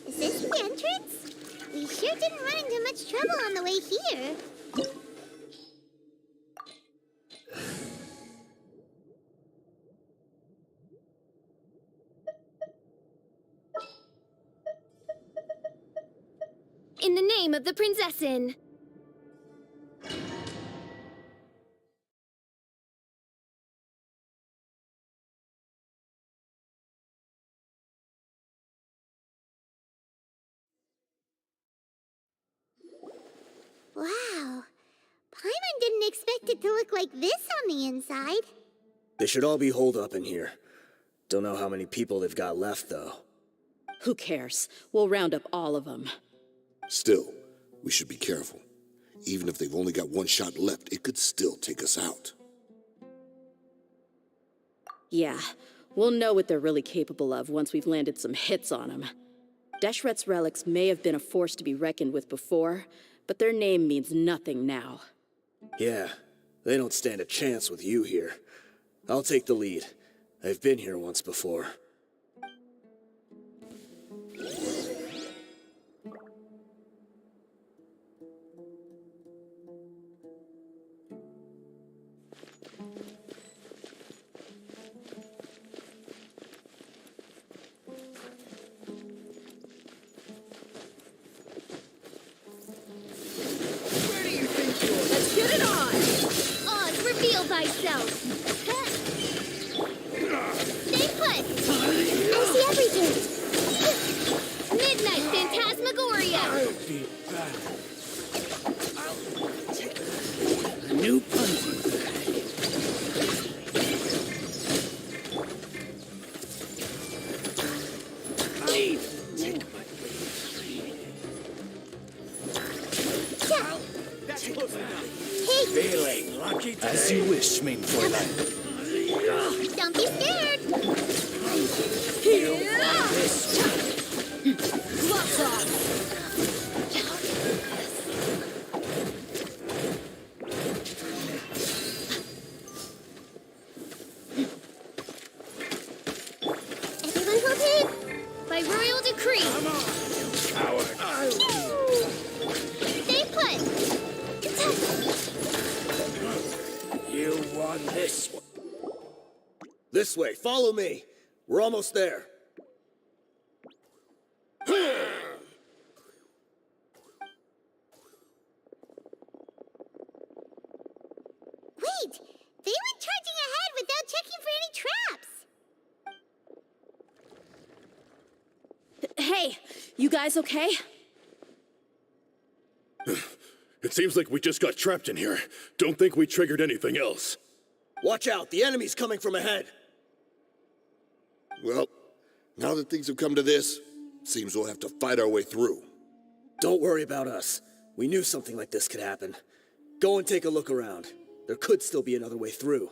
Is this the entrance? We sure didn't run into much trouble on the way here. In the name of the Prinzessin! Wow. Paimon didn't expect it to look like this on the inside. They should all be holed up in here. Don't know how many people they've got left, though. Who cares? We'll round up all of them. Still, we should be careful. Even if they've only got one shot left, it could still take us out. Yeah, we'll know what they're really capable of once we've landed some hits on them. Deshret's relics may have been a force to be reckoned with before, but their name means nothing now. Yeah, they don't stand a chance with you here. I'll take the lead. I've been here once before. Let's get it on! Oz, reveal thyself! Stay put! I see everything. Midnight Phantasmagoria! A new punching bag. leave! Hey, lucky as you wish, main Fräulein. don't be scared. Gloves off! Everyone hold it. By royal decree. Stay put. You won this one. This way, follow me. We're almost there. Wait, they went charging ahead without checking for any traps. Hey, you guys okay? It seems like we just got trapped in here. Don't think we triggered anything else. Watch out, the enemy's coming from ahead. Well, now that things have come to this, seems we'll have to fight our way through. Don't worry about us. We knew something like this could happen. Go and take a look around. There could still be another way through.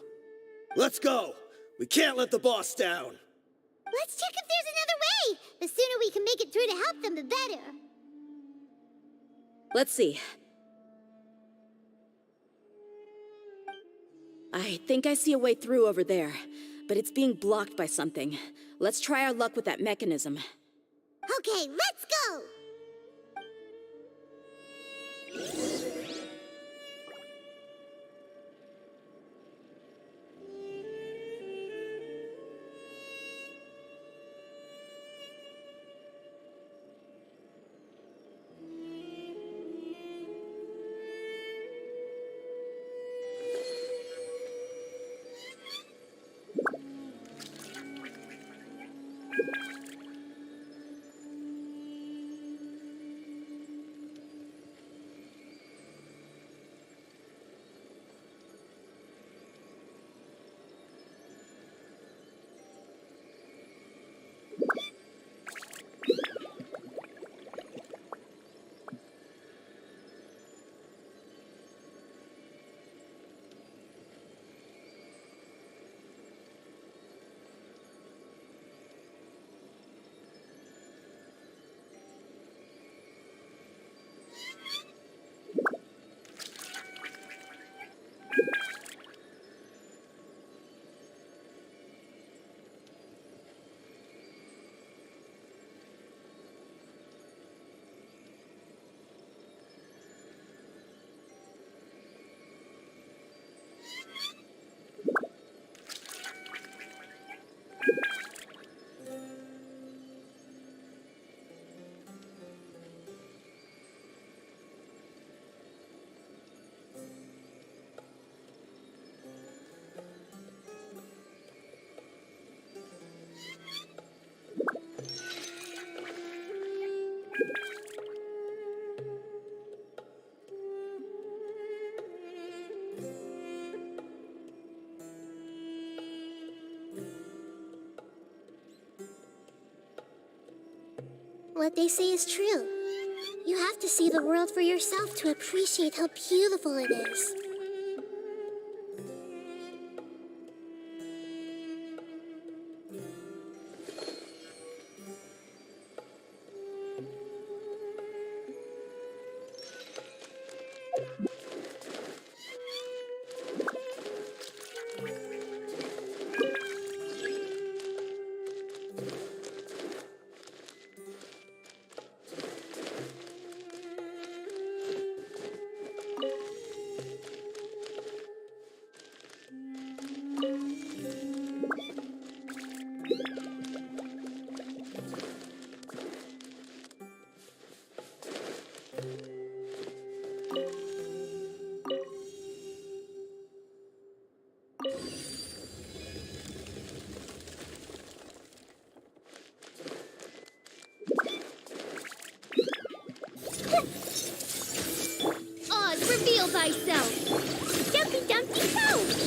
Let's go! We can't let the boss down! Let's check if there's another way. The sooner we can make it through to help them, the better. Let's see. I think I see a way through over there, but it's being blocked by something. Let's try our luck with that mechanism. Okay, let's go. What they say is true. You have to see the world for yourself to appreciate how beautiful it is. Oz, reveal thyself. Dumpty Dumpty Go!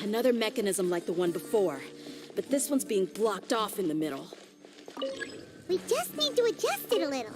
Another mechanism like the one before, but this one's being blocked off in the middle. We just need to adjust it a little.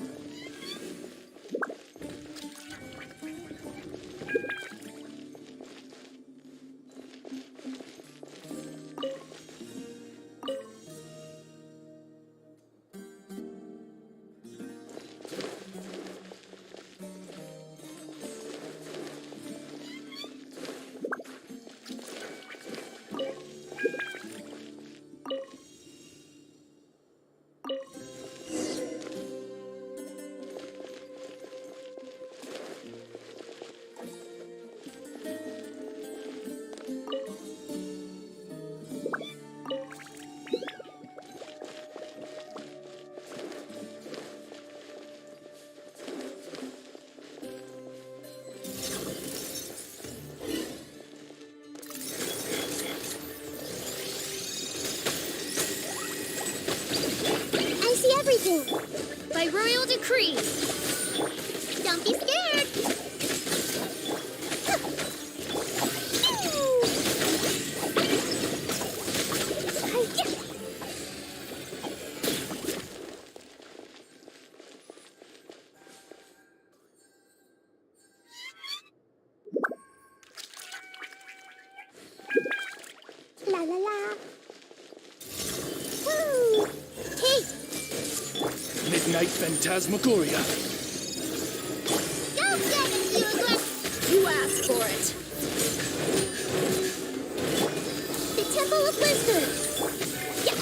Everything. By royal decree. Don't be scared. La la la. Woo! Hey! Midnight Phantasmagoria. Go get it, Bugler! You asked for it. The Temple of Wisdom. Yeah.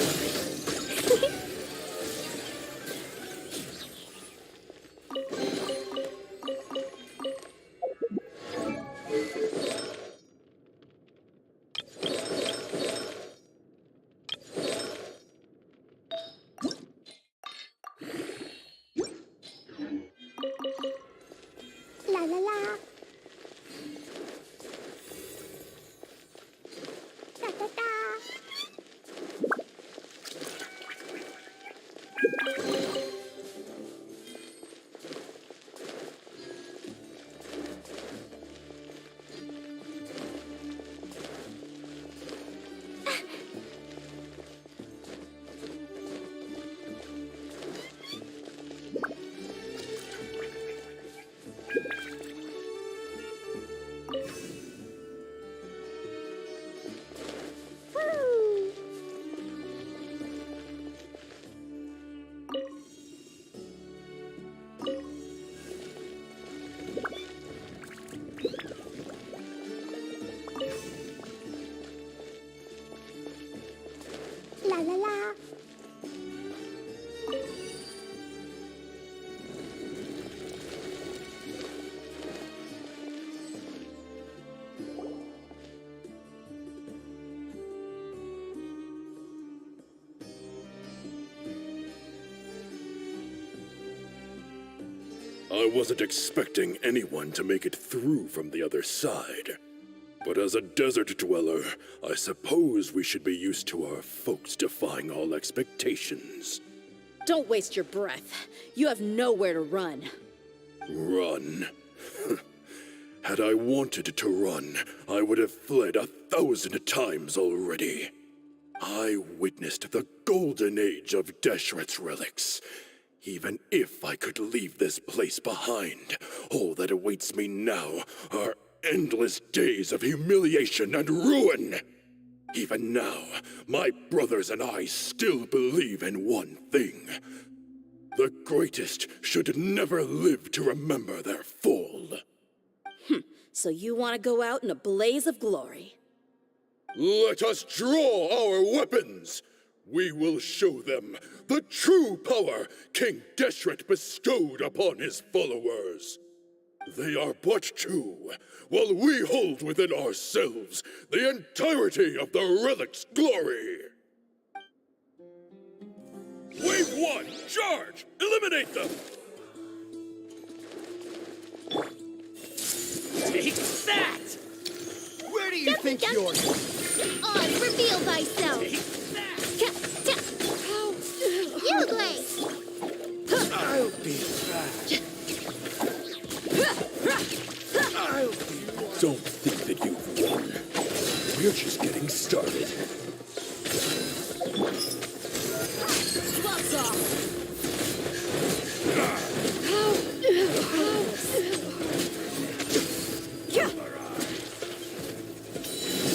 La la la. Da da da. Woo! La la la. I wasn't expecting anyone to make it through from the other side. But as a desert dweller, I suppose we should be used to our folks defying all expectations. Don't waste your breath. You have nowhere to run. Run? Had I wanted to run, I would have fled 1,000 times already. I witnessed the golden age of Deshret's relics. Even if I could leave this place behind, all that awaits me now are endless days of humiliation and ruin. Even now, my brothers and I still believe in one thing. The greatest should never live to remember their fall. So you want to go out in a blaze of glory? Let us draw our weapons! We will show them the true power King Deshret bestowed upon his followers. They are but two, while we hold within ourselves the entirety of the relic's glory. Wave 1, charge! Eliminate them! Take that! Where do you think you're... Oz, reveal thyself! You agree? I'll be back. Don't think that you've won. We're just getting started. Gloves off!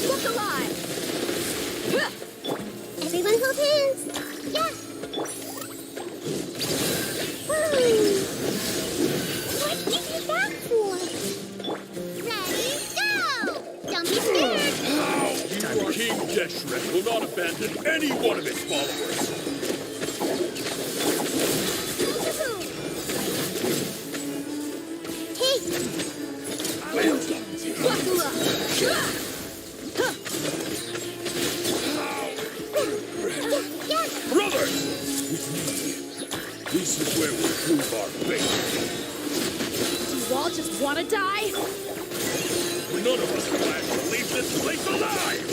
Look alive! Everyone hold hands. Yeah. What did you that for? Ready, go! Don't be scared. King Deshret will not abandon any one of his followers. Buckle up! Brothers! With me, this is where we prove our faith. Do you all just want to die? None of us plan to leave this place alive!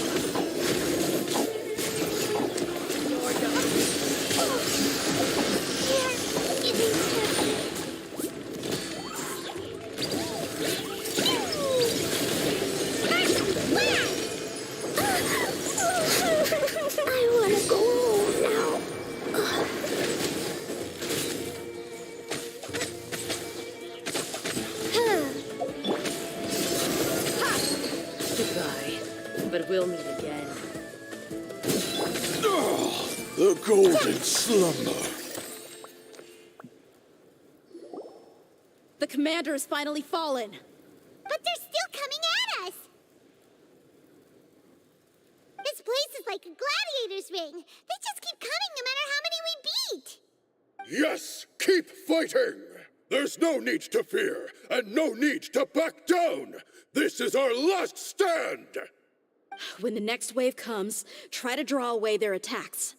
I want to go home now. Goodbye. But we'll meet again. The golden slumber. The commander has finally fallen. But they're still coming at us. This place is like a gladiator's ring. They just keep coming no matter how many we beat. Yes, keep fighting! There's no need to fear, and no need to back down! This is our last stand! When the next wave comes, try to draw away their attacks.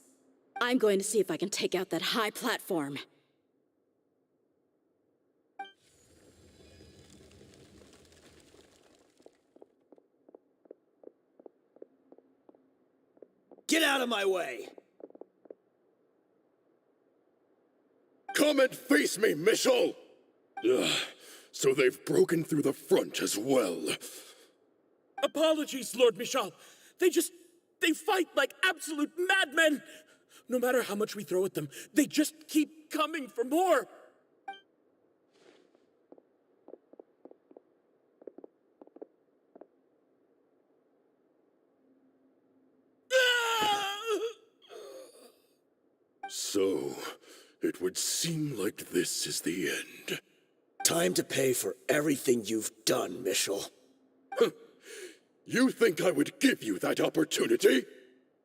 I'm going to see if I can take out that high platform. Get out of my way! Come and face me, Michel! So they've broken through the front as well. Apologies, Lord Michal. They fight like absolute madmen. No matter how much we throw at them, they just keep coming for more. So, it would seem like this is the end. Time to pay for everything you've done, Michel. You think I would give you that opportunity?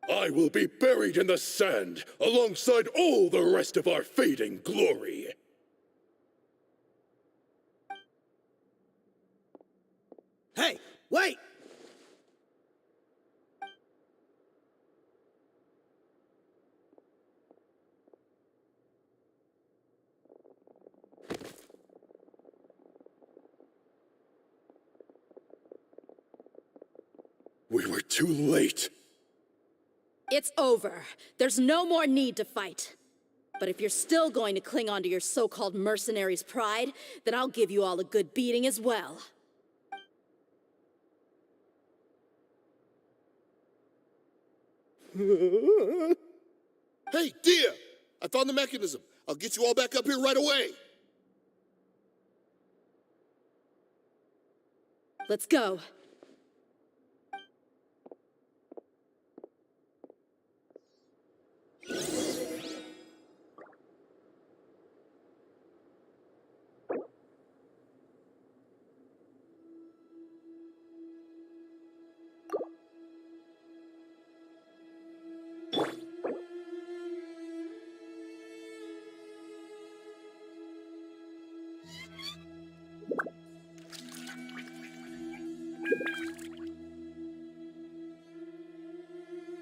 I will be buried in the sand alongside all the rest of our fading glory. Hey, wait! We were too late. It's over. There's no more need to fight. But if you're still going to cling on to your so-called mercenary's pride, then I'll give you all a good beating as well. Hey, Dia! I found the mechanism. I'll get you all back up here right away. Let's go.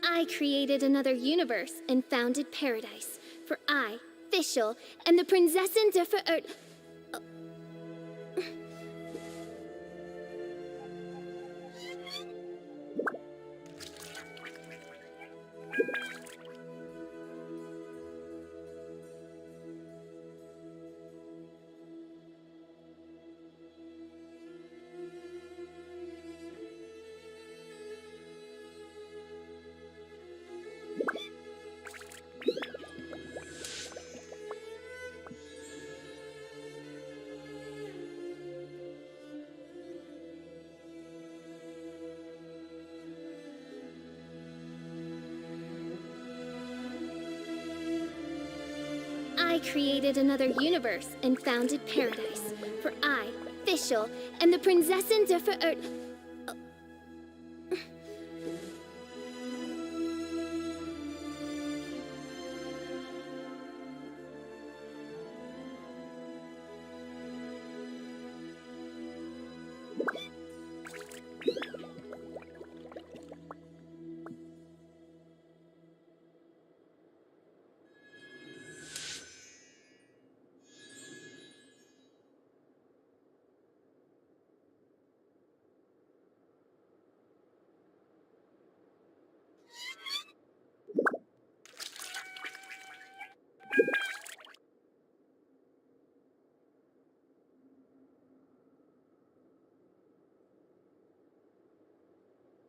I created another universe and founded paradise. For I, Fischl, am the Prinzessin der Verirrt. I created another universe and founded paradise. For I, Fischl, am the Prinzessin der Verirrt.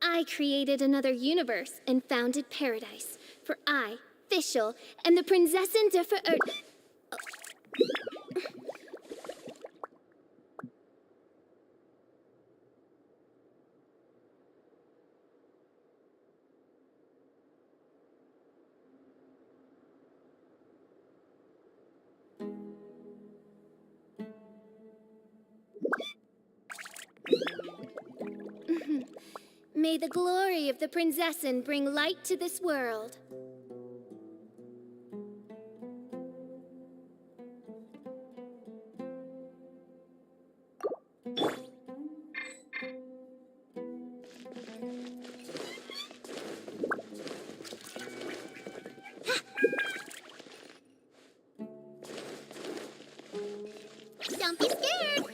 I created another universe and founded paradise. For I, Fischl, am the Prinzessin der Verirrt. May the glory of the Prinzessin bring light to this world. Don't be scared.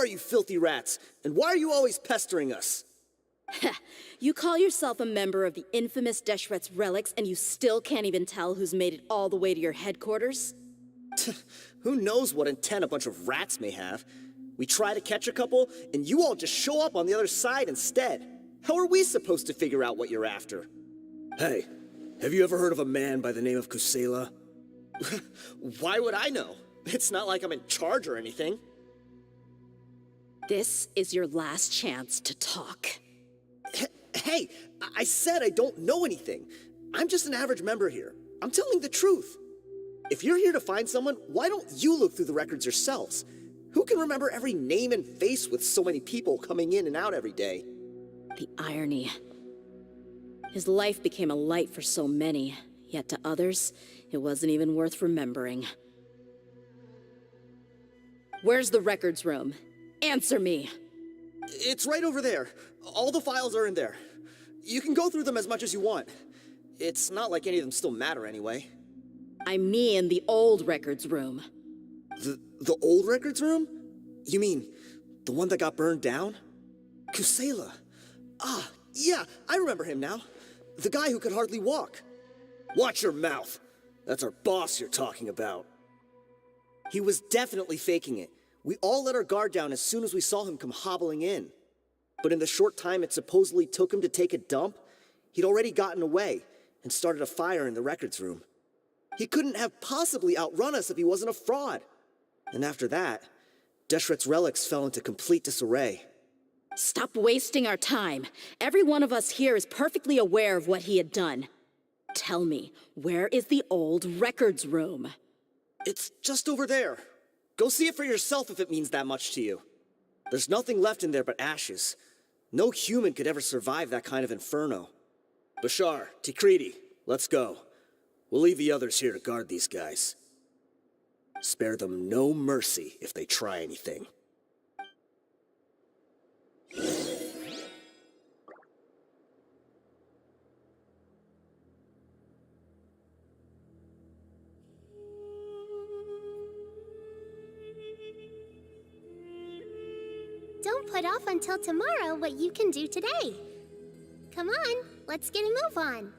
are you filthy rats? And why are you always pestering us? You call yourself a member of the infamous Deshret's relics, and you still can't even tell who's made it all the way to your headquarters? Who knows what intent a bunch of rats may have? We try to catch a couple, and you all just show up on the other side instead. How are we supposed to figure out what you're after? Hey, have you ever heard of a man by the name of Kusela? Why would I know? It's not like I'm in charge or anything. This is your last chance to talk. Hey, I said I don't know anything. I'm just an average member here. I'm telling the truth. If you're here to find someone, why don't you look through the records yourselves? Who can remember every name and face with so many people coming in and out every day? The irony. His life became a light for so many, yet to others, it wasn't even worth remembering. Where's the records room? Answer me! It's right over there. All the files are in there. You can go through them as much as you want. It's not like any of them still matter anyway. I mean the old records room. The old records room? You mean the one that got burned down? Kusela. Ah, yeah, I remember him now. The guy who could hardly walk. Watch your mouth. That's our boss you're talking about. He was definitely faking it. We all let our guard down as soon as we saw him come hobbling in. But in the short time it supposedly took him to take a dump, he'd already gotten away and started a fire in the records room. He couldn't have possibly outrun us if he wasn't a fraud. And after that, Deshret's relics fell into complete disarray. Stop wasting our time. Every one of us here is perfectly aware of what he had done. Tell me, where is the old records room? It's just over there. Go see it for yourself if it means that much to you. There's nothing left in there but ashes. No human could ever survive that kind of inferno. Bashar, Tikriti, let's go. We'll leave the others here to guard these guys. Spare them no mercy if they try anything. Don't put off until tomorrow what you can do today. Come on, let's get a move on.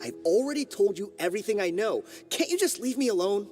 I've already told you everything I know. Can't you just leave me alone?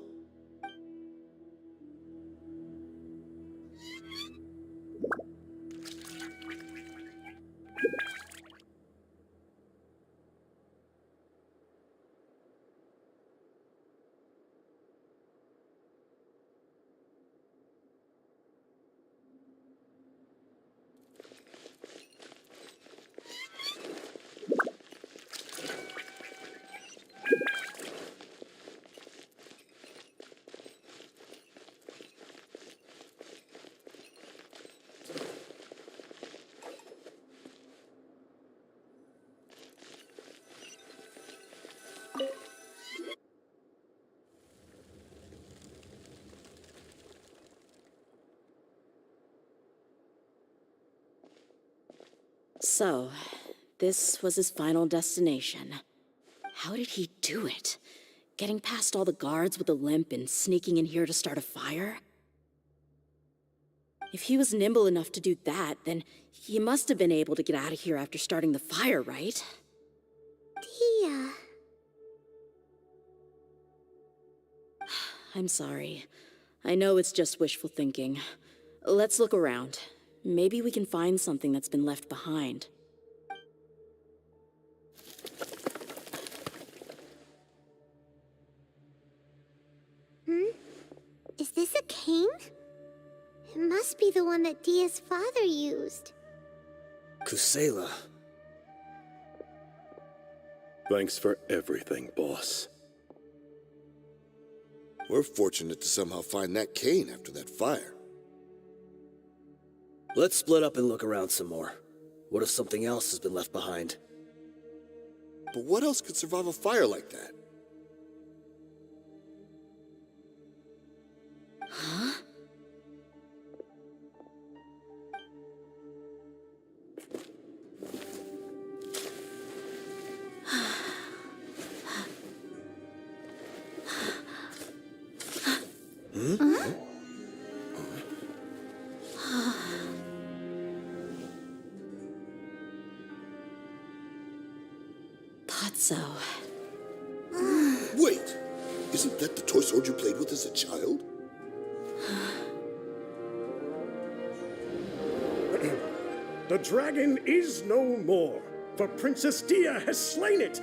So, this was his final destination. How did he do it? Getting past all the guards with a limp and sneaking in here to start a fire? If he was nimble enough to do that, then he must have been able to get out of here after starting the fire, right? Tia. I'm sorry. I know it's just wishful thinking. Let's look around. Maybe we can find something that's been left behind. Is this a cane? It must be the one that Dia's father used. Kusela. Thanks for everything, boss. We're fortunate to somehow find that cane after that fire. Let's split up and look around some more. What if something else has been left behind? But what else could survive a fire like that? Huh? Thought so. Wait! Isn't that the toy sword you played with as a child? The dragon is no more, for Princess Dia has slain it.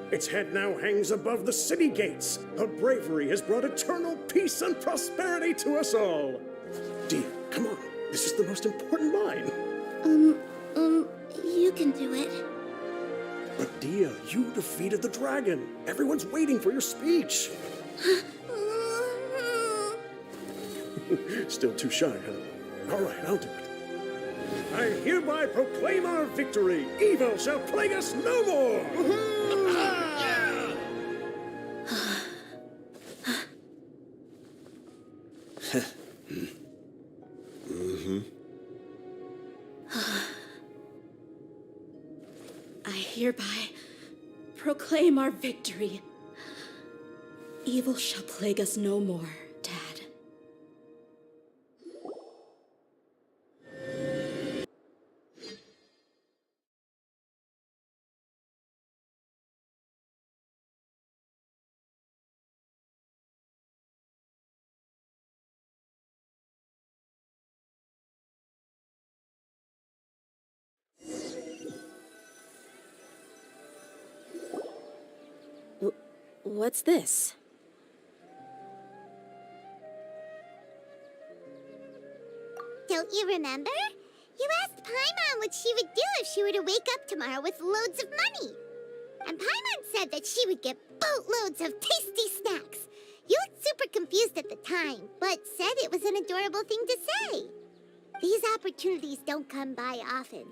Its head now hangs above the city gates. Her bravery has brought eternal peace and prosperity to us all. Dia, come on. This is the most important line. You can do it. But Dia, you defeated the dragon. Everyone's waiting for your speech. Still too shy, huh? All right, I'll do it. I hereby proclaim our victory. Evil shall plague us no more. I hereby proclaim our victory. Evil shall plague us no more, Dad. What's this? Don't you remember? You asked Paimon what she would do if she were to wake up tomorrow with loads of money. And Paimon said that she would get boatloads of tasty snacks. You looked super confused at the time, but said it was an adorable thing to say. These opportunities don't come by often.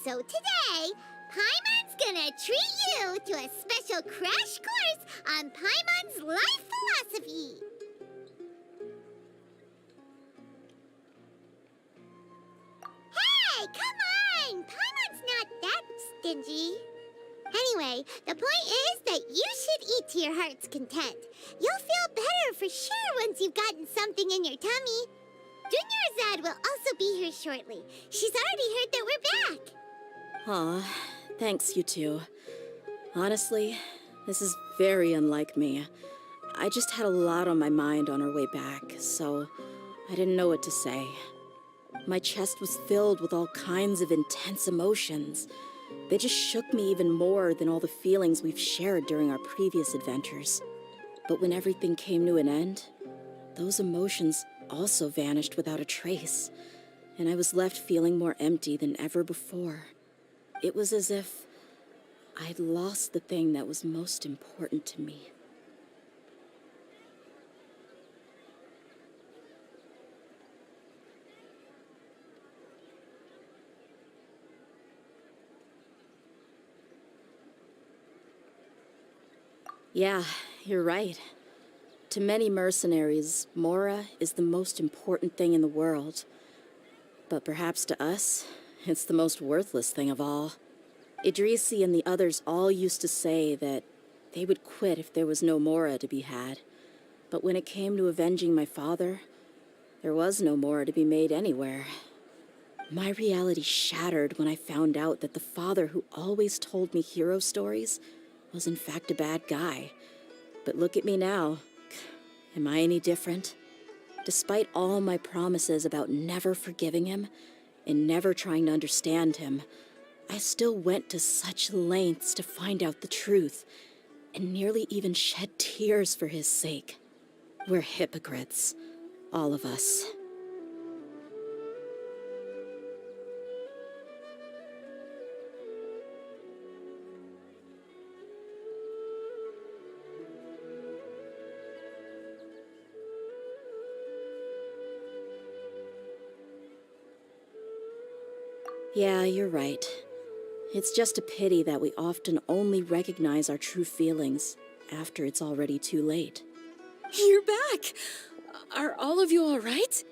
So today, Paimon's gonna treat you to a special crash course on Paimon's life philosophy. Hey, come on! Paimon's not that stingy. Anyway, the point is that you should eat to your heart's content. You'll feel better for sure once you've gotten something in your tummy. Junior Zad will also be here shortly. She's already heard that we're back. Aw, thanks, you two. Honestly, this is very unlike me. I just had a lot on my mind on our way back, so I didn't know what to say. My chest was filled with all kinds of intense emotions. They just shook me even more than all the feelings we've shared during our previous adventures. But when everything came to an end, those emotions also vanished without a trace, and I was left feeling more empty than ever before. It was as if I'd lost the thing that was most important to me. Yeah, you're right. To many mercenaries, Mora is the most important thing in the world. But perhaps to us, it's the most worthless thing of all. Idrisi and the others all used to say that they would quit if there was no Mora to be had. But when it came to avenging my father, there was no Mora to be made anywhere. My reality shattered when I found out that the father who always told me hero stories was in fact a bad guy. But look at me now. Am I any different? Despite all my promises about never forgiving him, and never trying to understand him, I still went to such lengths to find out the truth, and nearly even shed tears for his sake. We're hypocrites, all of us. Yeah, you're right. It's just a pity that we often only recognize our true feelings after it's already too late. You're back! Are all of you all right?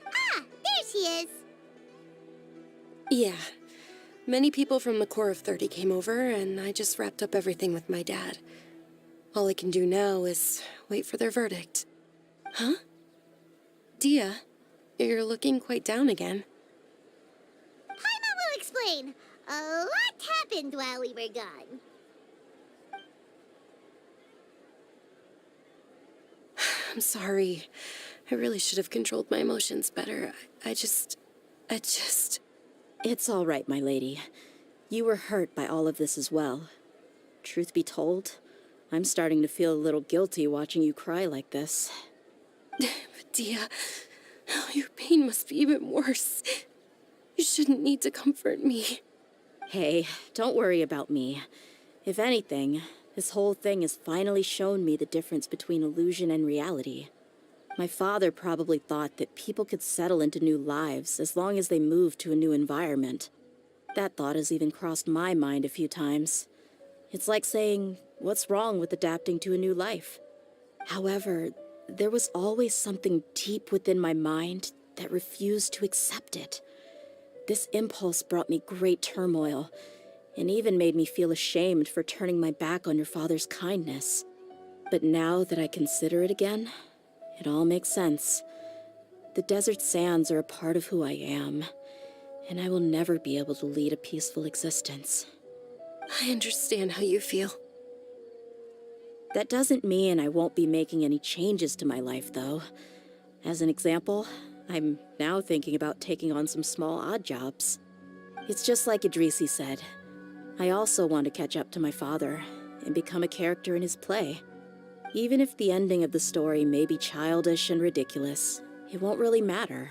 Ah, there she is. Yeah. Many people from the Corps of 30 came over, and I just wrapped up everything with my dad. All I can do now is wait for their verdict. Huh? Dia, you're looking quite down again. Paimon will explain. A lot happened while we were gone. I'm sorry. I really should have controlled my emotions better. I just... It's all right, my lady. You were hurt by all of this as well. Truth be told, I'm starting to feel a little guilty watching you cry like this. But Dia, your pain must be even worse. You shouldn't need to comfort me. Hey, don't worry about me. If anything, this whole thing has finally shown me the difference between illusion and reality. My father probably thought that people could settle into new lives as long as they moved to a new environment. That thought has even crossed my mind a few times. It's like saying, what's wrong with adapting to a new life? However, there was always something deep within my mind that refused to accept it. This impulse brought me great turmoil, and even made me feel ashamed for turning my back on your father's kindness. But now that I consider it again, it all makes sense. The desert sands are a part of who I am, and I will never be able to lead a peaceful existence. I understand how you feel. That doesn't mean I won't be making any changes to my life, though. As an example, I'm now thinking about taking on some small odd jobs. It's just like Idrisi said. I also want to catch up to my father and become a character in his play. Even if the ending of the story may be childish and ridiculous, it won't really matter.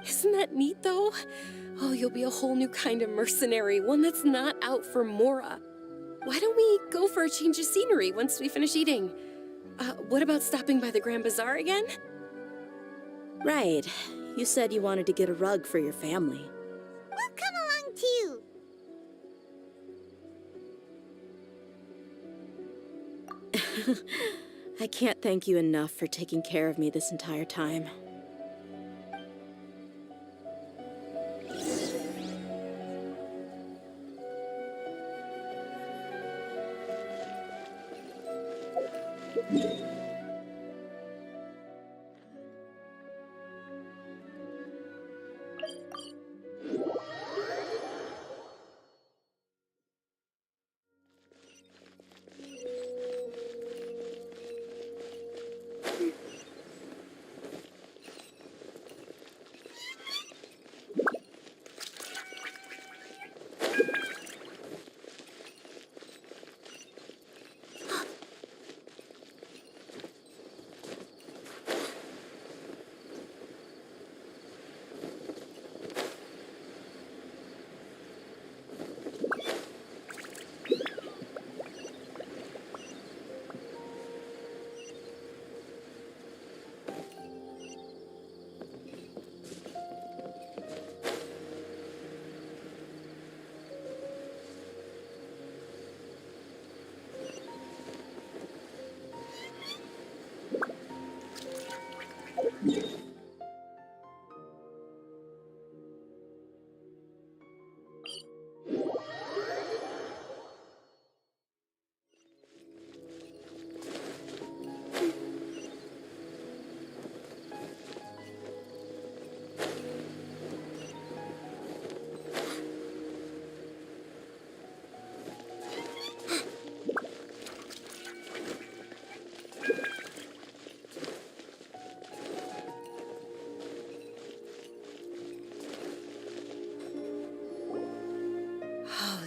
Isn't that neat, though? Oh, you'll be a whole new kind of mercenary, one that's not out for Mora. Why don't we go for a change of scenery once we finish eating? What about stopping by the Grand Bazaar again? Right. You said you wanted to get a rug for your family. We'll come along too. I can't thank you enough for taking care of me this entire time.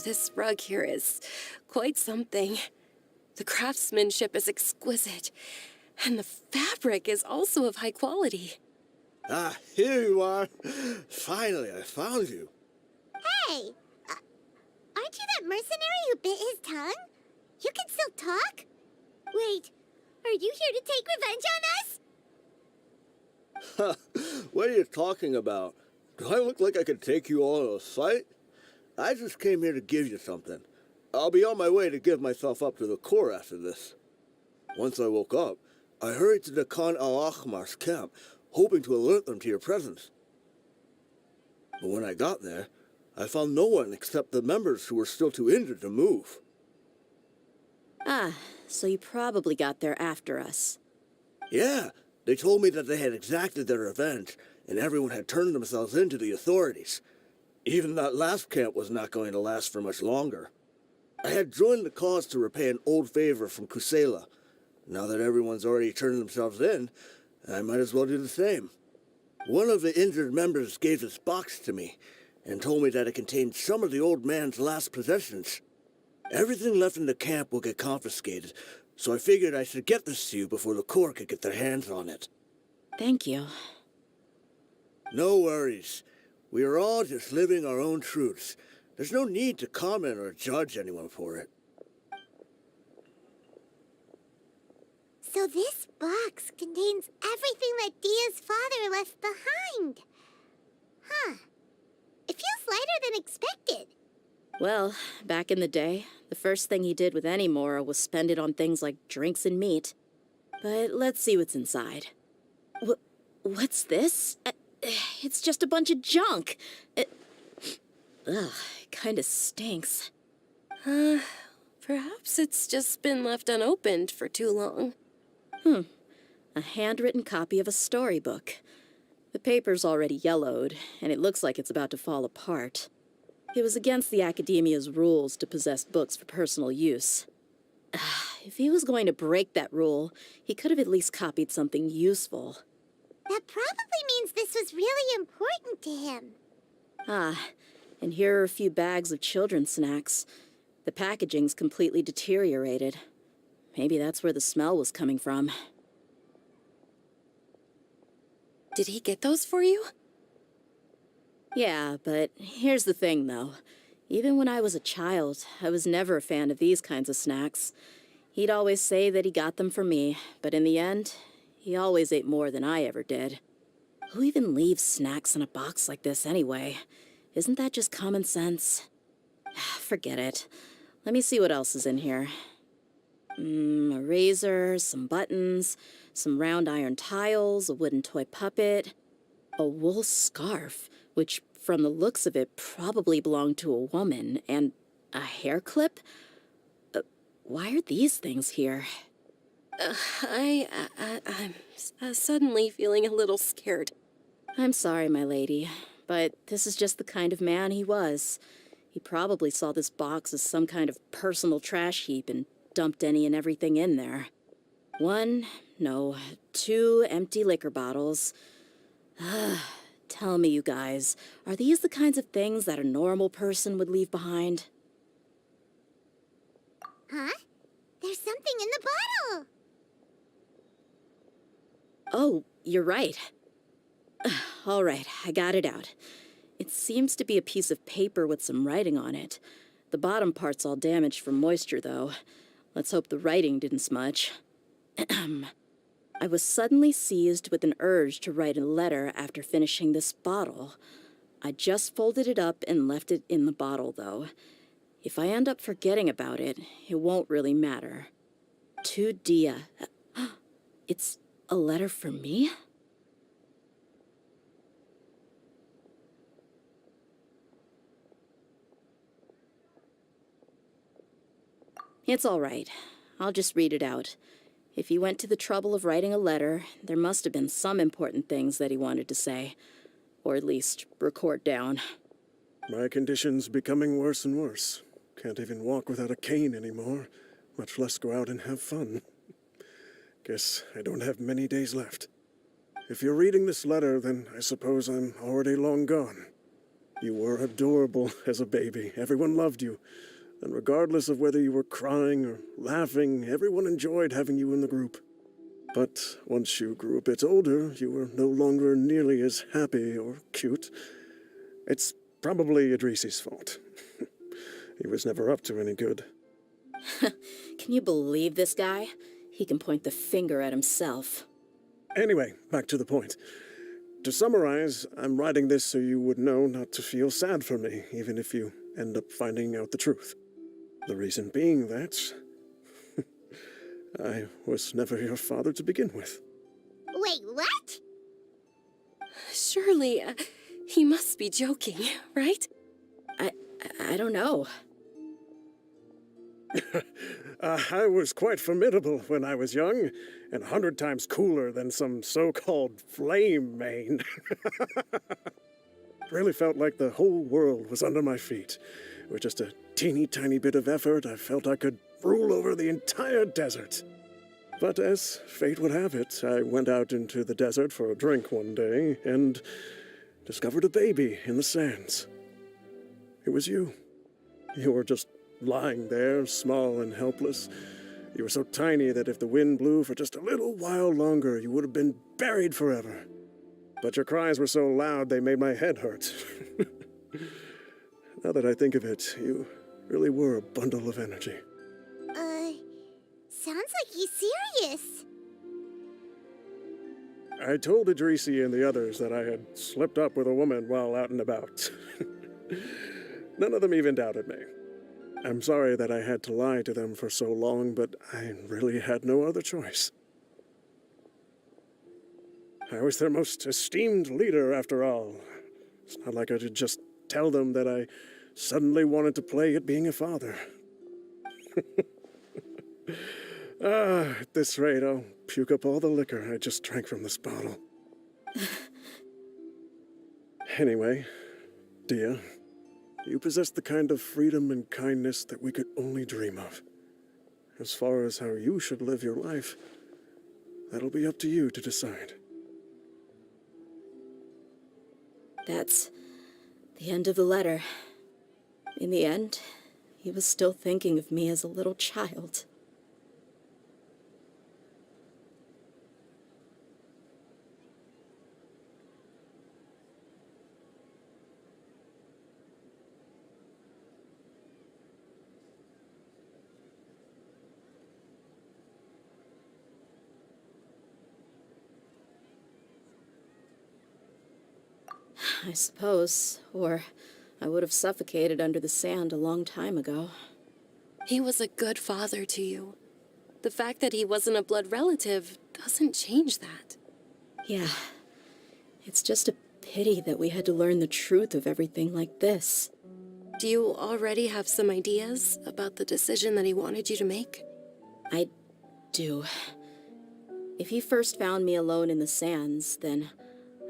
this rug here is quite something. The craftsmanship is exquisite, and the fabric is also of high quality. Ah, here you are. Finally, I found you. Hey! Aren't you that mercenary who bit his tongue? You can still talk? Wait, are you here to take revenge on us? What are you talking about? Do I look like I could take you all in a fight? I just came here to give you something. I'll be on my way to give myself up to the Corps after this. Once I woke up, I hurried to the Khan al-Ahmar's camp, hoping to alert them to your presence. But when I got there, I found no one except the members who were still too injured to move. Ah, so you probably got there after us. Yeah, they told me that they had exacted their revenge, and everyone had turned themselves in to the authorities. Even that last camp was not going to last for much longer. I had joined the cause to repay an old favor from Kusela. Now that everyone's already turned themselves in, I might as well do the same. One of the injured members gave this box to me, and told me that it contained some of the old man's last possessions. Everything left in the camp will get confiscated, so I figured I should get this to you before the Corps could get their hands on it. Thank you. No worries. We are all just living our own truths. There's no need to comment or judge anyone for it. So this box contains everything that Dia's father left behind. Huh. It feels lighter than expected. Well, back in the day, the first thing he did with any Mora was spend it on things like drinks and meat. But let's see what's inside. What's this? It's just a bunch of junk. Ugh, it kinda stinks. Perhaps it's just been left unopened for too long. A handwritten copy of a storybook. The paper's already yellowed, and it looks like it's about to fall apart. It was against the Academia's rules to possess books for personal use. If he was going to break that rule, he could have at least copied something useful. That probably means this was really important to him. Ah, and here are a few bags of children's snacks. The packaging's completely deteriorated. Maybe that's where the smell was coming from. Did he get those for you? Yeah, but here's the thing, though. Even when I was a child, I was never a fan of these kinds of snacks. He'd always say that he got them for me, but in the end, he always ate more than I ever did. Who even leaves snacks in a box like this anyway? Isn't that just common sense? Forget it. Let me see what else is in here. A razor, some buttons, some round iron tiles, a wooden toy puppet, a wool scarf, which, from the looks of it, probably belonged to a woman, and a hair clip? Why are these things here? I'm suddenly feeling a little scared. I'm sorry, my lady, but this is just the kind of man he was. He probably saw this box as some kind of personal trash heap and dumped any and everything in there. 2 empty liquor bottles. Tell me, you guys, are these the kinds of things that a normal person would leave behind? Huh? There's something in the bottle! Oh, you're right. All right, I got it out. It seems to be a piece of paper with some writing on it. The bottom part's all damaged from moisture, though. Let's hope the writing didn't smudge. I was suddenly seized with an urge to write a letter after finishing this bottle. I just folded it up and left it in the bottle, though. If I end up forgetting about it, it won't really matter. To Dia. It's a letter for me? It's all right. I'll just read it out. If he went to the trouble of writing a letter, there must have been some important things that he wanted to say. Or at least record down. My condition's becoming worse and worse. Can't even walk without a cane anymore, much less go out and have fun. Guess I don't have many days left. If you're reading this letter, then I suppose I'm already long gone. You were adorable as a baby. Everyone loved you. And regardless of whether you were crying or laughing, everyone enjoyed having you in the group. But once you grew a bit older, you were no longer nearly as happy or cute. It's probably Idrisi's fault. He was never up to any good. Can you believe this guy? He can point the finger at himself. Anyway, back to the point. To summarize, I'm writing this so you would know not to feel sad for me, even if you end up finding out the truth. The reason being that I was never your father to begin with. Wait, what? Surely, he must be joking, right? I don't know. I was quite formidable when I was young, and 100 times cooler than some so-called flame main. Really felt like the whole world was under my feet. With just a teeny tiny bit of effort, I felt I could rule over the entire desert. But as fate would have it, I went out into the desert for a drink one day and discovered a baby in the sands. It was you. You were just lying there, small and helpless. You were so tiny that if the wind blew for just a little while longer, you would have been buried forever. But your cries were so loud they made my head hurt. Now that I think of it, you really were a bundle of energy. Sounds like he's serious. I told Idrisi and the others that I had slipped up with a woman while out and about. None of them even doubted me. I'm sorry that I had to lie to them for so long, but I really had no other choice. I was their most esteemed leader, after all. It's not like I could just tell them that I suddenly wanted to play at being a father. At this rate, I'll puke up all the liquor I just drank from this bottle. Anyway, Dia, you possess the kind of freedom and kindness that we could only dream of. As far as how you should live your life, that'll be up to you to decide. That's the end of the letter. In the end, he was still thinking of me as a little child. I suppose, or I would have suffocated under the sand a long time ago. He was a good father to you. The fact that he wasn't a blood relative doesn't change that. Yeah, it's just a pity that we had to learn the truth of everything like this. Do you already have some ideas about the decision that he wanted you to make? I do. If he first found me alone in the sands, then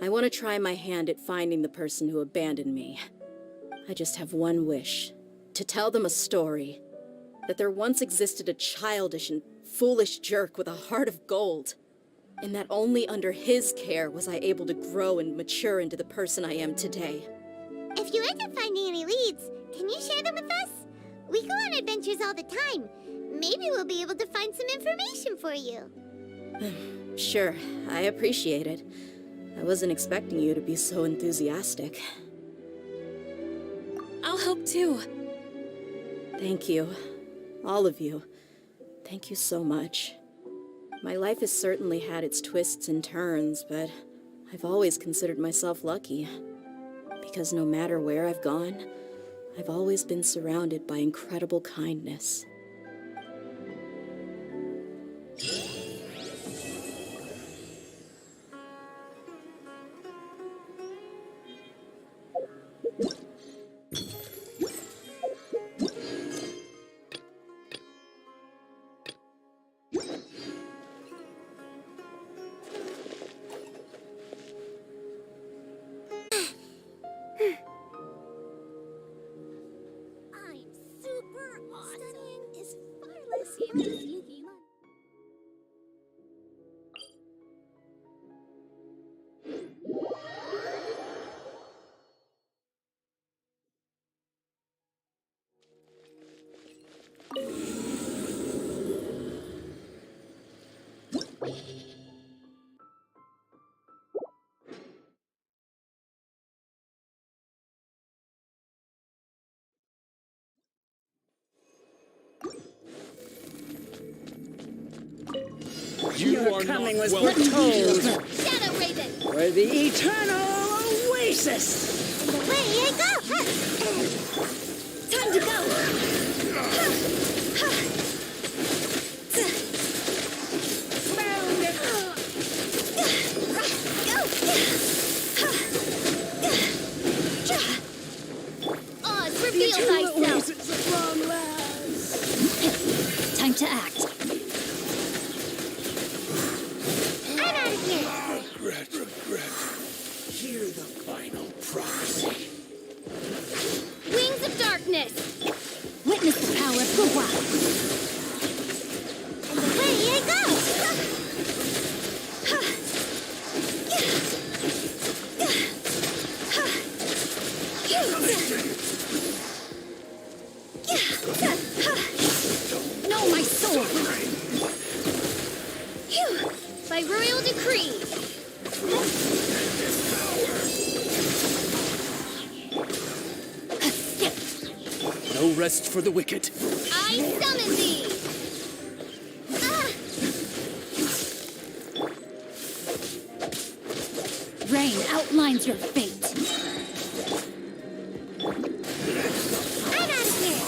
I want to try my hand at finding the person who abandoned me. I just have one wish. To tell them a story. That there once existed a childish and foolish jerk with a heart of gold. And that only under his care was I able to grow and mature into the person I am today. If you end up finding any leads, can you share them with us? We go on adventures all the time. Maybe we'll be able to find some information for you. Sure, I appreciate it. I wasn't expecting you to be so enthusiastic. I'll help too. Thank you. All of you. Thank you so much. My life has certainly had its twists and turns, but I've always considered myself lucky. Because no matter where I've gone, I've always been surrounded by incredible kindness. were coming was foretold. Shadow Raven! For the eternal oasis! Where you go? Time to go! Oz, reveal thyself! Time to act. I'm out of here. Regret. Hear the final prophecy. Wings of darkness! Witness the power of Hua. Where you go? No, my sword! By royal decree! No rest for the wicked. I summon thee! Rain outlines your fate. I'm out of here.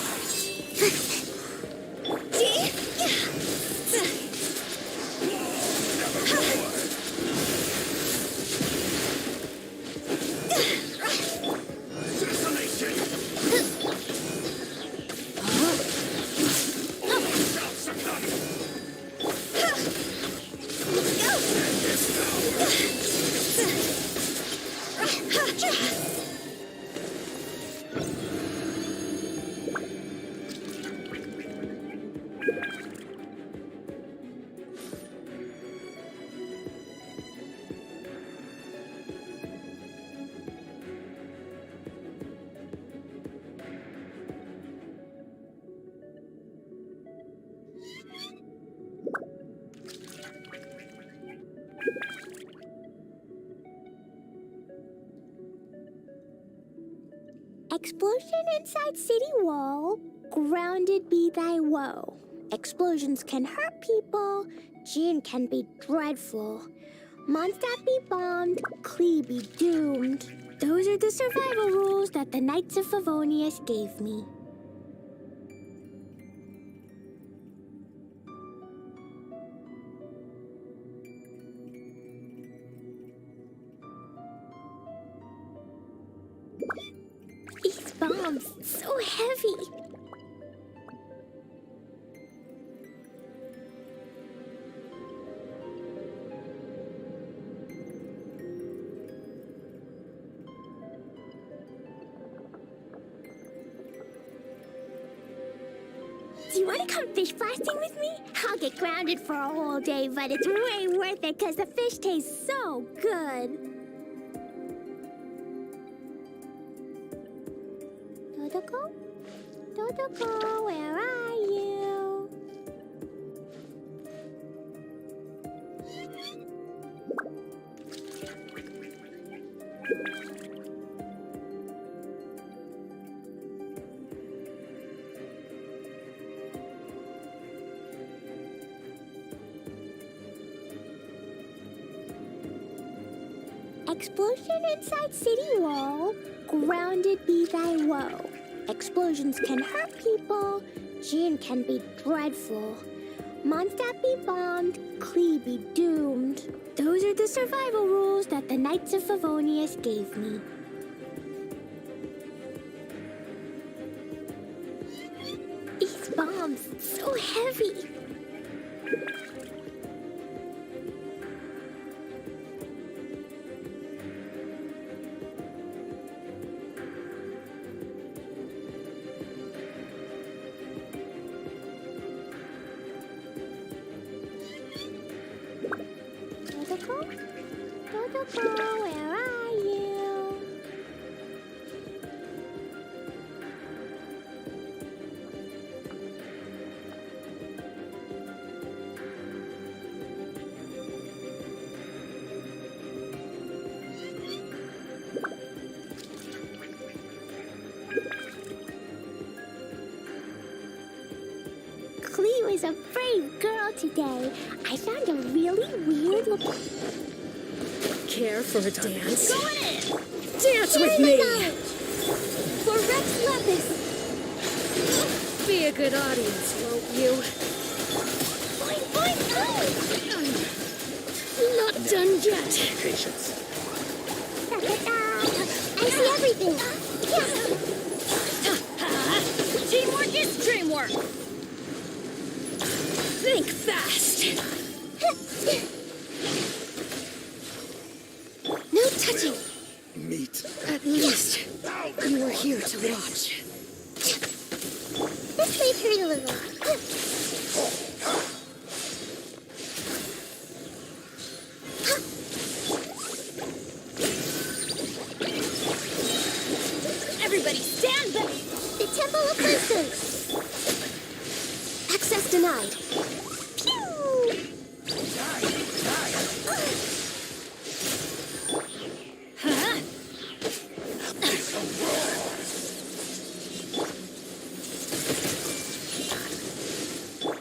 Explosion inside city wall, grounded be thy woe. Explosions can hurt people, June can be dreadful. Mondstadt be bombed, Klee be doomed. Those are the survival rules that the Knights of Favonius gave me. These bombs, so heavy. Do you want to come fish blasting with me? I'll get grounded for a whole day, but it's way worth it because the fish tastes so good. Dodoko? Dodoko, where are you? Explosion inside city wall, grounded be thy woe. Explosions can hurt people, June can be dreadful. Mondstadt be bombed, Klee be doomed. Those are the survival rules that the Knights of Favonius gave me. These bombs, so heavy. Dodoko? Dodoko, where are you? Klee was was a brave girl today. I found a really weird looking... Care for a dance? Going in! Dance Here with you me! go. For Rex Lepus. Be a good audience, won't you? Boing, boing! Not done yet. Patience. Da-da-da. I see everything. Yeah. Teamwork is dreamwork! Think fast. No touching! Meat. At least you were here to watch. This may hurt a little. Everybody stand back! The Temple of Wisdom. Access denied. Pew! Huh?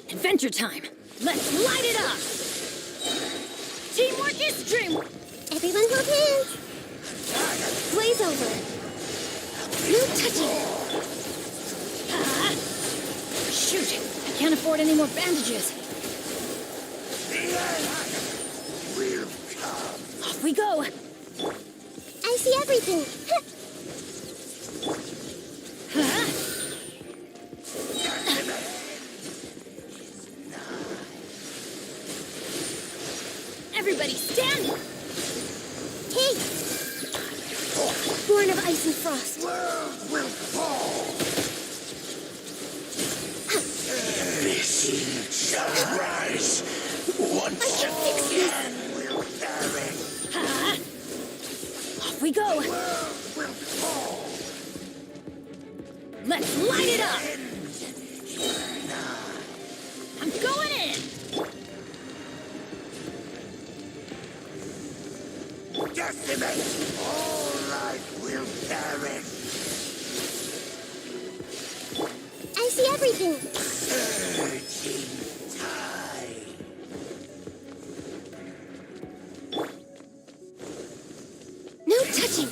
Adventure time! Let's light it up! Teamwork is dreamwork! Everyone hold hands. Blaze over! No touching! Shoot! I can't afford any more bandages! Off we go! I see everything. Huh? Everybody stand! Hey, Born of ice and frost. Will fall. This eve shall rise. Once again will perish. Huh? Off we go! Will fall. Let's light it up! I'm going in! Decimate. All life will perish. I see everything. Urging tide. No touching!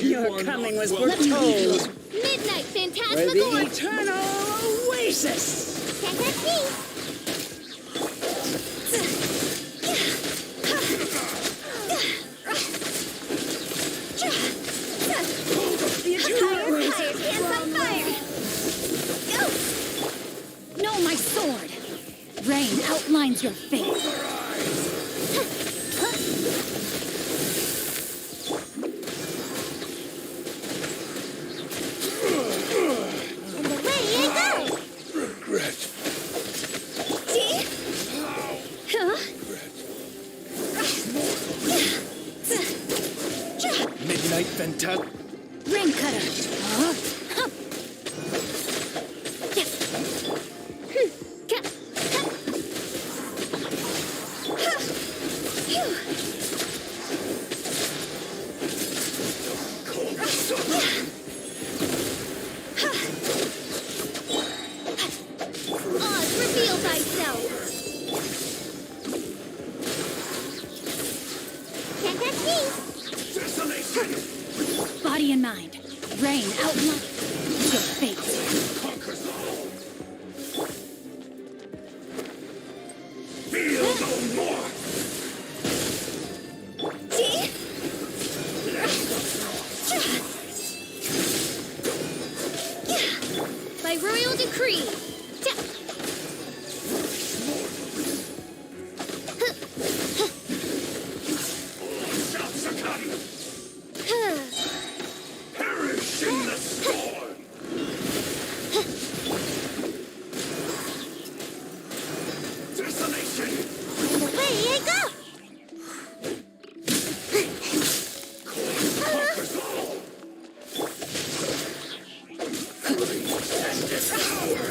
Your coming was foretold. Midnight For Phantasmagoria! the eternal oasis. That's me. The eternal oasis. Hands on fire! Go! No, my sword! Rain outlines your fate. And away I go. Regret. See? Huh? rain outline your fate. Feel no more! By royal decree. Shall succumb! Perish in the storm! Desolation! And away I go! Conquers all! And devour!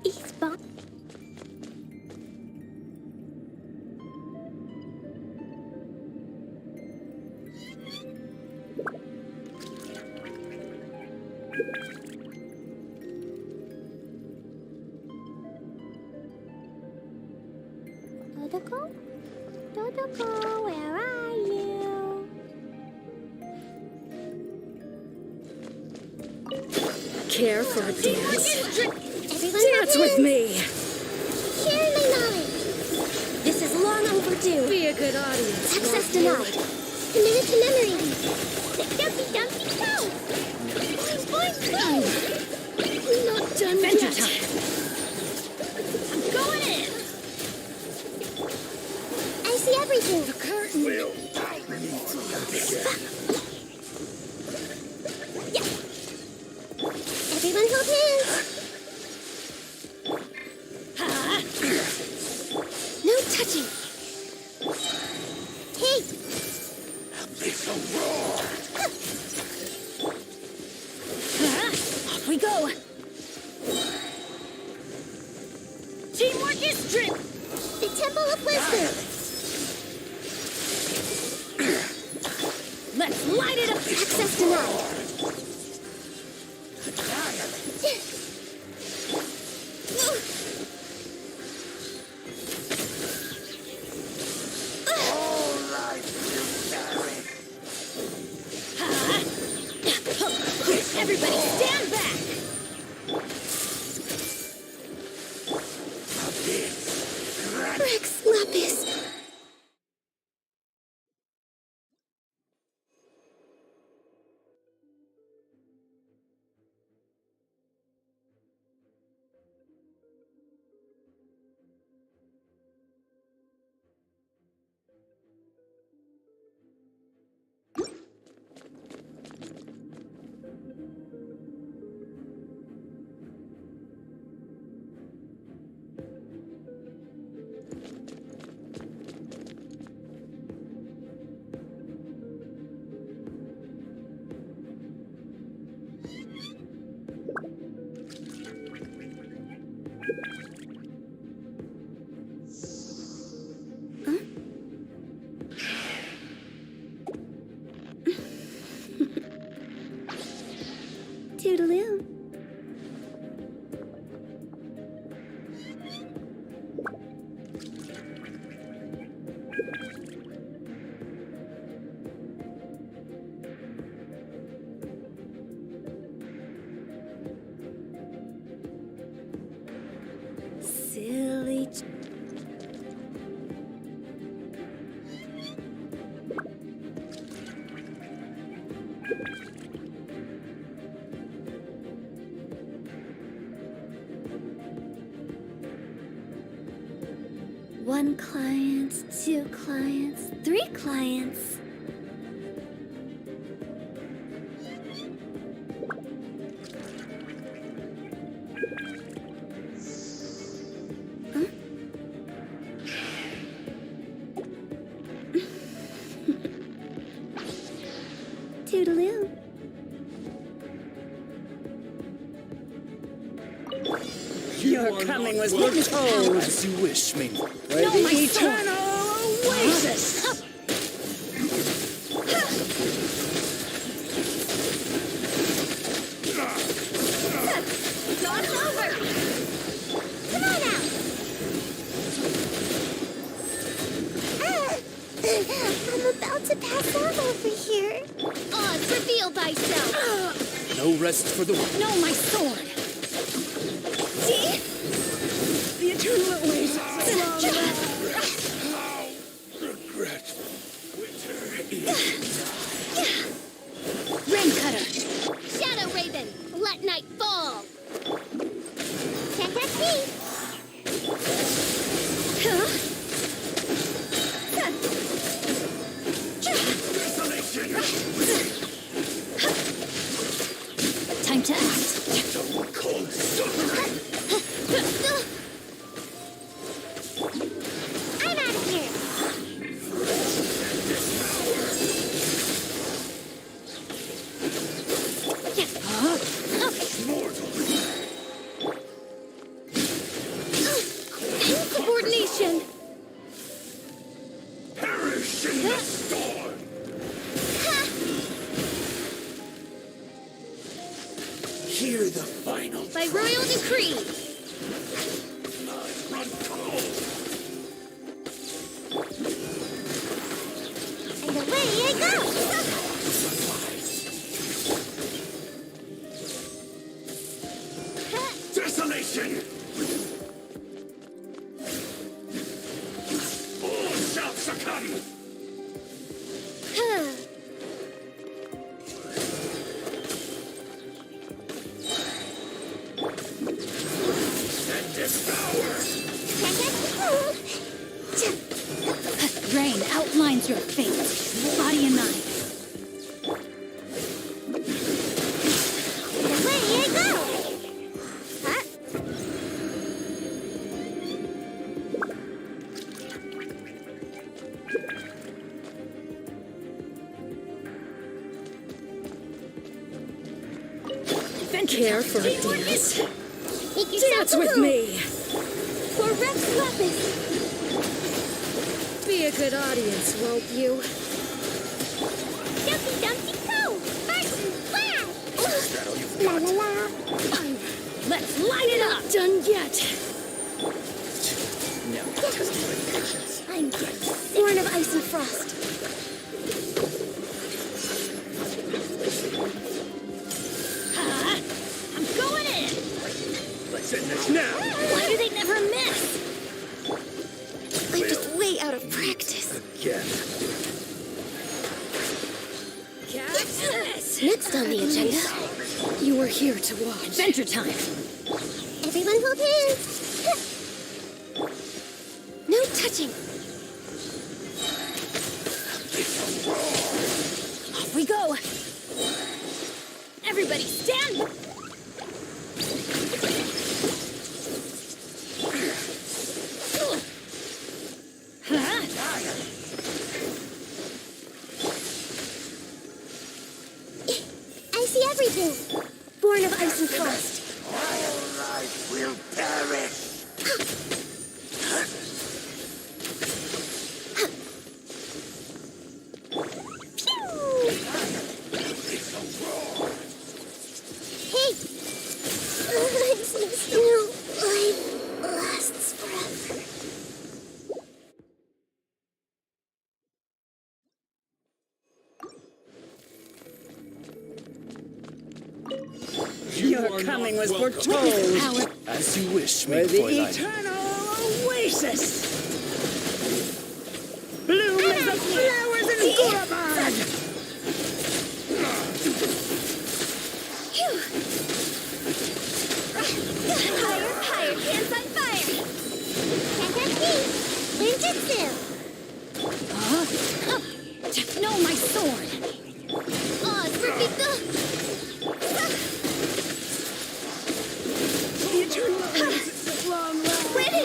Eastbound. Dodoko? Dodoko, where are you? Care for a dance? Everyone Dance with me! Share my knowledge! This is long overdue. Be a good audience. Access denied. Committed to memory. The Dumpy Dumpy Toe! Boing boing boing! Not done Adventure yet. time. I'm going in. I see everything. The curtain. Will bow beneath Everyone hold hands. No touching. Hey, It's a roar! Off we go. Teamwork is drip. the Temple of Wisdom. Let's light it up. Access denied. Everybody stand back. Rex Lapis. Toodaloo. Silly. One client, two clients, three clients. Huh? Toodaloo. Your coming was foretold. As you wish, Ming. The eternal oasis. thyself. No rest for the weak. No, my sword! See? The eternal awaits us Regret. Rain Cutter. Shadow Raven. Let night fall. Can't touch me. Time to act. I'm out of here. Insubordination. Perish in the storm. Hear the final. By royal decree. And away I go. Desolation! All shall succumb! And devour! Rain outlines your fate, body and mind. And away I go. Huh? Care for a dance? Make yourself Dance with me! For Rex Lapis. Be a good audience, won't you? Dumpty Dumpty Go. Burton Flash. La la la. Let's light it up! Done yet? Now testing my patience. I'm born of ice and frost. I'm going in! Let's end this now. Why do they never miss? I'm just way out of practice. Again. Catch this! Next on the agenda. You were here to watch. Adventure time! Everyone hold hands. No touching. Off we go! Everybody stand! I see everything. Born of ice and frost. All life will perish! Hey! I'm so still. Life lasts forever. Your coming was foretold. As you wish, For make the Fräulein. eternal oasis! Bloom as the flowers in Gurabad! Higher, higher, hands on fire. Can't touch me. Learn jutsu. No, my sword! Oz, Rafika. The eternal oasis at long last! Read it.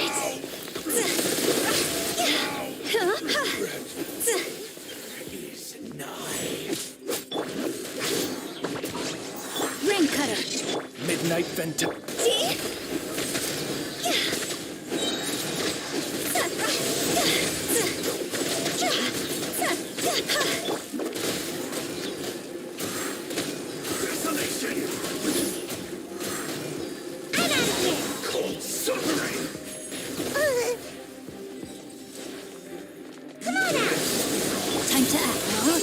Rain Cutter! Midnight Venta. Desolation! I'm out of here. Cold suffering! Come on out. Time to act, huh?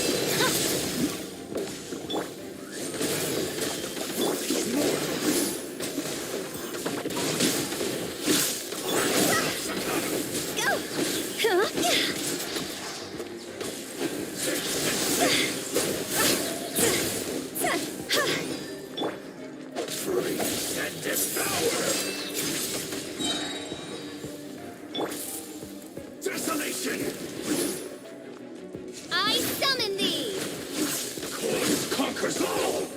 conquers all!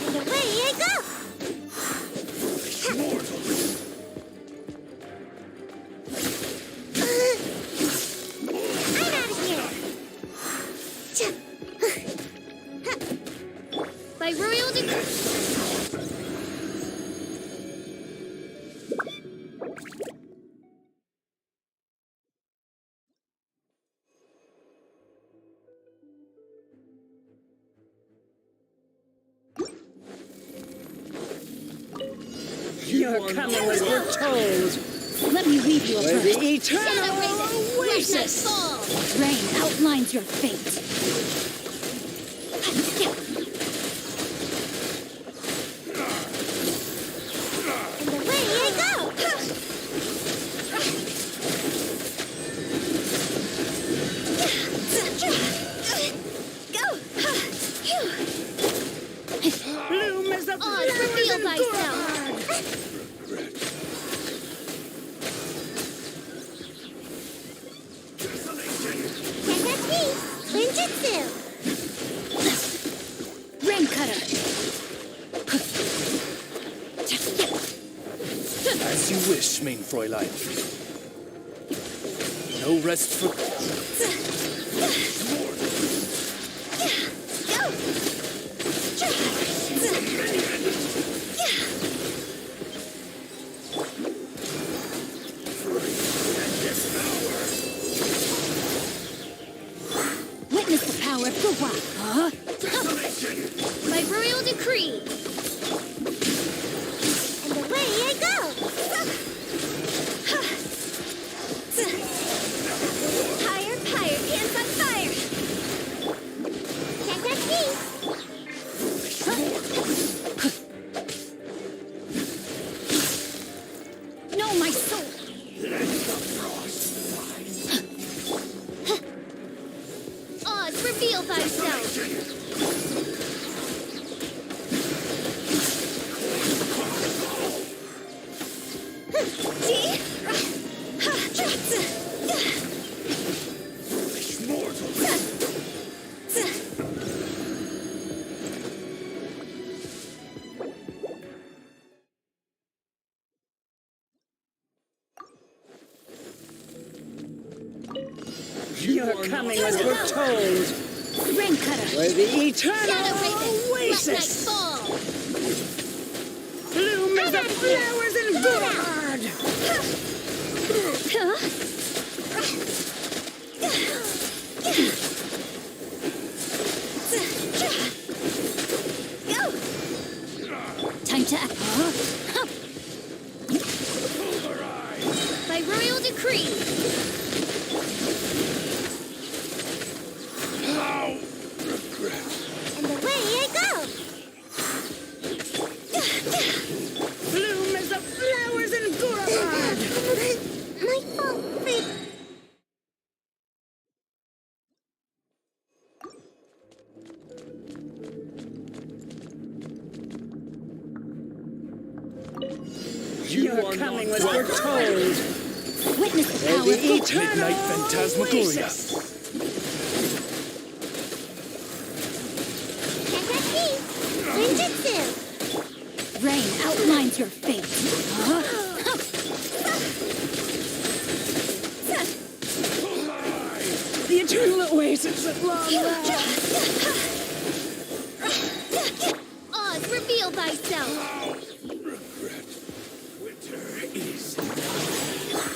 And away I go! I'm out of here! By royal decree. You're coming as we're told. Let me weave you a Where verse. the eternal oasis. Rain outlines your fate. And away I go! Bloom as the Oz, reveal thyself. Can't catch me! Ninjutsu! rain cutter. As you wish, main Fräulein. No rest for... Witness the power of Gua. Huh? By royal decree. And away I go! Higher, higher, hands on fire. Can't catch me! No, my soul. Oz, reveal thyself. You're coming as we're told. Rain cutter. Where the eternal Shadow Raven, let night oasis. fall. Bloom as the flowers in gourd. Time to act. Huh? By royal decree. And away I go! Bloom as the flowers in gourd. My fault, babe. You're coming as we're told. Witness the power of The Gua. midnight phantasmagoria. Can't catch me! Ninjutsu! Rain outlines your fate. Huh? The eternal oasis at long last. Oz, reveal thyself.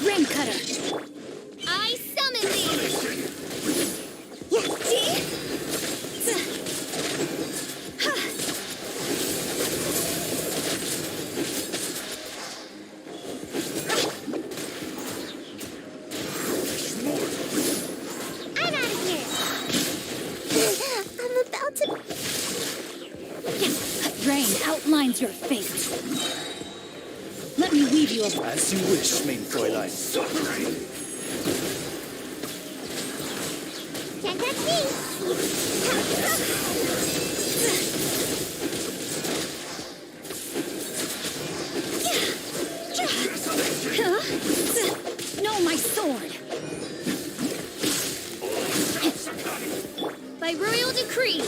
Rain cutter. I summon thee. I'm out of here! I'm about to... Rain outlines your fate. Let me weave you a... As you wish, main Fräulein. Can't catch me! sword. By royal decree.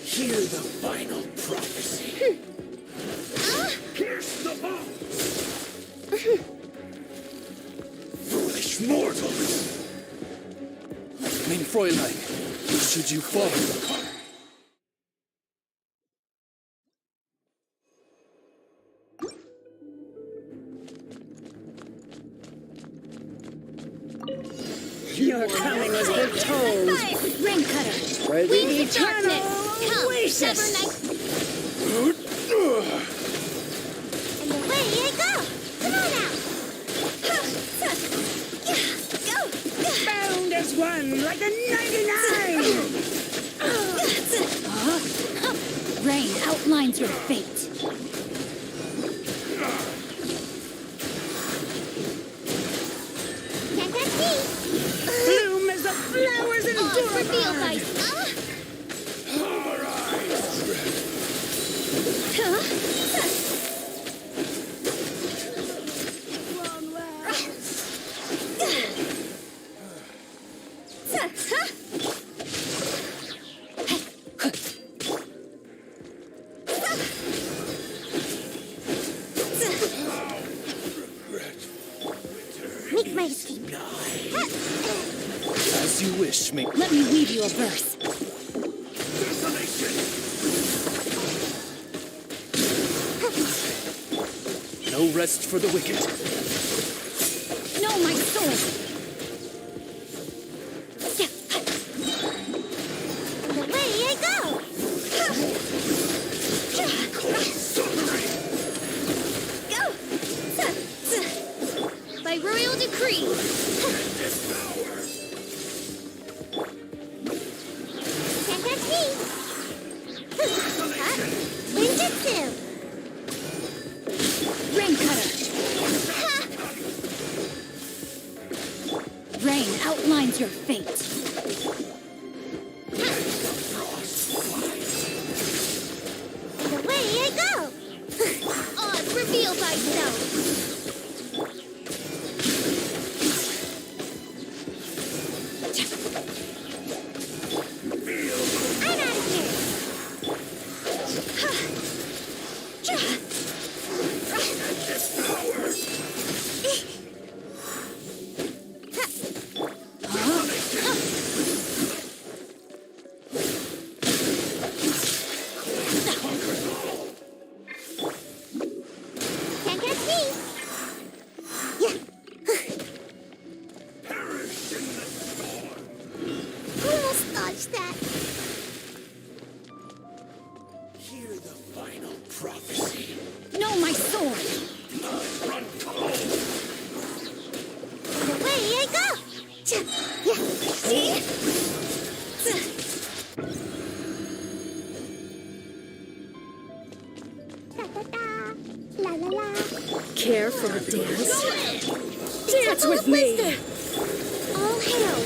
Hear the final prophecy. Pierce the bones. Foolish mortals. Mein Fräulein, should you fall? Your coming was foretold. Ring cutter. For the Wings of eternal darkness. Come, oasis. stubborn knight. And away I go! Come on out! Bound as one, like a 99! Rain outlines your fate. Can't touch me! Bloom as the flowers in Reveal Durban. thyself. Make my escape. As you wish, Mein. Let me weave you a verse. No rest for the wicked. No, my sword. And away I go! By royal decree. Can't touch me! Ninjutsu! Rain cutter. Rain outlines your fate. And away I go! On, reveal thyself. I'm out of here! Can't catch me! Yeah. Almost dodged that. Hear the final prophecy. No, my sword. Run cold. And away I go! Yeah. See? Da-da-da. La la la. Care for a dance? Dance with me. All hail.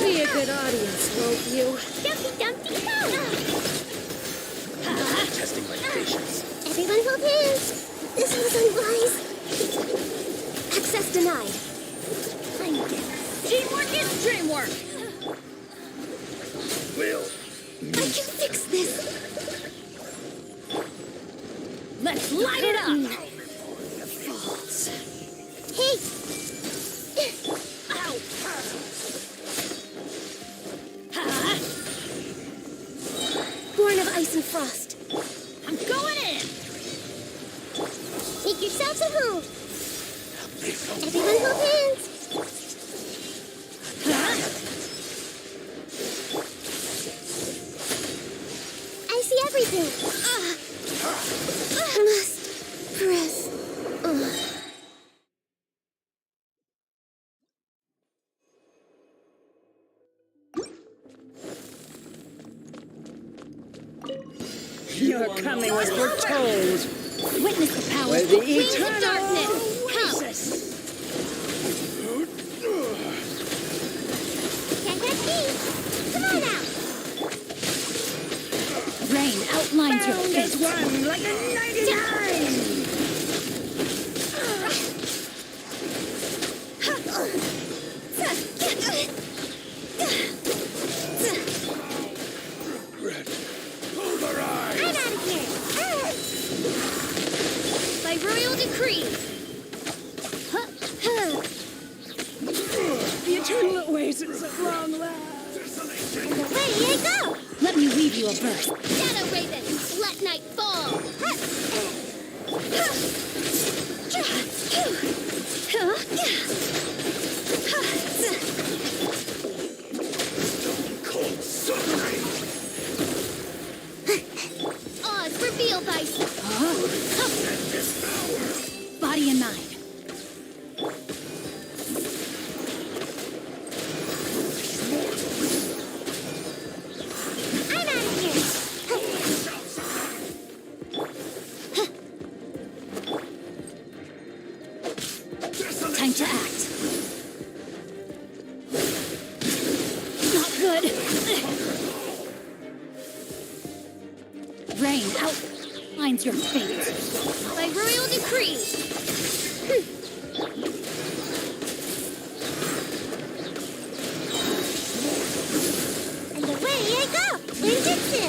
Be a good audience, won't you? Dumpty Dumpty Testing my patience. Everyone hold hands. This was unwise. Access denied. I'm dead. Teamwork is dreamwork. Will. I can fix this. Let's light it up. Hey! Ow. Born of ice and frost. I'm going in. Make yourselves at home. Everyone hold hands. I see everything. Must press. Your coming was foretold. Witness the power For of the wings of eternal darkness. Come. oasis. Can't catch me. Come on out. Rain outlines your Found as fate. one like a 99! I'm out of here. By royal decree. The eternal oasis at long last. And away I go. Let me weave you a verse. Shadow Raven, let night fall. Cold suffering. Oz, reveal thyself. Body and mind. I'm out of here. Time to act. Not good. Rain outlines your fate. By royal decree. And away I go. Ninjutsu.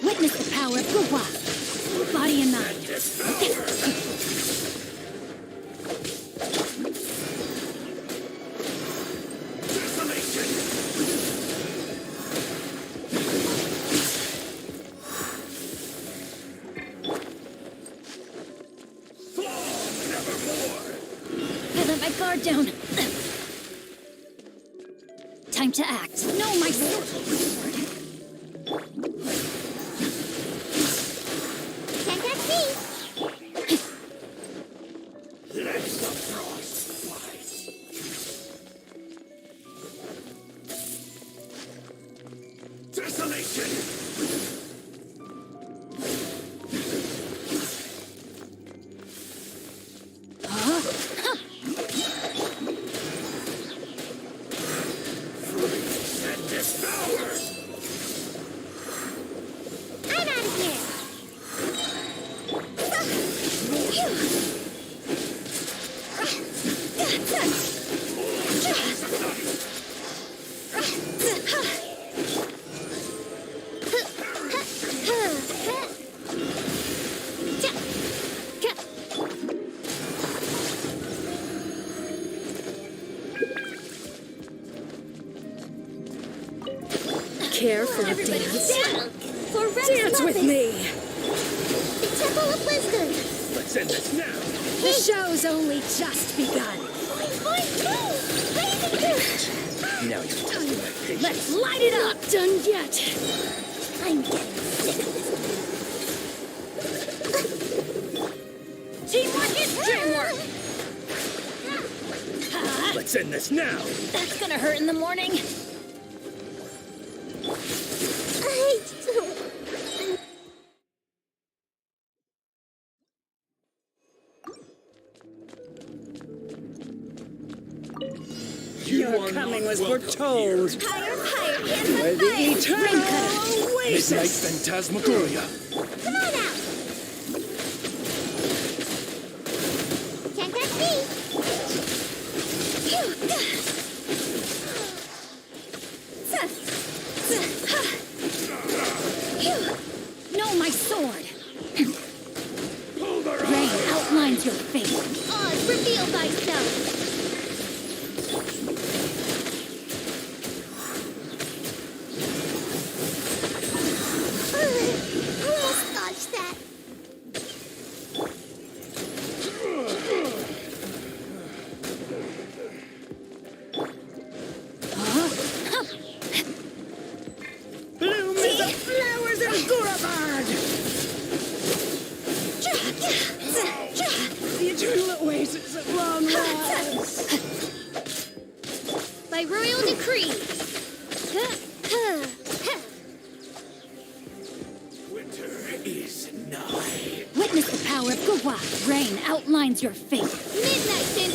Witness the power of Guwa. Body and mind. I let my guard down. Time to act. No, my sword. Can't catch me. Let the frost bite. Desolation. And devour. I'm out of here. Care for a Everybody dance? down. For Rex Dance with Lopez. me! The Temple of Wisdom. Let's end this now. The show's only just begun. Now you're testing my patience. Let's light it up! Done yet. I'm getting sick of this. Teamwork is teamwork! Let's end this now. That's gonna hurt in the morning. I don't... Your coming was foretold. Higher, higher, By hands the eternal oasis! Midnight Phantasmagoria. Come on out. Can't catch me. No, my sword. Rain outlines your fate. Oz, reveal thyself. Almost dodged that. Bloom as the flowers of Gurabad! The eternal oasis at long last! By royal decree. Winter is nigh. Witness the power of Guwa. Rain outlines your fate. Midnight in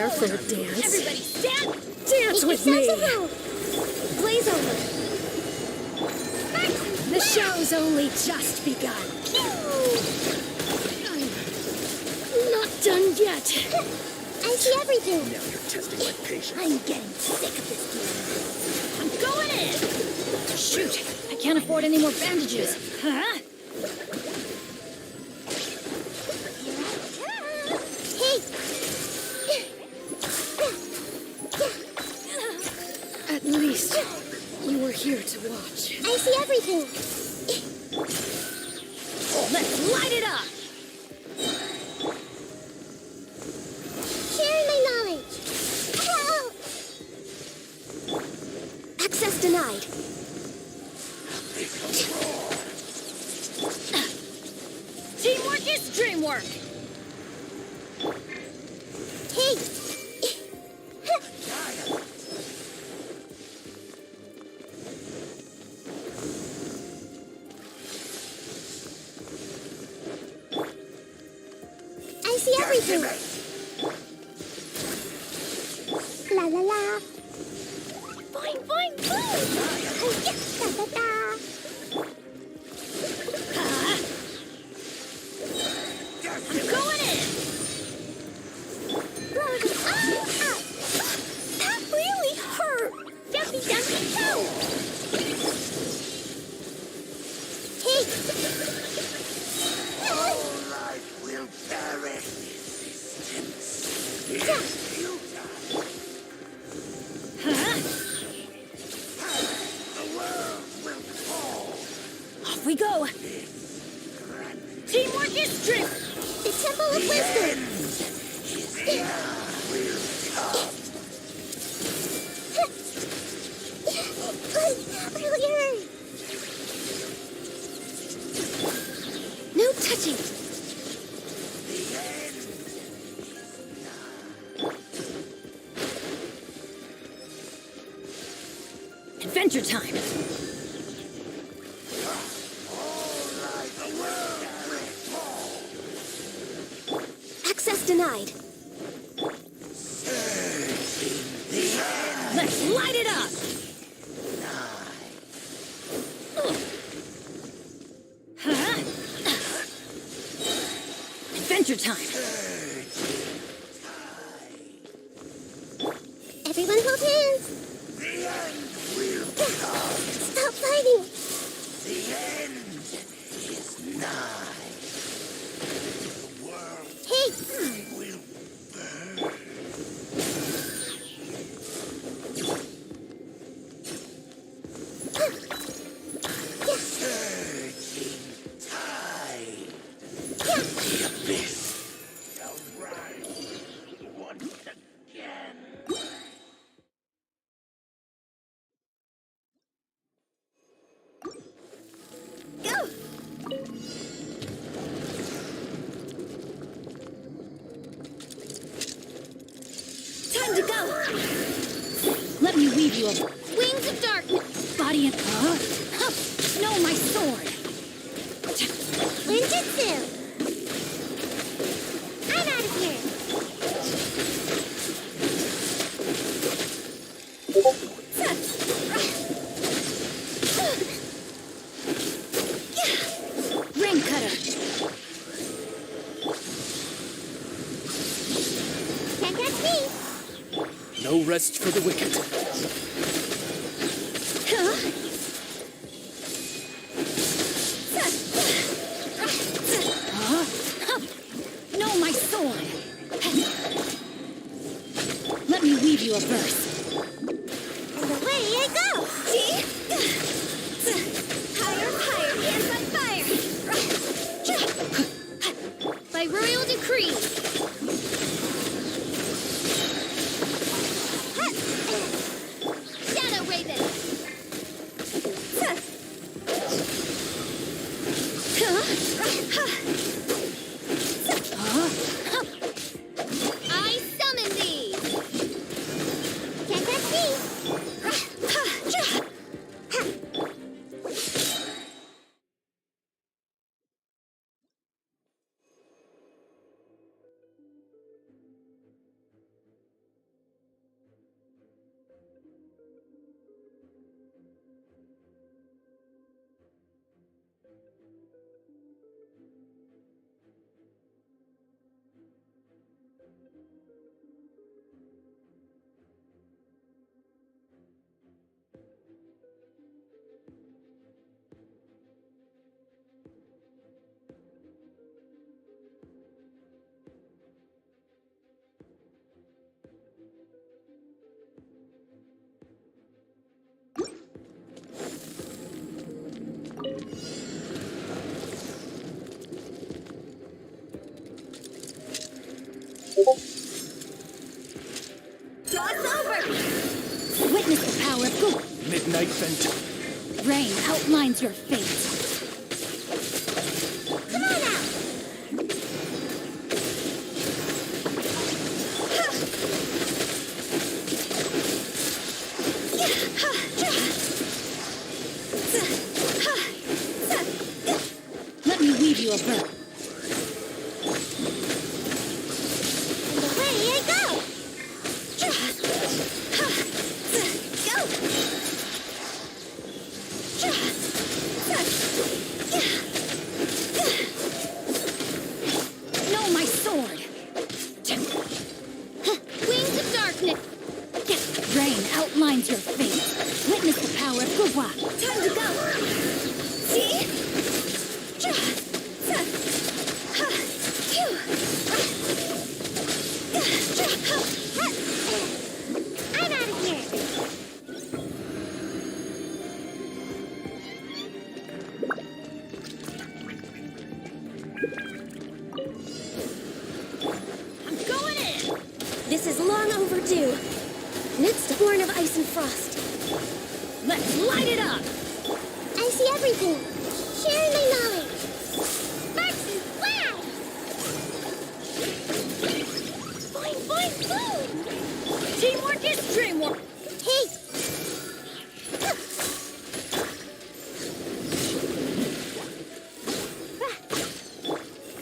care for a dance? Everybody stand! Dance with me! Blaze over! The show's only just begun. Not done yet. I see everything. Now you're testing my patience. I'm getting sick of this game. I'm going in! Shoot! I can't afford any more bandages. Huh? At least you were here to watch. I see everything. Let's light it up! Sharing my knowledge. Access denied. Teamwork is dreamwork! Hey! I see everything. La la la. Boing boing boing. Yeah, da da da. I'm going in! That really hurt. Dumpy dumpy toe. Hey. Will perish. Off we go! Teamwork is dream! The Temple of Wisdom. Really hurt. No touching! Adventure time! Access denied. Let's light it up! Huh? Adventure time! Everyone hold hands. Stop fighting. The end is nigh. Hey. Will Time to go! Let me weave you a wings of darkness! Body and... Huh? No, my sword! Ninjutsu. I'm out of here. Ring cutter! Can't catch me. No rest for the wicked. Huh? No, my sword! Let me weave you a verse. And away I go. See? Higher, higher, hands on fire. By royal decree, Shadow Raven. I summon thee! power of Go. Midnight Vent. Rain outlines your fate. Come on out! Let me weave you a verb. And away I go! No, my sword. Wings of darkness. Rain outlines your fate. Witness the power of Gugwa. Time to go. See? I'm out of here! I'm going in. This is long overdue. Next born of ice and frost. Let's light it up. I see everything. Sharing my knowledge. Sparks and flash! Boing, boing, boom! Teamwork is dreamwork. Hey!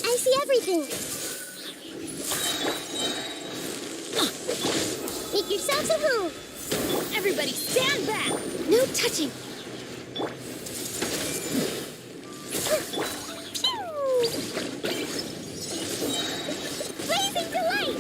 I see everything. Make yourselves at home. Everybody stand back. No touching. Blazing delight!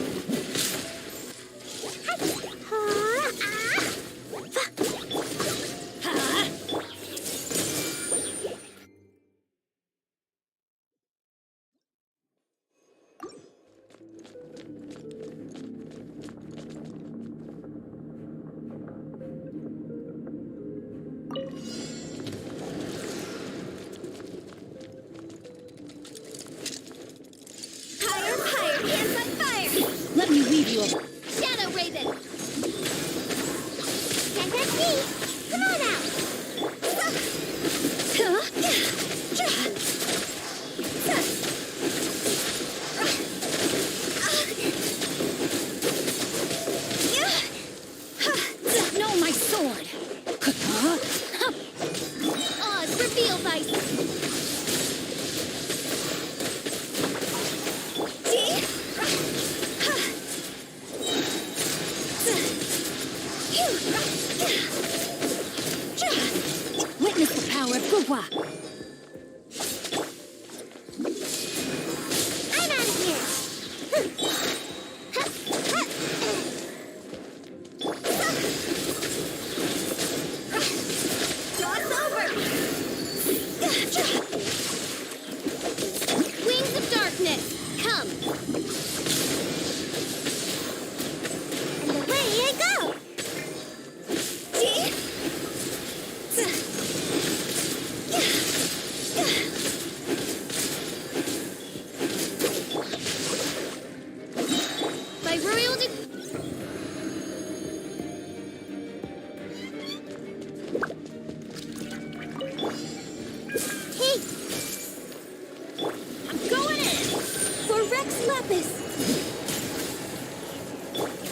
Higher, higher, hands on fire. Let me weave you a Shadow Raven. Can't touch me! Come on out! No, my sword. Oz, reveal thyself. Witness the power of Gugwa. I'm out of here! Cross over. Wings of darkness. Come. And away I go! By royal Hey! I'm going in. For Rex Lapis.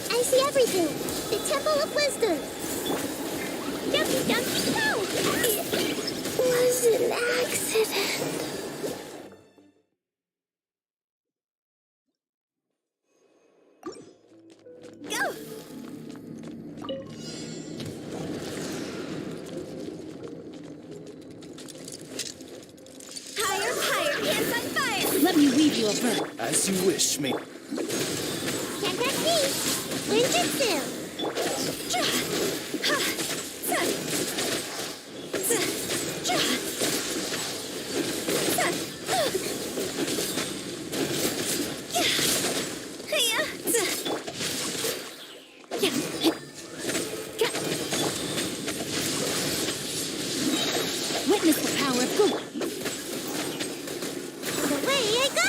I see everything! The Temple of Wisdom! Dumpy, dumpy, no! It was an accident. Go. Higher, higher, hands on fire. Let me weave you a verb. As you wish, mate. Can't touch me! Ninjutsu! Witness the power of Gugwa. And away I go!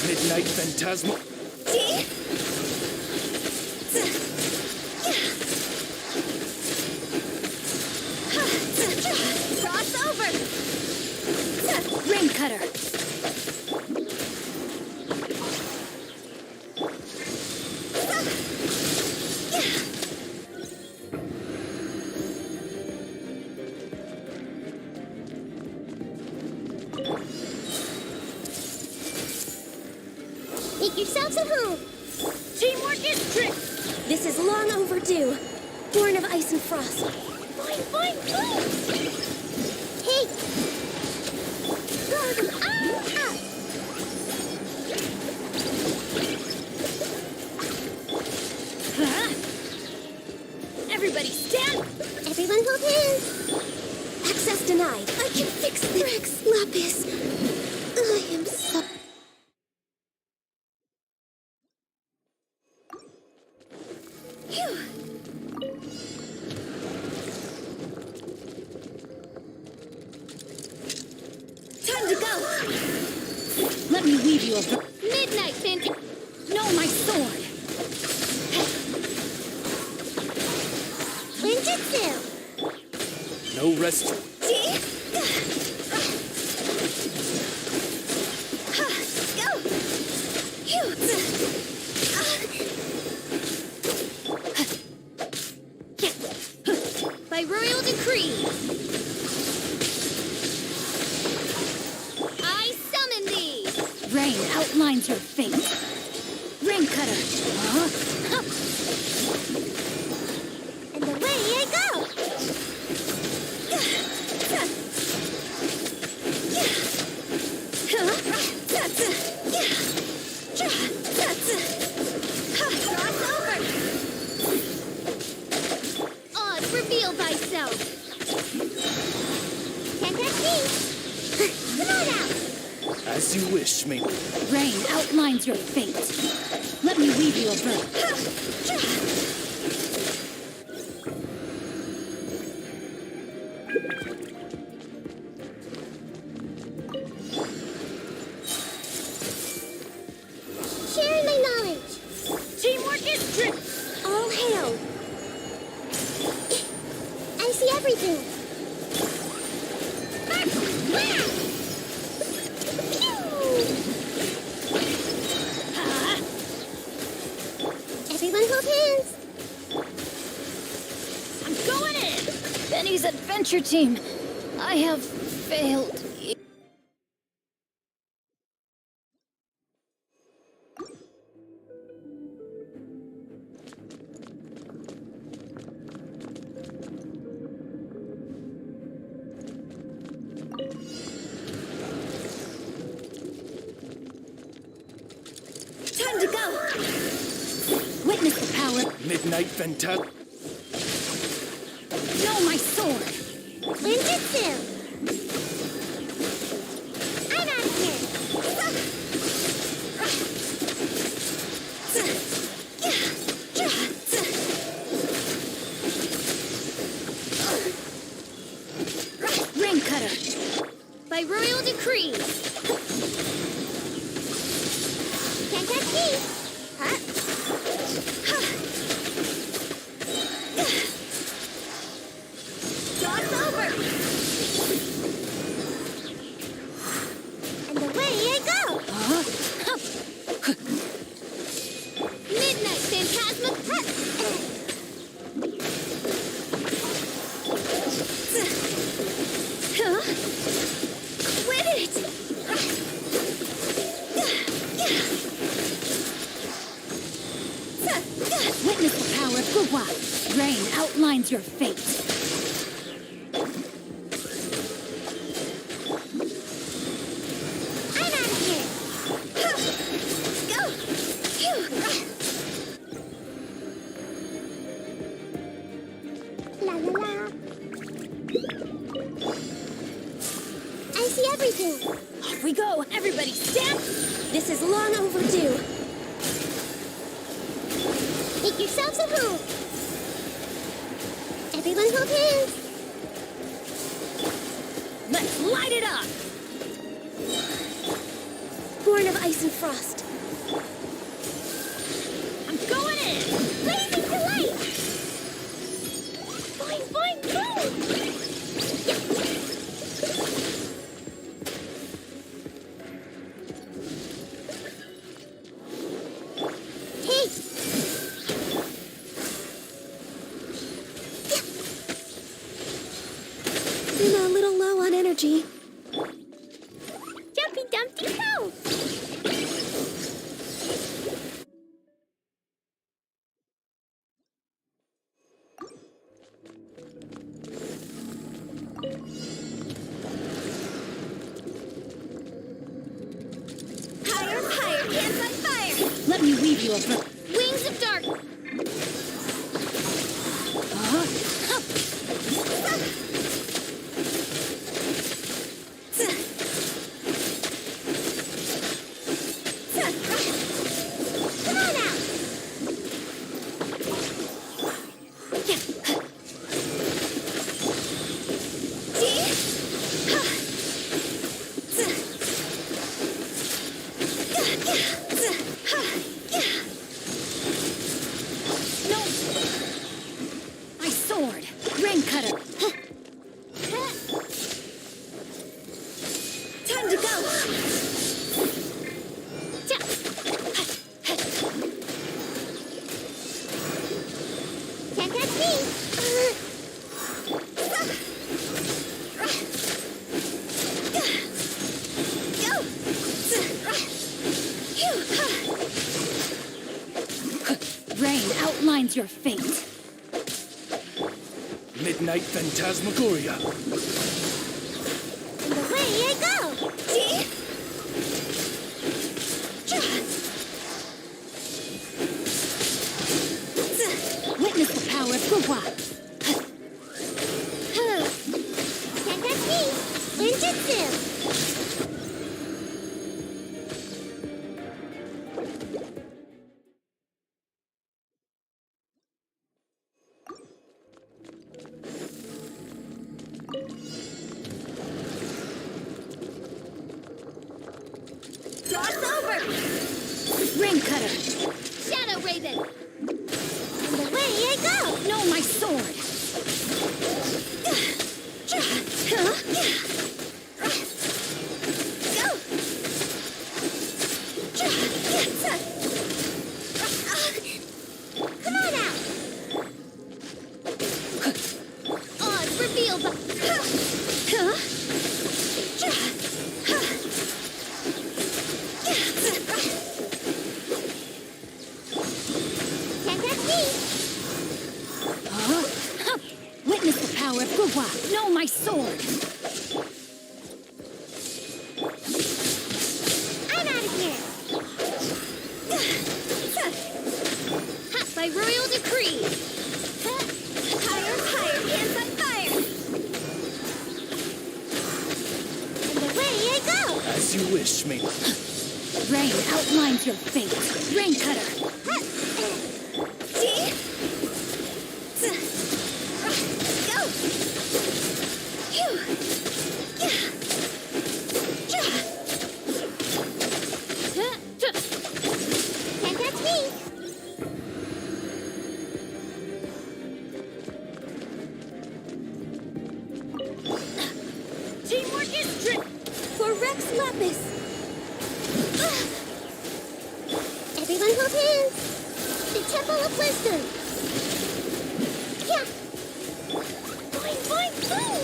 Midnight Phantasmal. Cross over! Rain cutter! Make yourselves at home. Teamwork is trick! This is long overdue. Born of ice and frost. Boing, boing, boing! Hey! Ah! Everybody stand! Everyone hold hands! Access denied. I can fix Rex Lapis. I am so... Time to go! Let me weave you a... Midnight Phantom! No, my sword! Ninjutsu! No rest. By royal decree, I summon thee! Rain outlines your fate. Rain cutter. Huh? And away I go! Oz, reveal thyself! Can't touch me! Come on out! As you wish, Maple. Rain outlines your fate. Let me weave you a bird. Sharing my knowledge! Teamwork is trick! All hail! I see everything! Everyone hold hands! I'm going in! Benny's adventure team! I have failed. Time to go! Witness the power. Midnight Phantasmal. No, my sword. Ninjutsu! I'm out of here! Rain cutter! By royal decree, Can't touch me! Huh? cross over! And away I go! Midnight Phantasma! Quit it! Witness the power of Guwa. Rain outlines your fate. I'm out of here! Go! Phew. La la la! I see everything! Off we go! Everybody stand! This is long overdue. Make yourselves at home! Everyone hold hands! Let's light it up! born of ice and frost. I'm going in! Blazing delight! Boing, boing, boom! Hey! I'm a little low on energy. Jumpy Dumpty Go! Higher, higher, hands on fire! Let me weave you a wings of dark. Come on out! No! My sword! Rain cutter! Time to go. Can't catch me! Rain outlines your fate. Midnight Phantasmagoria. And away I go! Witness the power of Gugwa. Can't catch me! Ninjutsu! Cross over! Rain cutter. Shadow Raven! And away I go! No, my sword. Come on out! Odds revealed by... Can't catch me! Witness the power of Gugwa. No, my sword. I'm out of here! Hot by royal decree! Higher, higher, hands on fire! And away I go! As you wish, me. Rain outlines your fate. Rain cutter. Can't catch me! Teamwork is trick! For Rex Lapis. Everyone hold hands! The Temple of Wisdom! Yeah! Boing, boing, boom!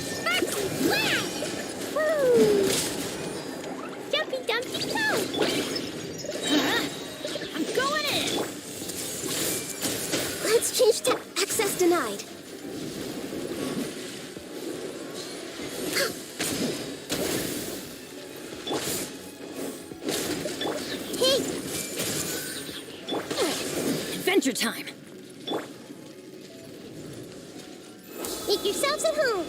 Sparks and flash! Woo! Jumpy Dumpty Go! I'm going in! Let's change to access denied. Hey! Adventure time. Make yourselves at home!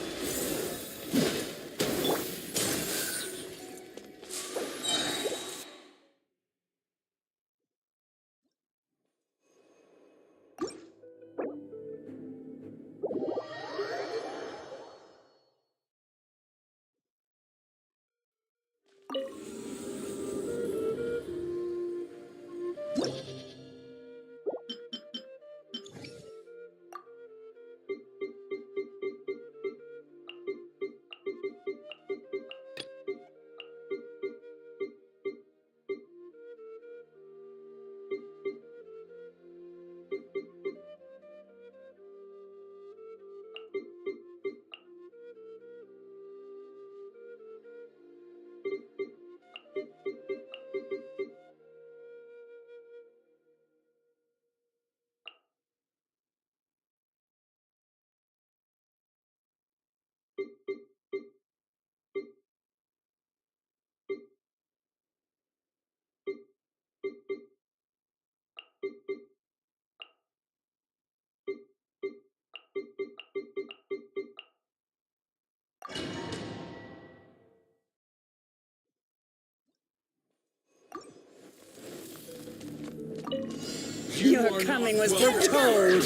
coming was foretold.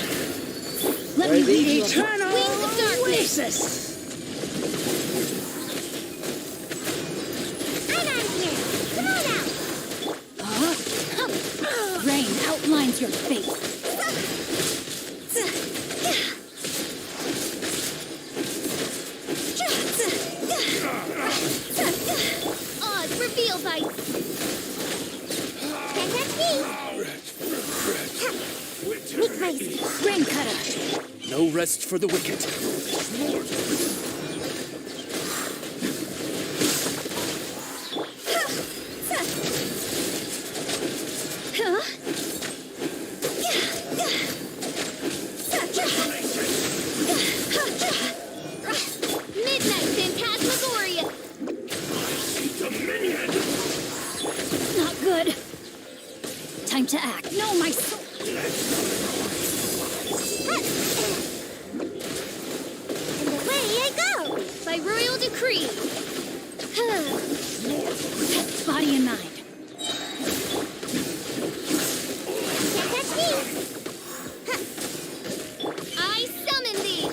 Let For me the lead you. eternal Wings of darkness. oasis. I'm out of here. Come on out. Rain outlines your face. Oz reveals ice. Make ice. Rain cutter. No rest for the wicked. Huh? Midnight Phantasmagoria. Not good. Time to act. No, my soul. And away I go. By royal decree. Body and mind. Can't catch me. I summon thee.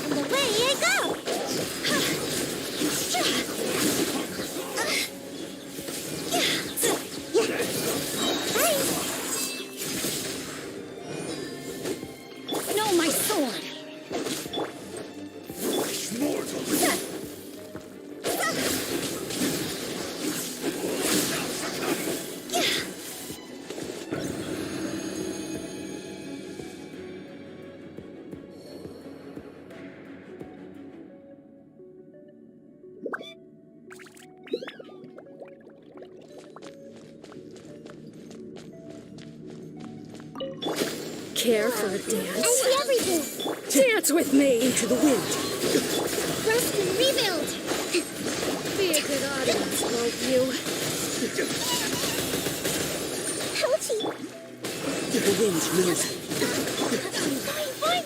And away I go. No, my sword. Care for a I dance? see everything. Dance with me! Into the wind. Rest and rebuild. Be a good audience, won't you? Ouchie. The wind knows. Fine,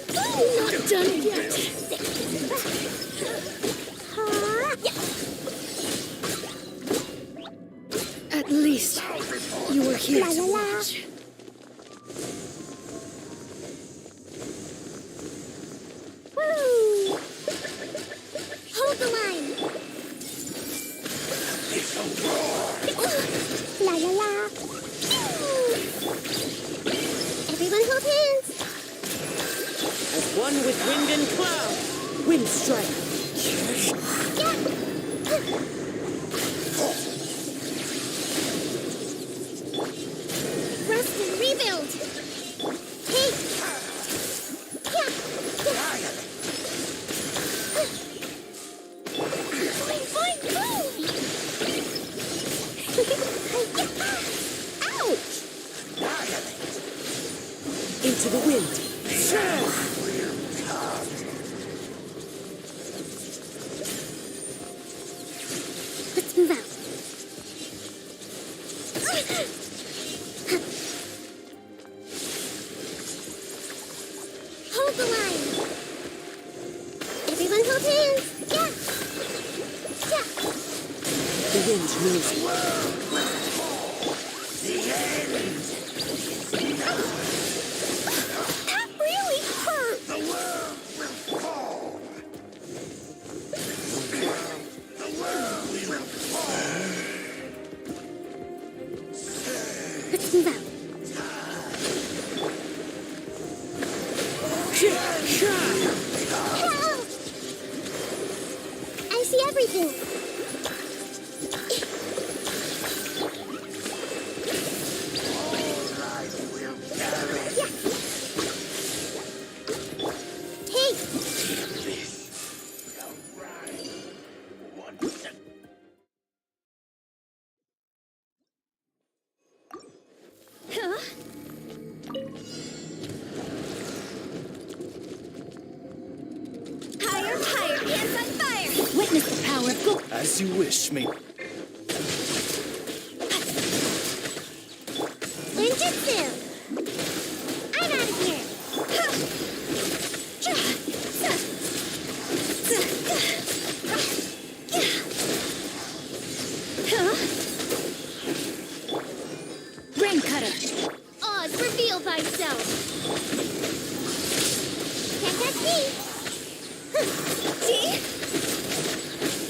Not done yet. At least you were here La, to la, la. watch. Woo! Hold the line. La la la. Everyone hold hands. As one with wind and cloud. Wind strike. Rest and rebuild. Hey. Fine, boom. Ouch. Into the wind. Let's move out. Hold the line. Everyone hold hands. Yeah. The wind moves. That really hurt. Let's move out. Help! I see everything. Huh? Higher, higher, hands on fire! Witness the power of gold. As you wish, mate. Genjutsu! I'm out of here! Rain cutter. Oz, reveal thyself. Can't touch me! See?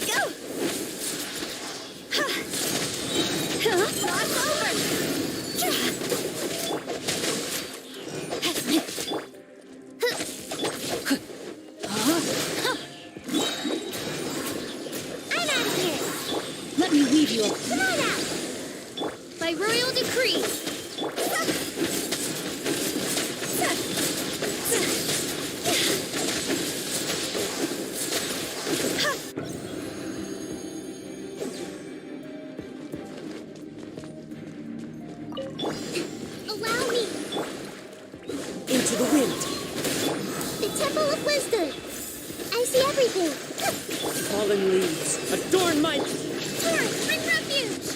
Go! Cross over. I'm out of here! Let me weave you a... Come on out! By royal decree. Allow me! Into the wind. The Temple of Wisdom! I see everything! Fallen leaves. Adorn my... Torrent, bring refuge!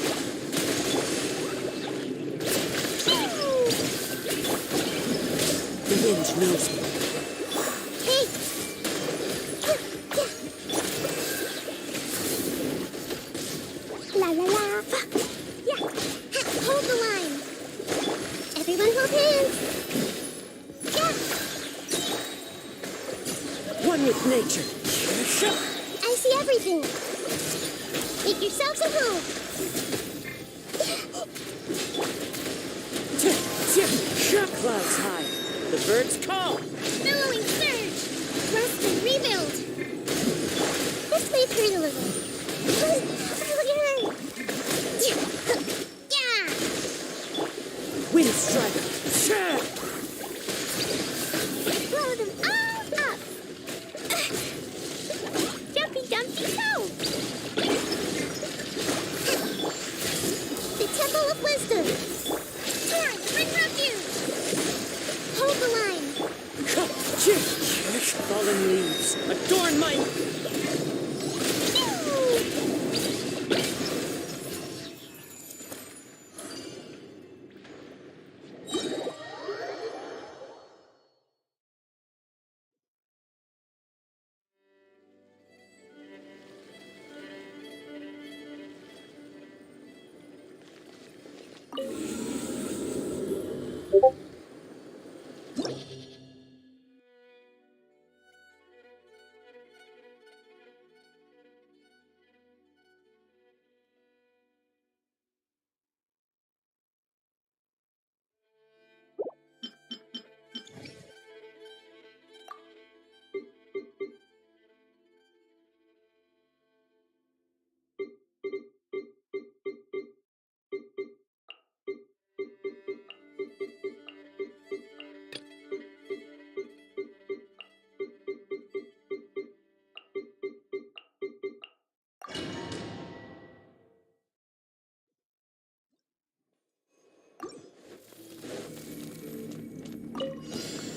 The wind knows me. Hey! La la la! Yeah! Hold the line! Everyone hold hands! Yeah! One with nature. I see everything! Make yourselves at home! Clouds high. The birds call. Billowing surge! Rest and rebuild! This may hurt a little. Yeah! Wind striker. Blow them all up! Jumpy Dumpty Go! The Temple of Wisdom! Torrent, bring refuge! Hold the line! Fallen leaves. Adorn my...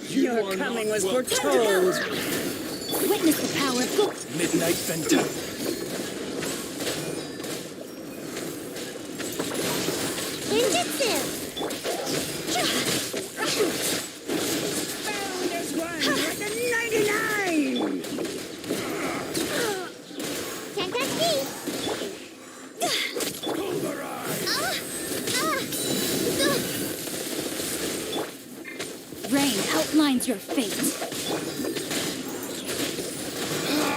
Your coming was foretold. Witness the power of go. Midnight Phantasm. Genjutsu! Found as one with the 99! Can't touch me! Rain outlines your fate.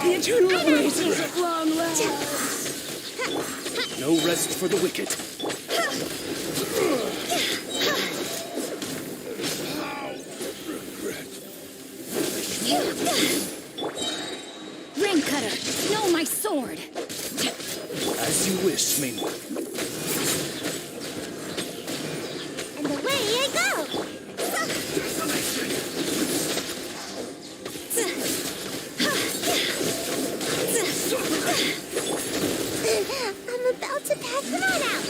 The eternal oasis at long last! No rest for the wicked. Rain cutter. No, my sword. As you wish, Ming. And away I go! I'm about to pass them on out!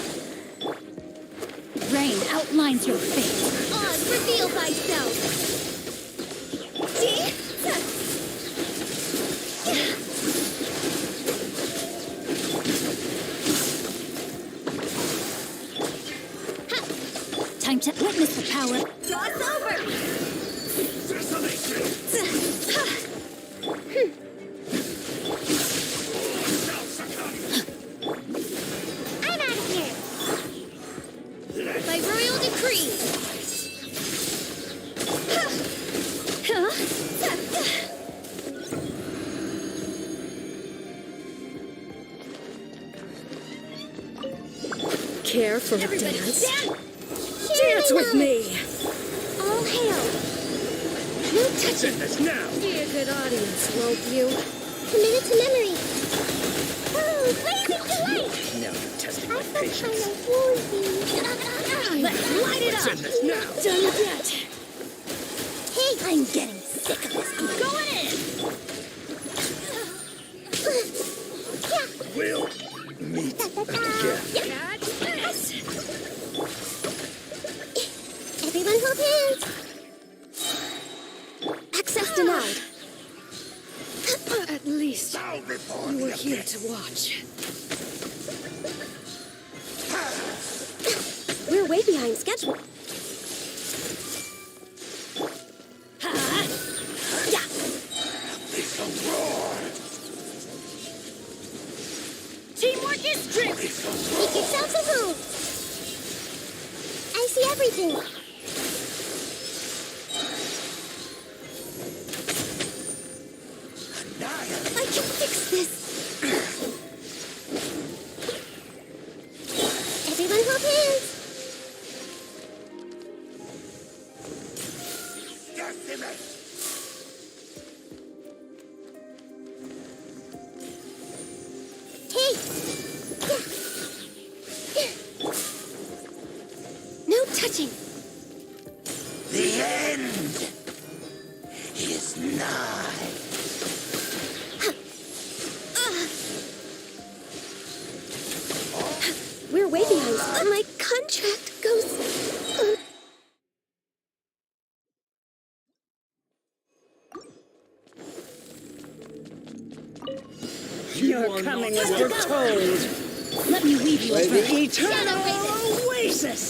Rain outlines your fate. Oz, reveal thyself. See? Time Time to witness the power. Cross over! I'm out of here. By royal decree! Care for a Everybody dance? dance with me! All hail! No touching! This now! Be a good audience, won't you? Committed to memory. Oh, blazing delight! Now you're testing I my felt kind patience. of woozy. Let's light it up! What's in this now? Done yet. Hey, I'm getting sick of this. I'm going in! We'll meet again. Catch this! Everyone hold hands. Access denied. At least you were here to watch. We're way behind schedule. Teamwork is strength! Make yourselves at home. I see everything. I can fix this. Everyone hold hands. Hey. No touching. The end is nigh. We're way behind. My contract goes. You're coming as we're told. Let me weave you a The verse. eternal oasis.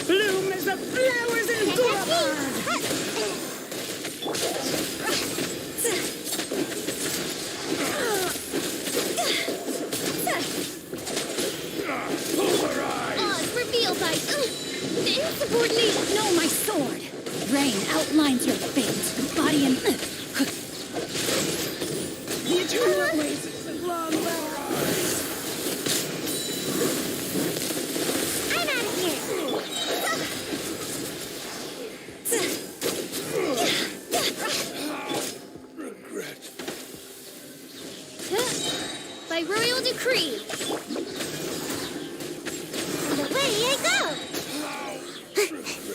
Bloom as the flowers in Gulabad. Oz revealed by insubordination! No, my sword. Rain outlines your fate. Body and... The eternal oasis at long last. I'm out of here. Regret. By royal decree! And away I go.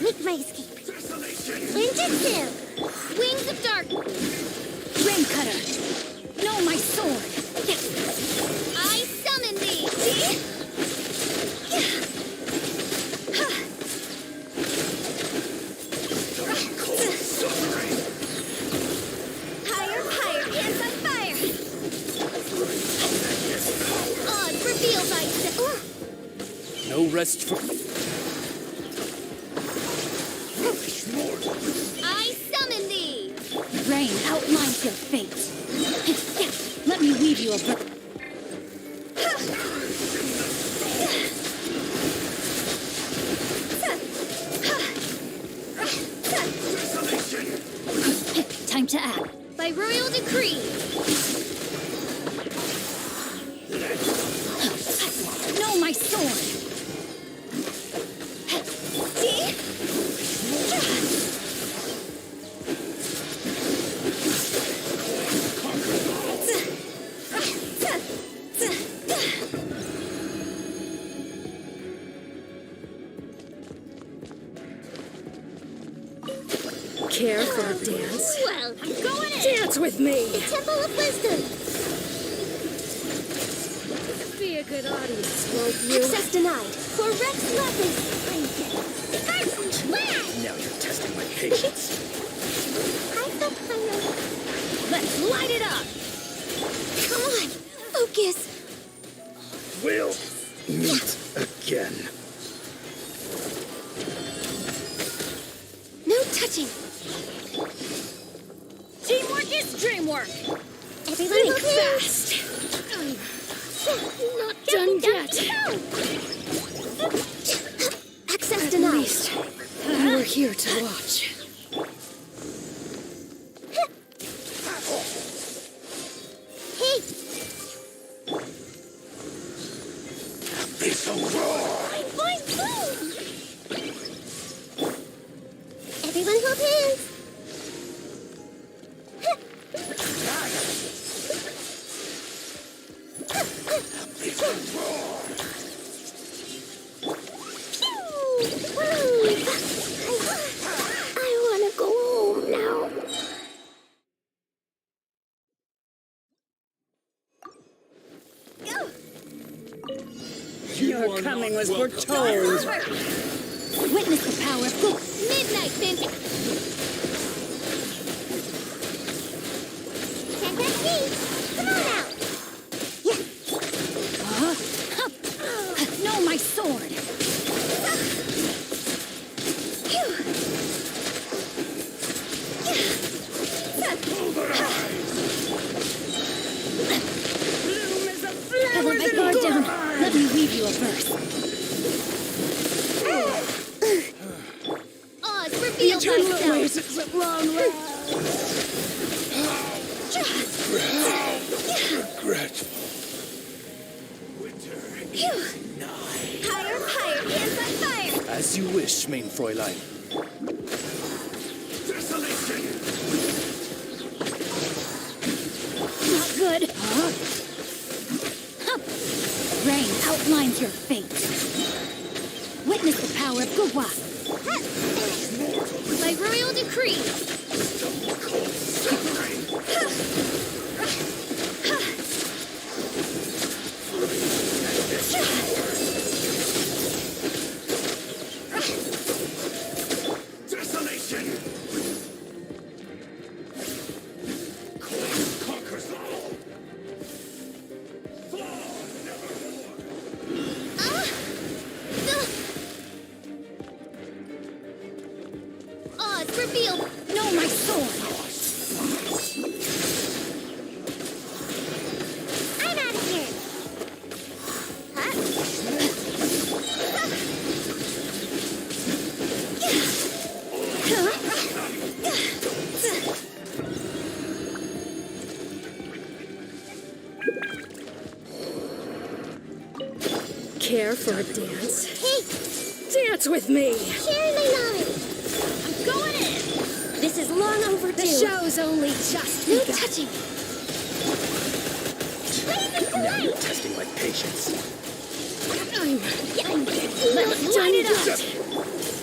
Make my escape. Ninjutsu. Wings of dark! Rain cutter. No, my sword. I summon thee! Higher, higher, hands on fire! Oz revealed by No rest for... I summon thee! Rain outlines your fate. Let me weave you a verse. Time to act. By royal decree! No, my sword. Care for a dance? Well, I'm going in! Dance with me! Temple of Wisdom. Be a good audience, won't you? Access denied. For Rex Lapis. I'm getting spicy flat. Now you're testing my patience. I felt kind of... Let's light it up! Come on. Focus. We'll meet again. is dream work. Everyone Think hold hands. fast. Not done yet. Access At denied. least you were here to watch. Hey, Be so raw. fine, boom! Everyone hold hands. Be so raw. I want to go home now. Your coming was foretold. Witness the power of good. Midnight, Finch. Can't touch me. Come on out. No, my sword. Let my guard down. Let me weave you a verse. Oz, reveal thyself. Oasis at long last. Regret. Higher, higher, hands on fire. As you wish, mein Fräulein. Not good. Rain outlines your fate. Witness the power of Gugwa. By royal decree. Oz, reveal. No, my sword. I'm out of here. Care for a dance? Hey, Dance with me! share my line. I'm going in. This is long overdue. The show's only just No begun. touching. Now you're testing my patience. Let's line it up.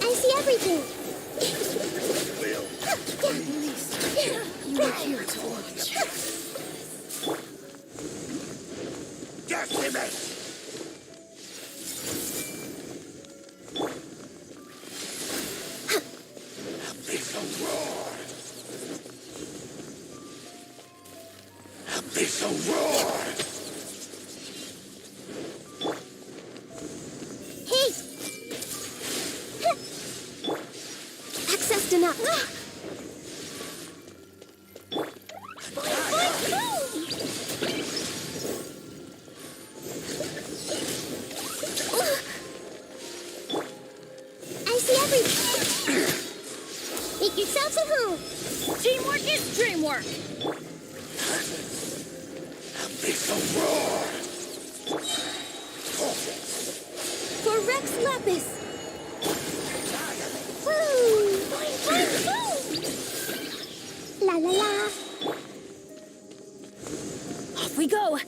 I see everything. You were here to watch. Be so raw. Be so raw. Hey, Access denied. I see everything. Make yourselves at home. Teamwork is dream work. Be so raw. For Rex Lapis. Woo! La la la. Off we go.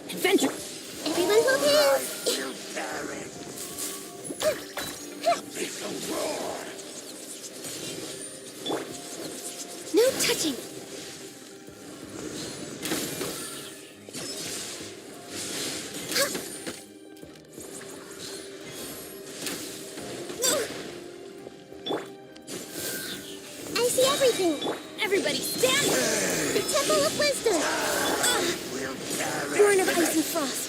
Adventure. Everyone hold hands. Be so raw. No touching. I see everything. Everybody stand. The Temple of Wisdom. Born of ice and frost.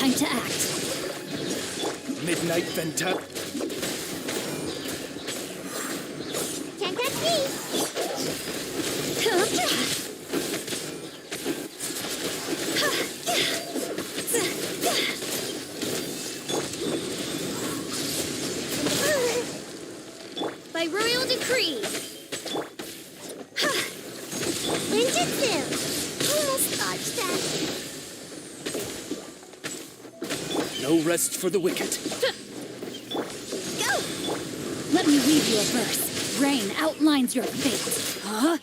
Time to act. Midnight Venta. Can't touch me. By royal decree. Ninjutsu. Almost dodged that. No rest for the wicked. Go. Let me read you a verse. Rain outlines your fate. Huh?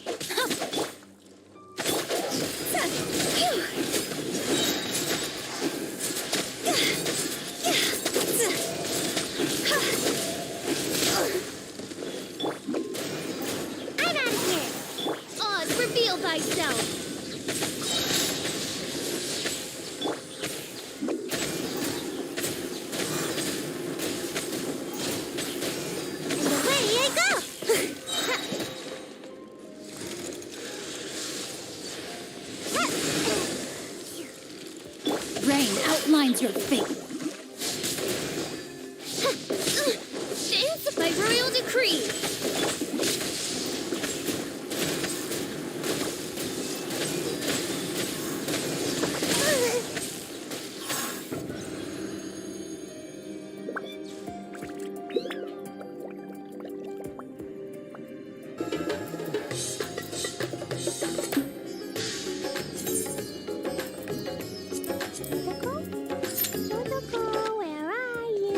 I'm out of here. Oz, reveal thyself. And away I go. Rain outlines your fate. Dance by royal decree. Protocol, where are you?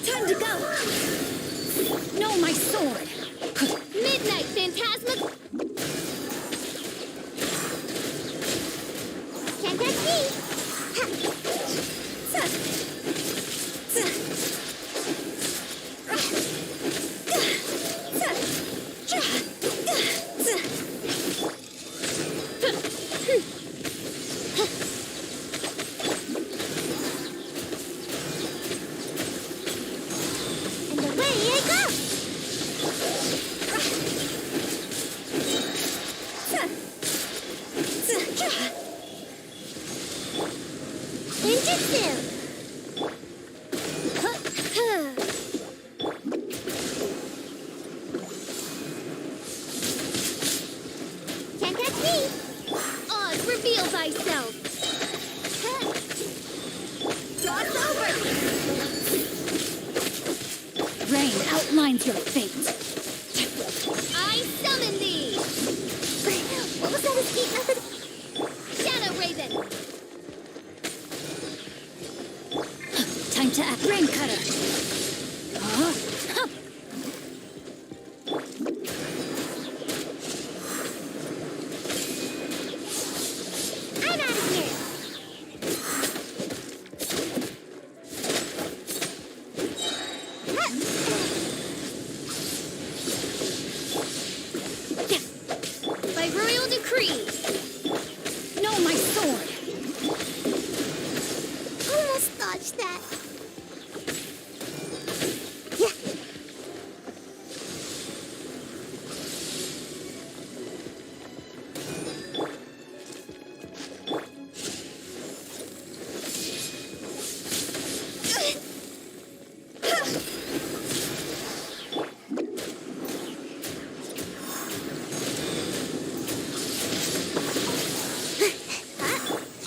Time to go. No, my sword. Midnight Phantasma. Can't touch me. And away I go. Ninjutsu. Can't touch me. Oz, reveal thyself. Cross over. Rain outlines your fate. I summon thee. What was that escape method? Shadow Raven. Time to act. Rain cutter. Huh? Huh. I'm out of here. By royal decree. No, my sword. Almost dodged that.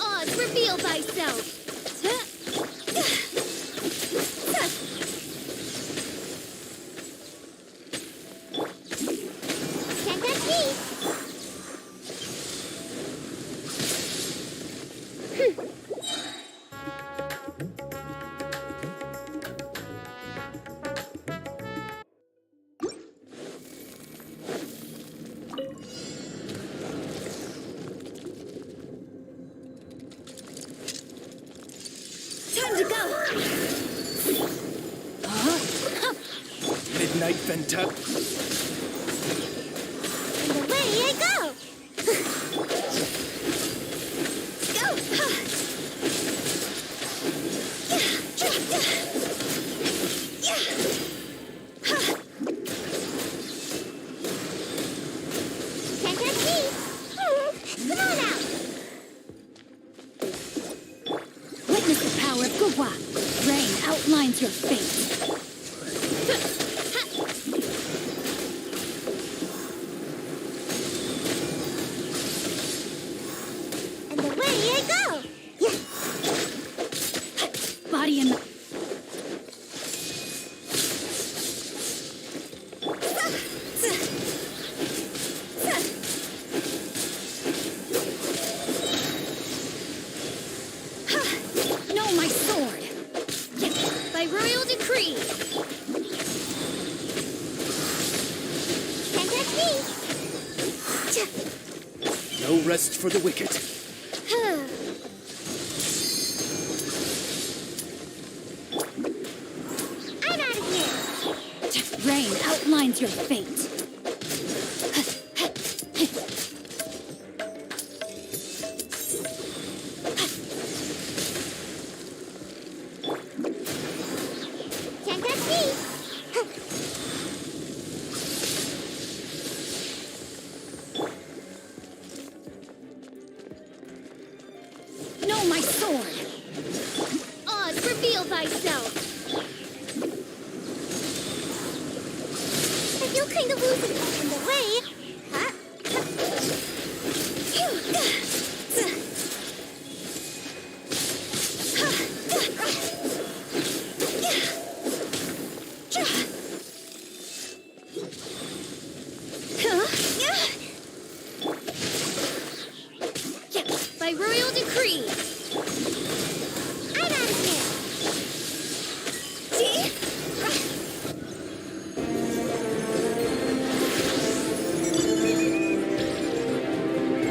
Oz, reveal thyself. Can't touch me. Time to go. Midnight Venta. And away away I go! Come on out! Witness the power of Gua. Rain outlines your fate. And away I go! Body and... No, my sword! By royal decree. Can't touch me! No rest for the wicked. I'm out of here! Rain outlines your fate. Can't touch me! No, my sword! Oz, reveal thyself. I feel kind of losing in the way. By royal decree. I'm out of here!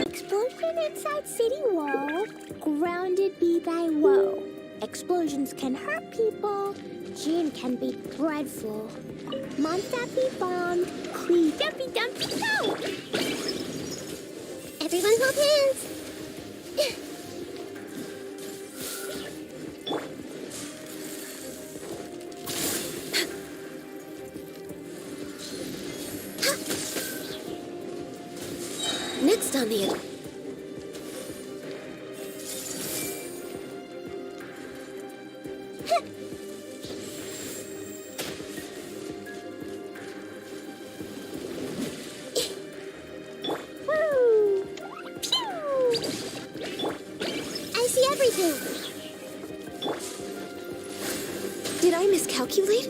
Explosion inside city wall. Grounded be thy woe. Explosions can hurt people. Gin can be dreadful. Monster be bombed. Clee dumpy dumpy go. Everyone hold hands! Next on the... Woo! Pew! I see everything! Did I miscalculate?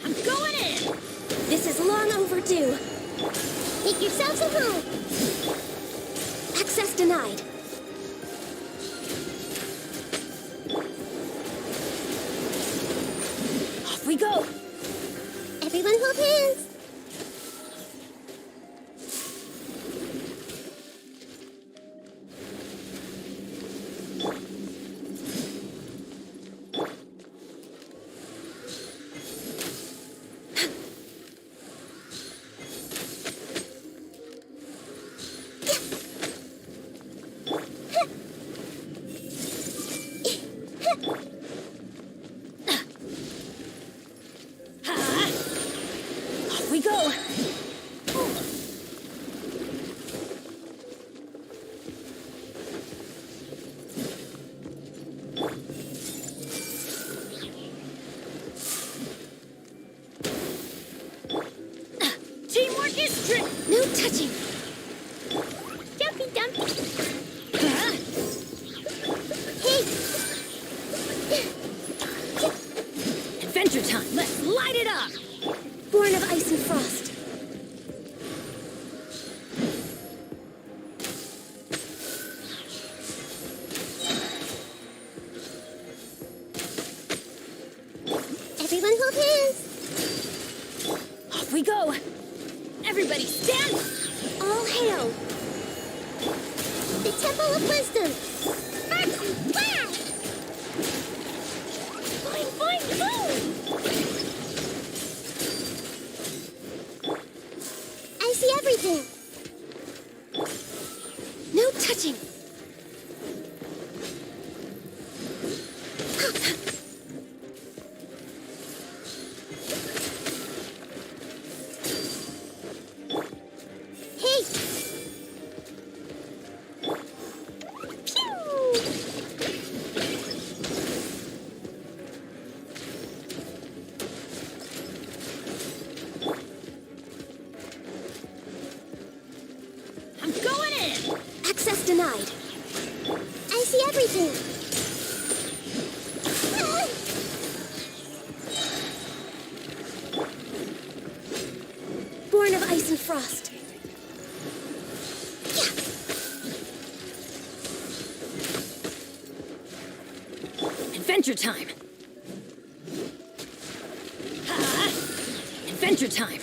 I'm going in. This is long overdue. Make yourselves at home! Access denied. Off we go! Everyone hold hands! Off we go! Teamwork is No touching. Dumpy dumpy! Adventure time! Let's light it up! Born of ice and frost. Everyone hold hands! Off we go! Everybody stand! All hail! The Temple of Wisdom! Fine, fine, boom! amazing! No touching! Hey! I'm going in! Access denied. I see everything. Born of ice and frost. Adventure time! Ha! Adventure time!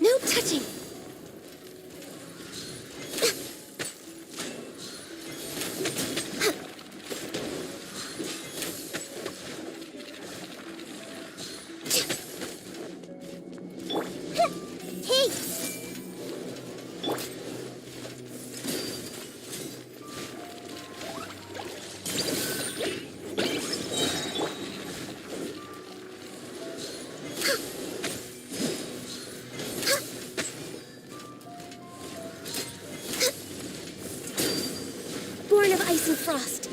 No touching! Hey! Born of ice and frost.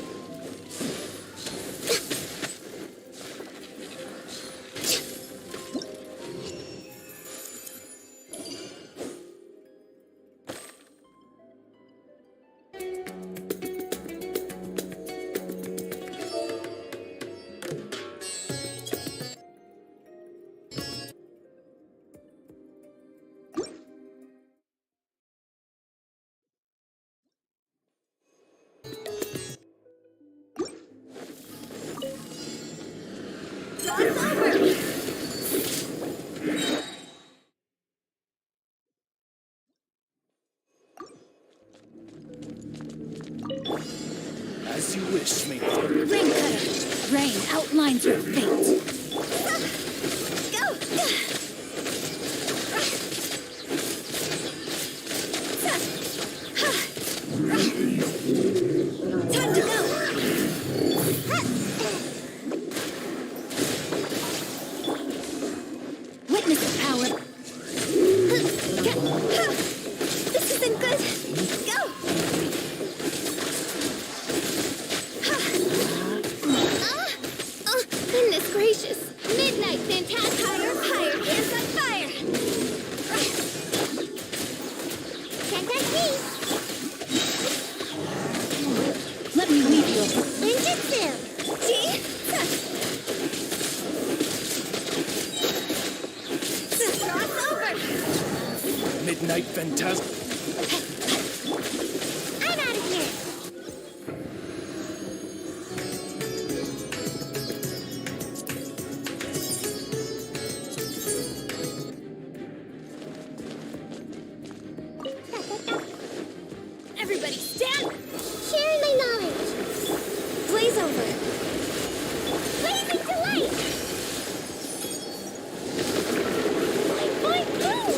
As you wish, mate. Rain cutter! Rain outlines your fate! Time to go! Witness the power! This isn't good! Go! Goodness gracious! Midnight Fantastic! Higher! Hands on fire! Can't touch me. Let me leave you. Ninjutsu. See? Cross over! Midnight Fantastic. I'm out of here. Everybody stand! Sharing my knowledge. Blaze over! Blazing delight. Boing, boing, boom.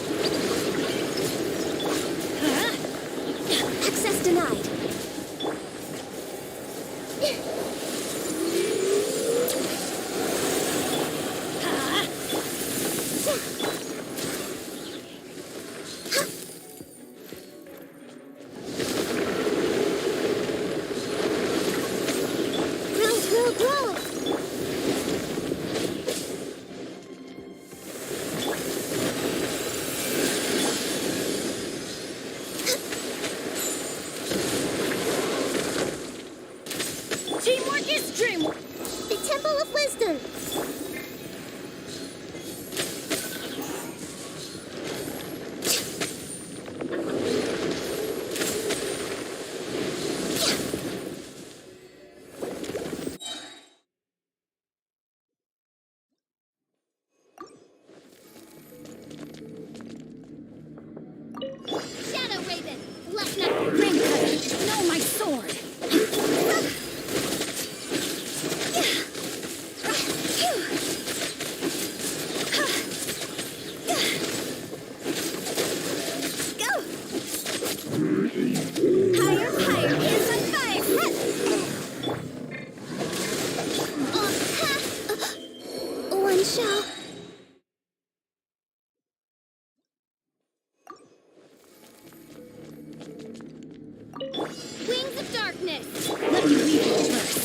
darkness! Let me lead you first.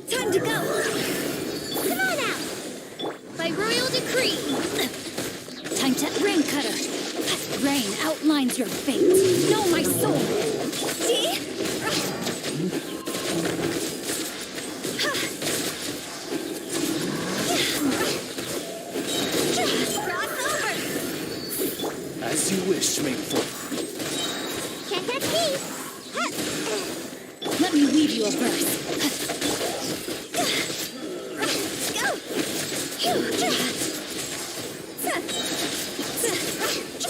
Time to go! Come on out! By royal decree! Time to rain cutter. Rain outlines your fate. Know my soul. See? As you wish, Maple. Can't catch me. Let me weave you a verse.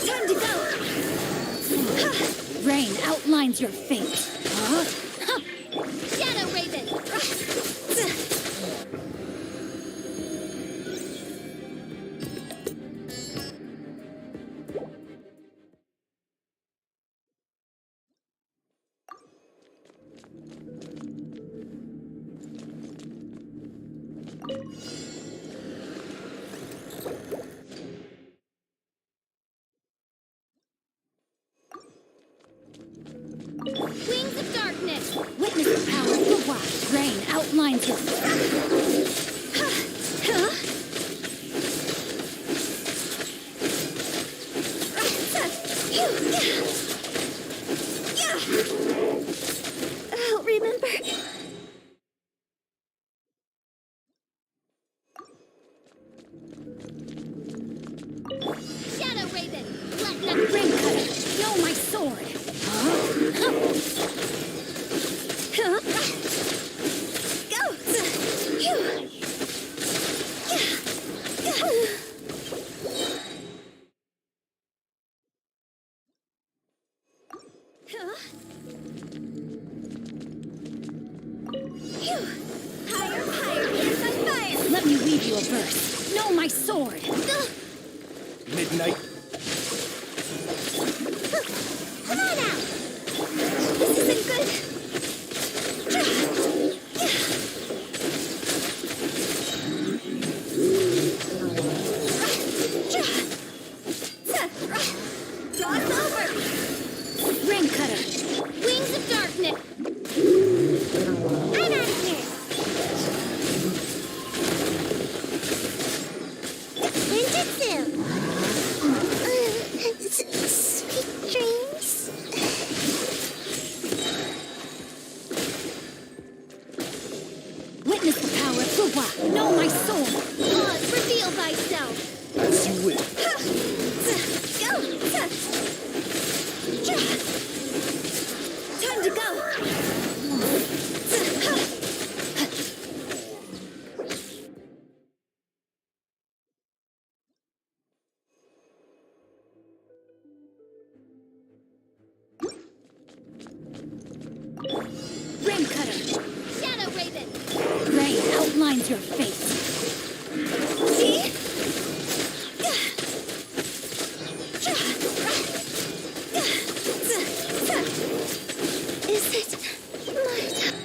Time to go! Rain outlines your fate. Shadow Raven! Wings of darkness! Witness the power of the wild. Rain outlines your fate. I'll remember. Shadow Raven! Let nothing Rain cutter. Know my sword. Higher, higher, hands on fire! Let me weave you a verse. Know my sword. Midnight. Come on out! This isn't good. Cross over! Rain cutter. Wings of darkness! I'm out of here. Ninjutsu. Sweet dreams. Witness the power of the wild. Know my sword. Oz, reveal thyself! As you wish. Go! Time to go! Rain cutter. Shadow Raven! Rain outlines your fate. See? Is it my time?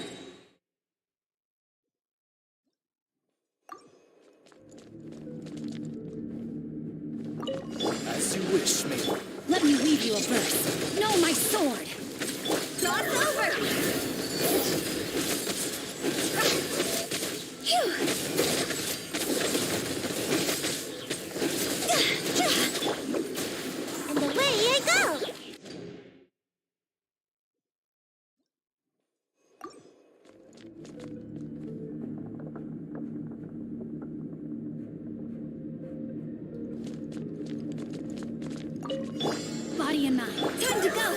As you wish, Maple. Let me weave you a verse. Know my sword. Cross over! And away I go. Body and mind. Time to go!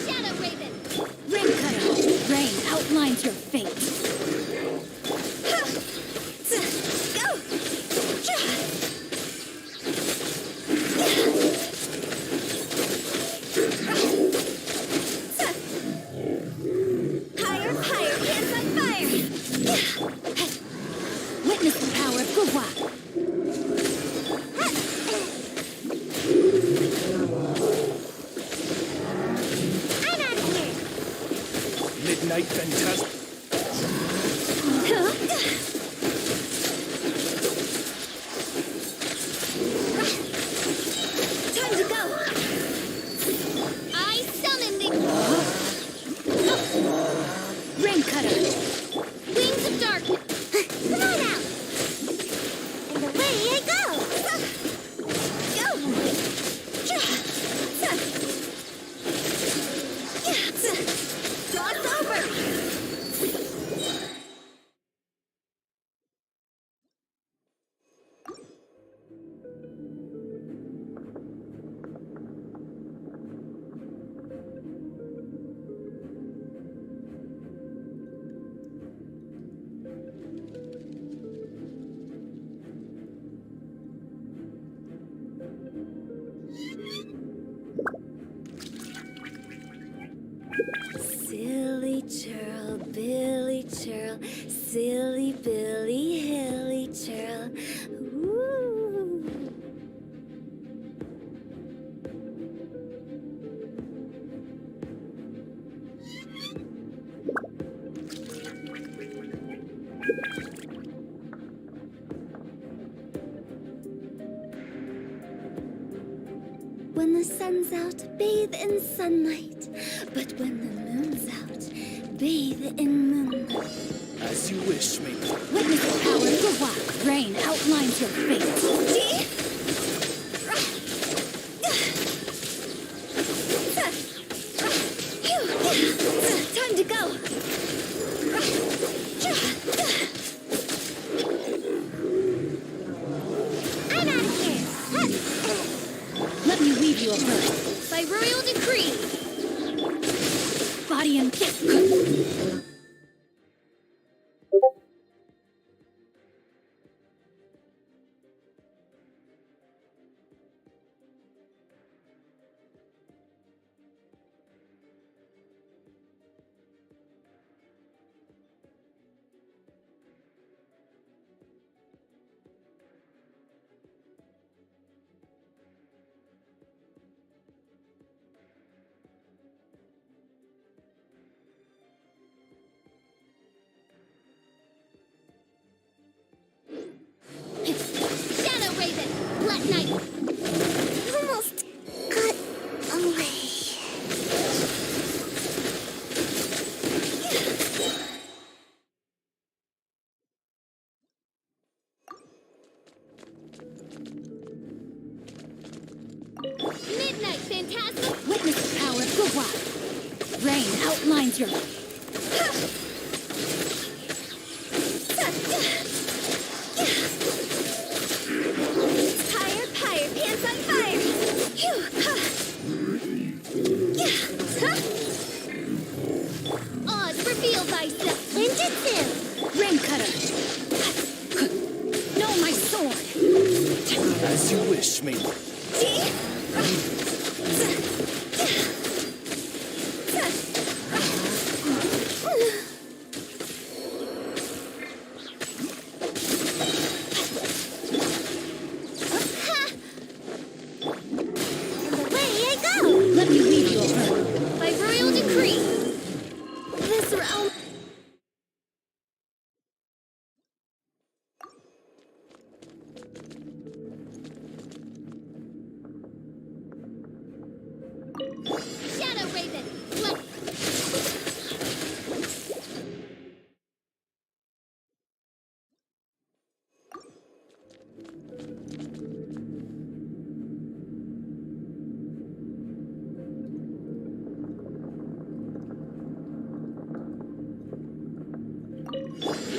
Shadow Raven! Rain cutter. Rain outlines your fate. Go! Higher, higher, hands on fire! Witness the power of the wild. Midnight Phantasm. Time to go. I summon the Rain Cutter. wings of darkness. Come on out. And away I go. Cross over. Silly churl, Billy churl, silly Billy, hilly churl. Ooh. When the sun's out, bathe in sunlight. But when the moon's out, bathe in moonlight. As you wish, maiden. Witness the power of the wild. Rain outlines your fate. Time to go. I'm out of here. Let me weave you a verse. By royal decree. Body and kick. Shadow Raven. Black Knight. Almost got away. Midnight Phantasma. Witness the power of the wild. Rain outlines your Higher, higher, pants on fire. Phew. Oz, reveal thyself. Ninjutsu. Rain Cutter. No, my sword. As you wish, maiden. And away I go. Let me weave you a verse. By royal decree. This realm. Shadow Raven. Black.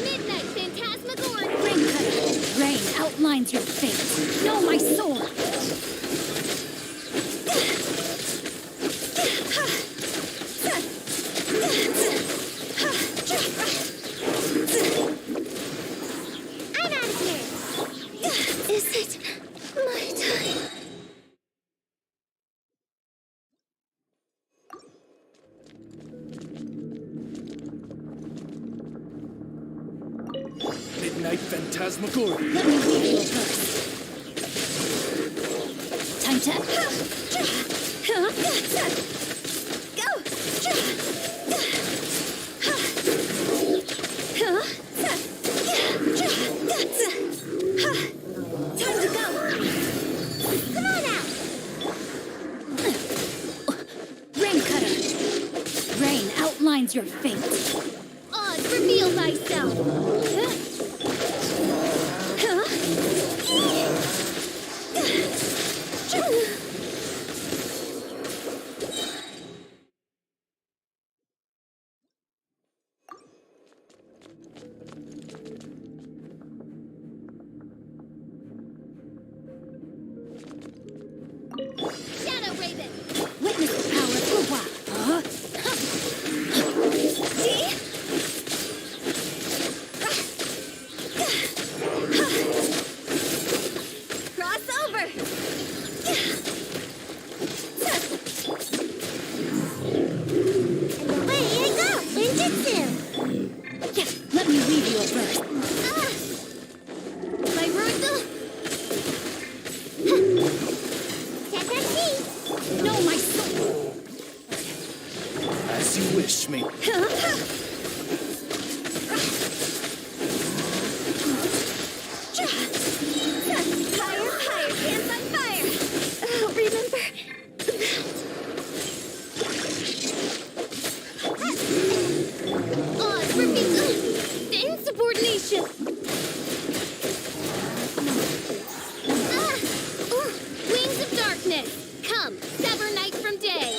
Midnight Phantasmagoria. Rain Cutter. Rain outlines your fate. No, my sword. I'm out of here. Is it my time? Midnight Phantasmagoria. Let me weave you a verse. Time to... Go! outlines your fate. Oz, reveal thyself! Shadow Raven! Witness the power of Kuwa. Cross over! Away I go! Ninjutsu! Let me weave you a verse. My Brutal! Takashi! No, my soul. As you wish, maiden. Higher, higher, hands on fire! Oh, remember? Oz, reveal insubordination! Wings of darkness! Come, sever night from day!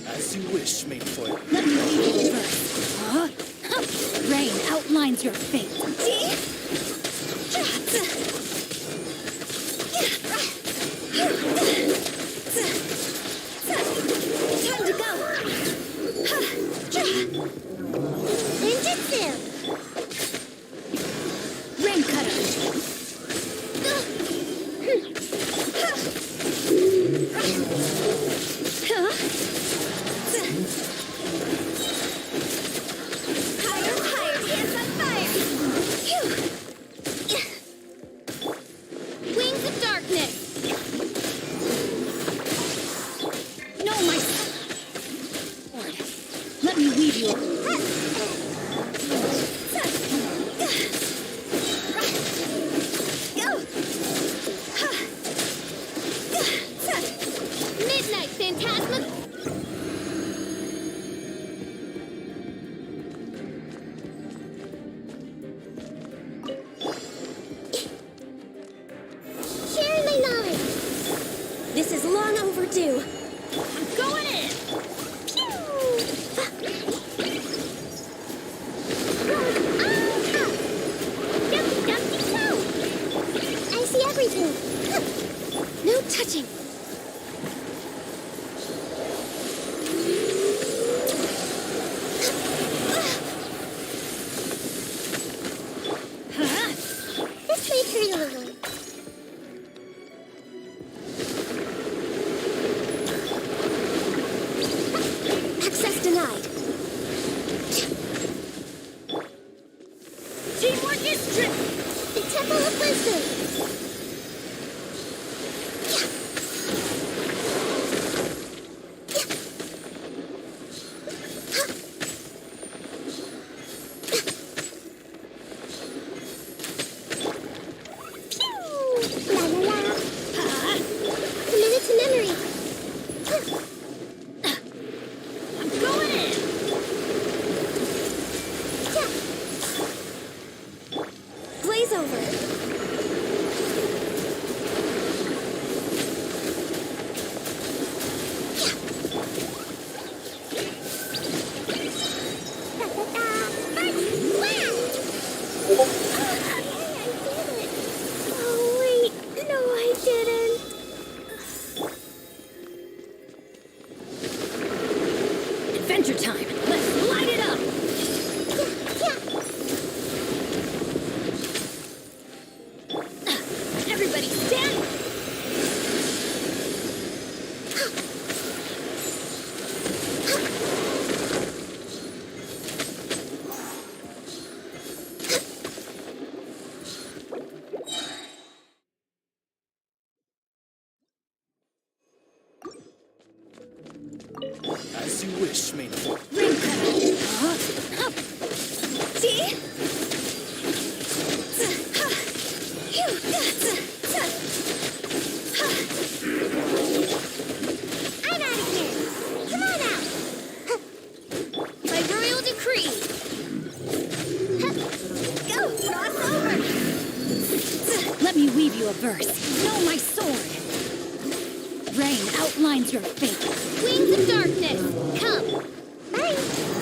As you wish, maiden foil. Let me weave you a verse. Rain outlines your fate. Time to go! Ninjutsu! Rain cutter. Higher, higher, hands on fire! Wings of darkness! No, my Lord. Let me weave you a Midnight Phantasma! Sharing my knowledge! This is long overdue. I'm going in! I see everything! No touching! This may hurt a little. Access denied. Teamwork is strict! The Temple of Wisdom! La la la! Committed to memory! I'm going in! Blaze over. Oh, wait. No, I didn't. adventure time. Let's light it up. Everybody stand! I'm out of here. Come on out. By royal decree. Go, cross over. Let me weave you a verse. Know my sword. Rain outlines your fate. Wings of darkness, come. Bye.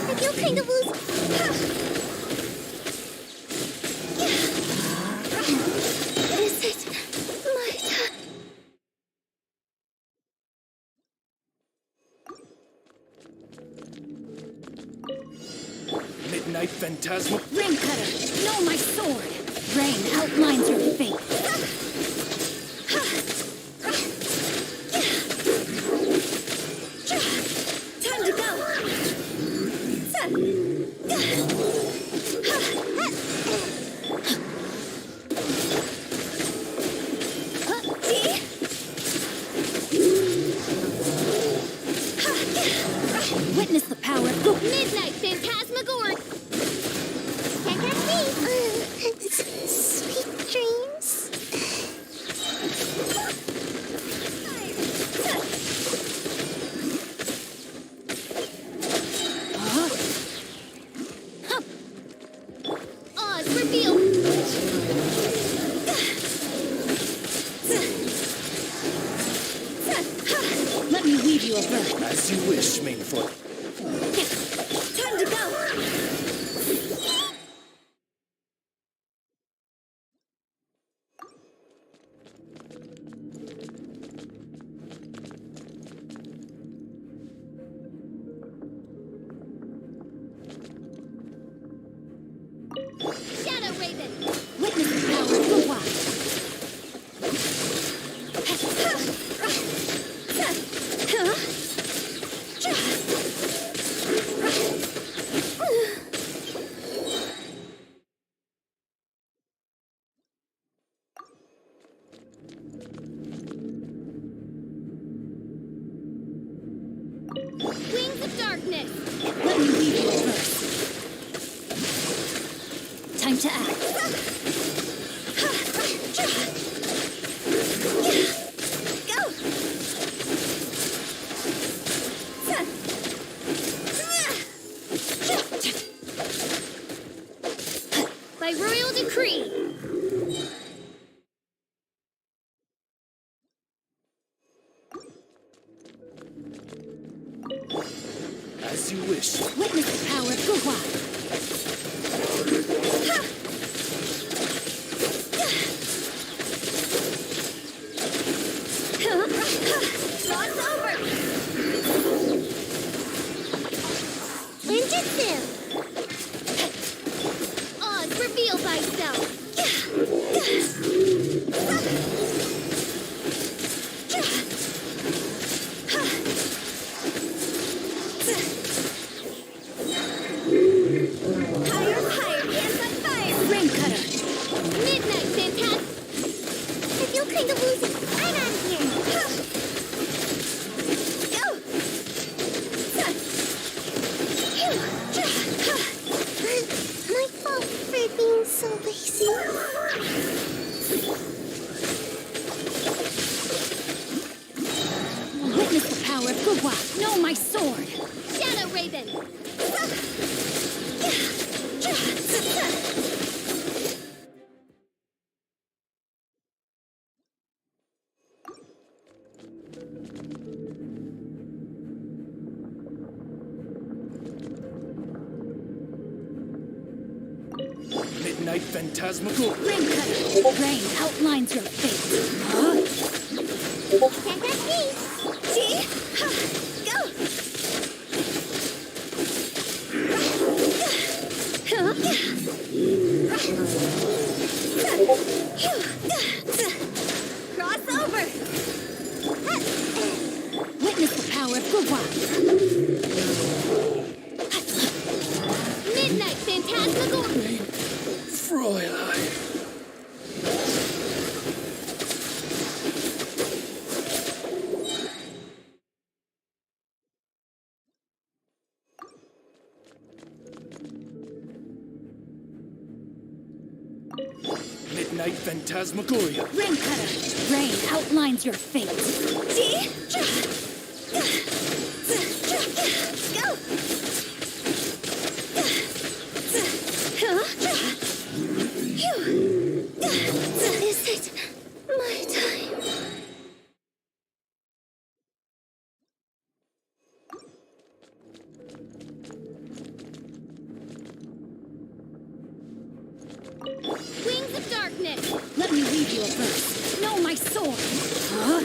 I feel kind of loose. Is it my time? Midnight Phantasmal. Ring cutter, know my sword. Rain outlines your fate. Time to go. Witness the power of the Midnight Phantasmagoria. Can't catch me. Sweet dreams. Oz revealed. Let me weave you a verse. As you wish, Mainfoot. Time to go. Shadow Raven. Witness the power of the wild. Wings of darkness. Let me weave you a verse. Time to act. By royal decree. As you wish. Witness the power of the wild. Cross over. Ninjutsu. Oz, reveal thyself. Higher, dance like fire. Ring cutter. Midnight Phantasm. I feel kind of loose. I'm out of here. Go. My fault for being so lazy. Witness the power of the wild. Know my sword. Shadow Raven. Midnight Phantasmagoria. Ring cutter. Rain outlines your fate. Huh? Can't catch me. See? Go. Cross over. Witness the power of the wild. Midnight Phantasmagoria. Fräulein. Midnight Phantasmagoria. Rain Cutter. Rain outlines your fate. Go! Is it my time? Wings of darkness! Let me weave you a verse. Know my sword. Huh?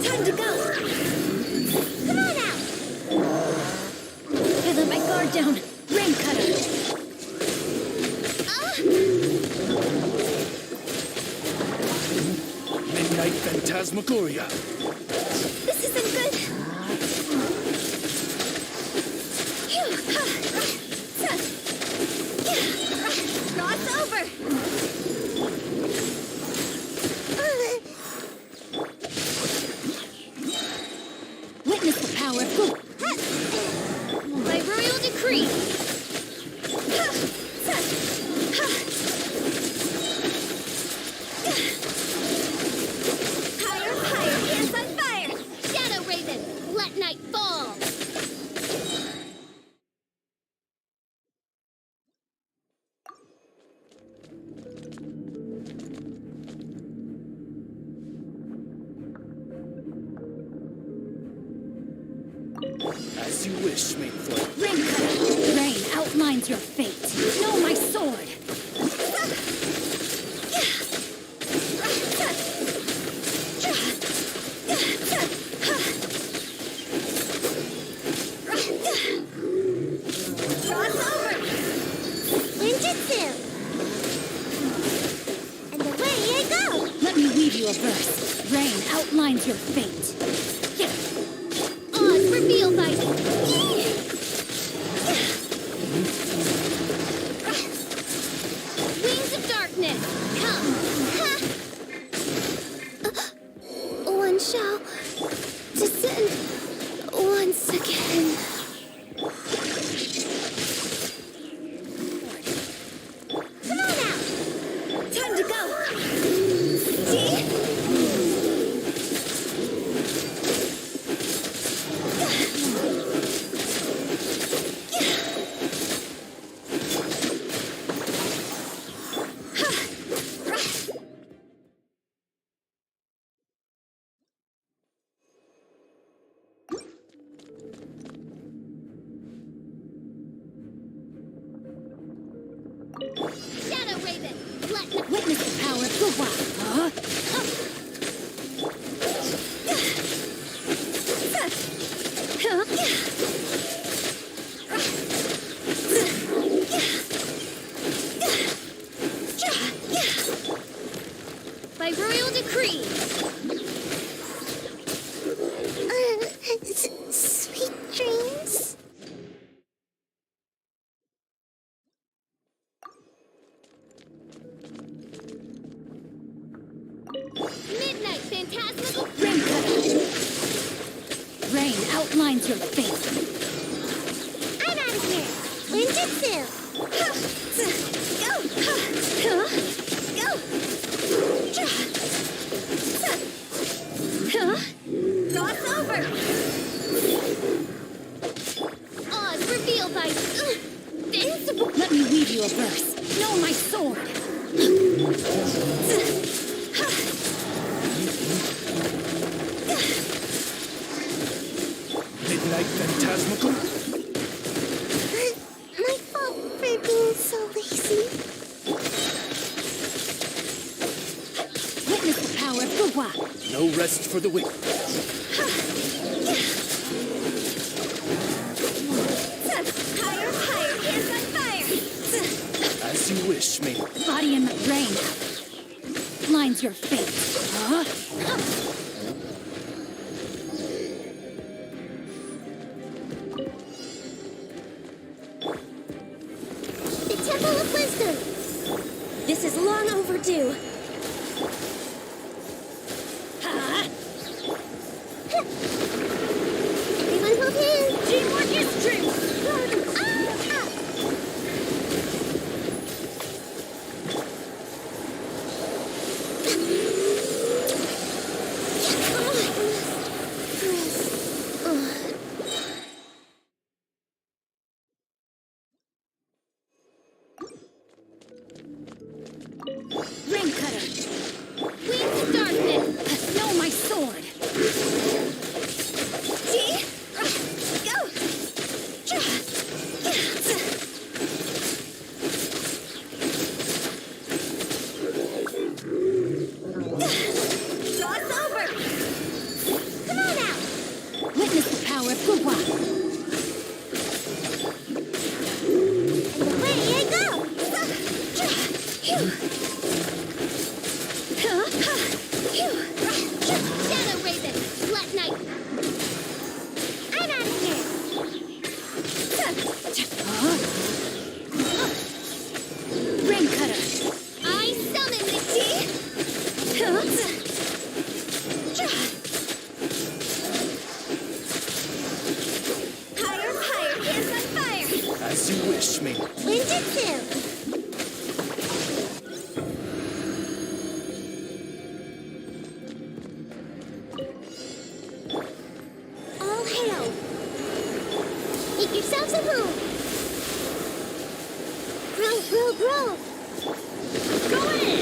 Time to go! Come on out! I let my guard down. Rain Cutter. Midnight Phantasmagoria. This isn't good! Cross over! Witness the power of good. By royal decree! Higher, higher, hands on fire! Shadow Raven, let night fall! As you wish, main flame. Rain Cutter. Rain outlines your fate. Know my sword. Cross over! Ninjutsu! And away I go! Let me weave you a verse. Rain outlines your fate. Oz reveal thy... Wings of darkness, come! One shall descend once again. Come on out! Time to go! Shadow Raven, let night... Witness the power of good one. Huh? By royal decree! Sweet dreams. Midnight phantasmical... Rain Cutter. Rain outlines your fate. I'm out of here. Ninjutsu. Go. Go. Cross over. Oz reveal thy... invincible... Let me weave you a verse. Know my sword. Midnight Phantasmagoria. My fault for being so lazy. Witness the power of good one. No rest for the wicked. Higher, higher, hands on fire. As you wish, main. Body in the rain outlines your fate. Huh? The Temple of Wisdom. This is long overdue. Make yourselves at home. Grow. Go in.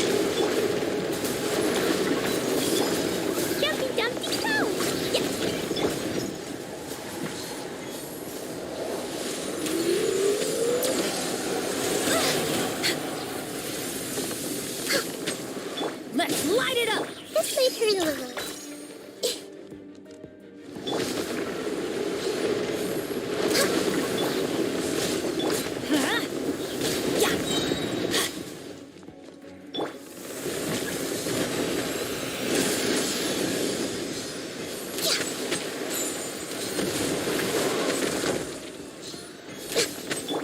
Dumpty Dumpty go. Let's light it up! This might hurt a little.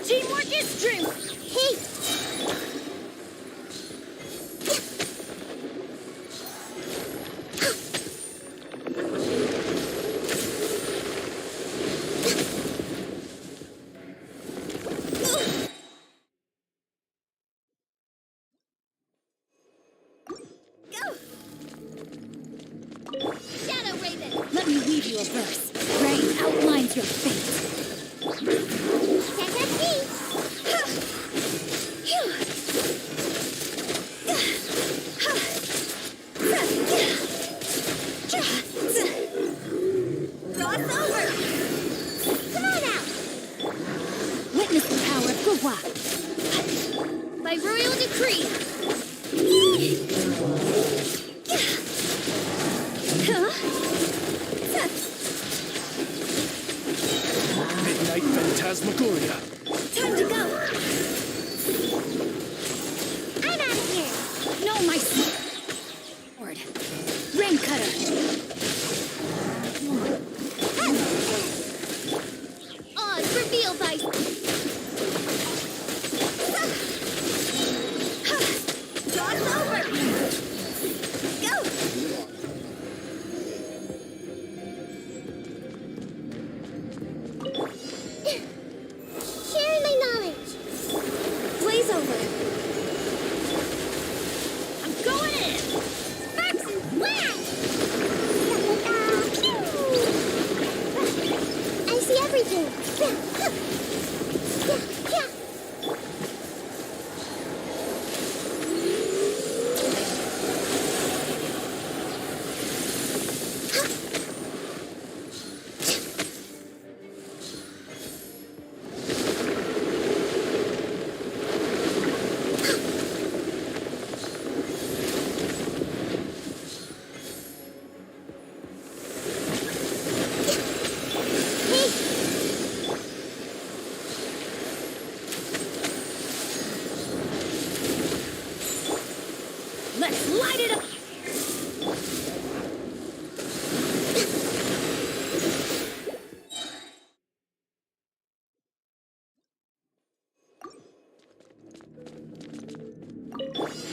Teamwork is strength! Hey! Shadow Raven! Let me weave you a verse. Rain outlines your fate. That's me! Cross over! Come on out! Witness the power of Gua. By royal decree! Midnight Phantasmagoria. Time to go! I'm out of here! No, my sword. Rain cutter. Oz, reveal thy... Cross over! Go! Sharing my knowledge. Blaze over! I'm going in! Sparks and flash! I see everything. Let's light it up!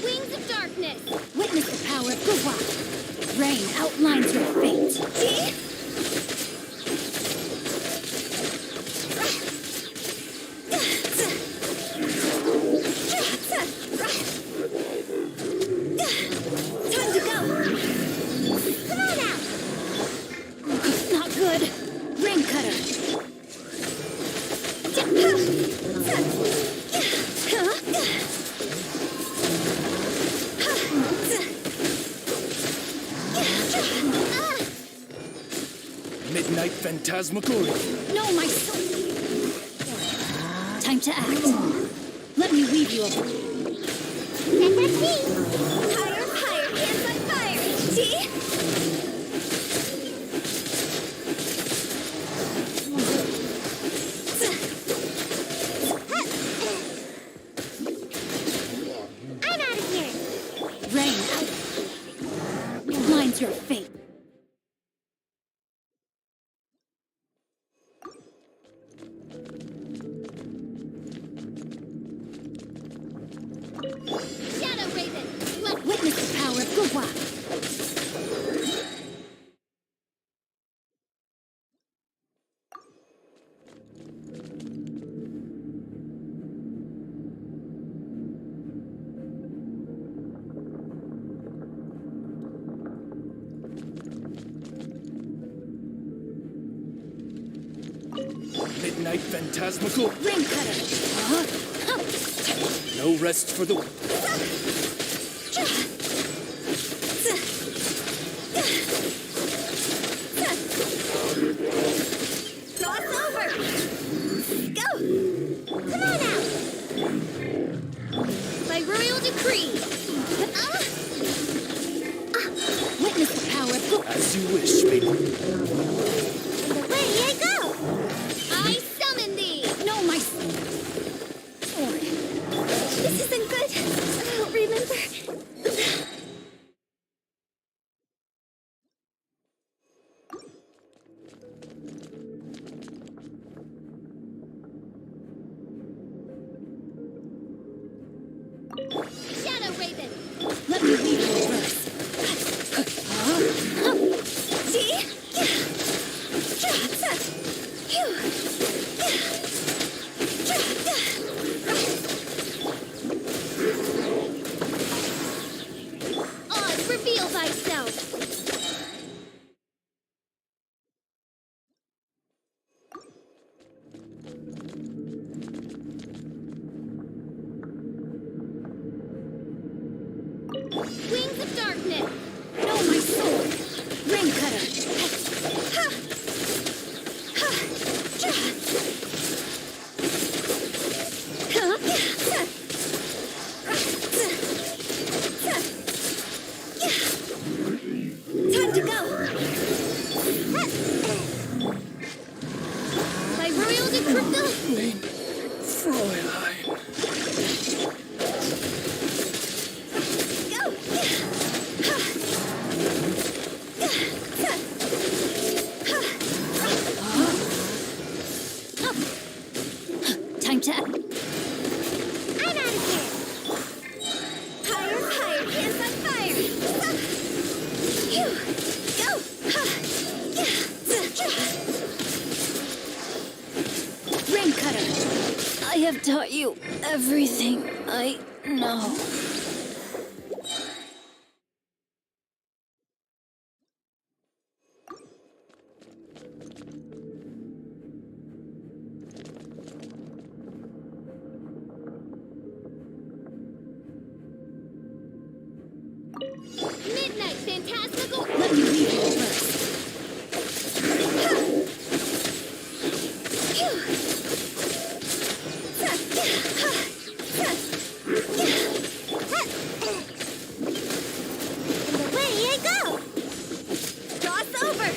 Wings of darkness! Witness the power of Gua. Rain outlines your fate. Time to go! Come on out! Not good. Rain cutter. Midnight Phantasmagoria. No, my sword. Time to act. Let me weave you a... That's me! Higher, higher, hands on fire! See? I'm out of here! Rain outlines your fate. Shadow Raven! Witness the power of Gua. Midnight Phantasmical. Ring cutter. No rest for the. Cross over! Go! Come on out! By royal decree. Witness the power. As you wish, maiden. Away I go! I summon thee. No, my. This isn't good. I don't remember. Shadow Raven. Let me lead you a verse. See? Oz, reveal thyself. Wings of darkness. No, my sword. Ring cutter. Time to go! By royal decree. Fräulein. Go! Time to. I'm out of here! Higher, higher, hands on fire! Phew! Go! Ring cutter. I have taught you everything I know. Midnight Phantasmical. Let me lead you a verse. Away I go! Cross over!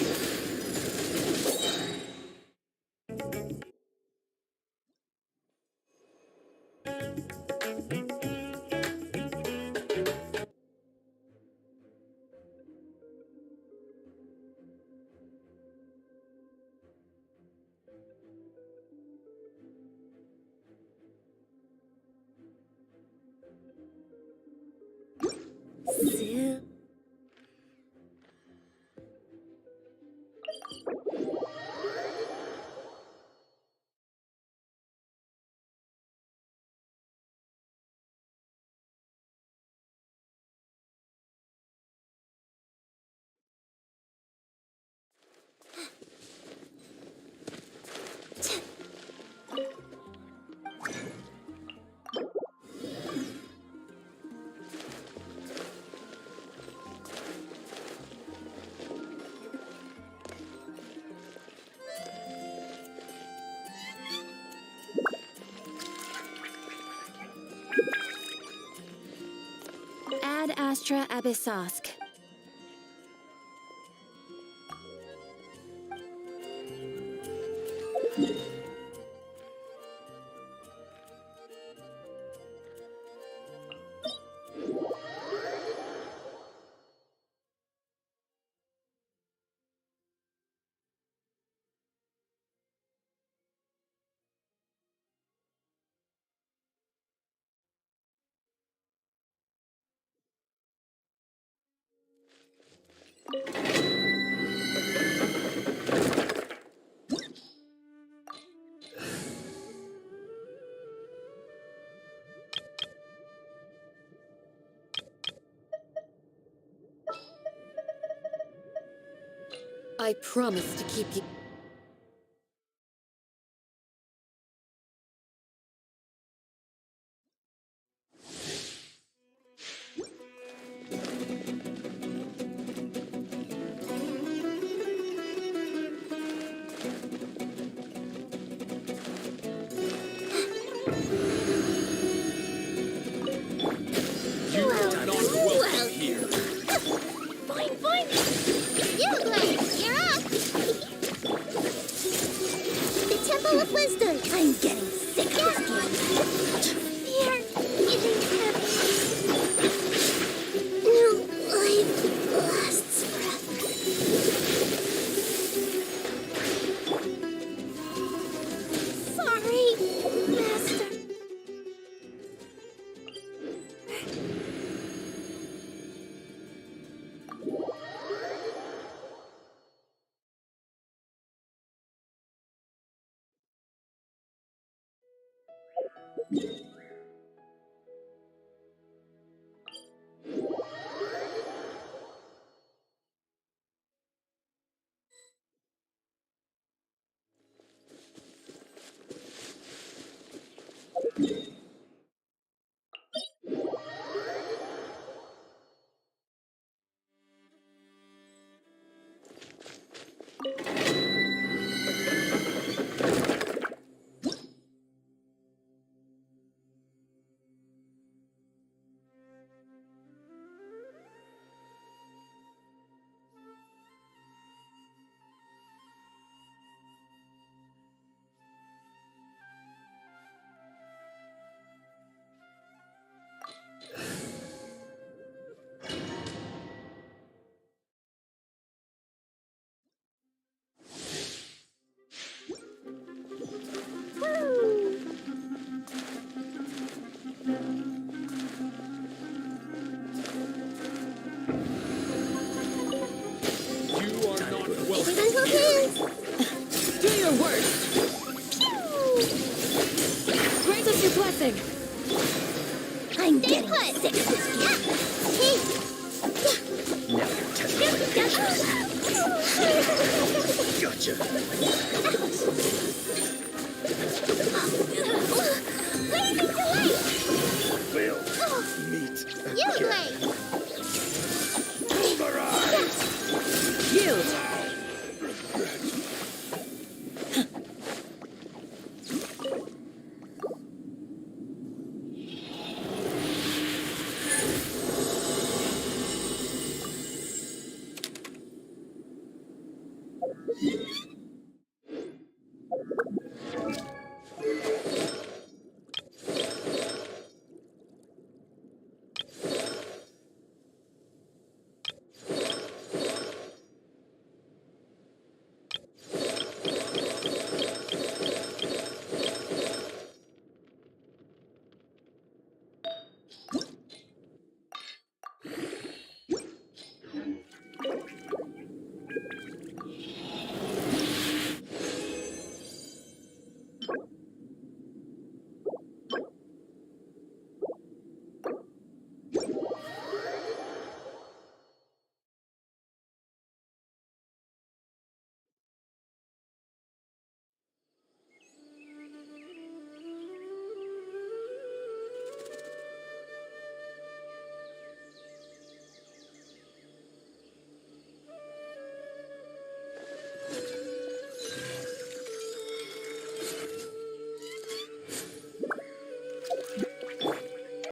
Ad Astra Abyssosk. I promise to keep you. Do your worst. Grant us your blessing. I'm getting sick of this game. Now you're testing my patience. Gotcha. We'll meet You again. right. Pulverize! Yield.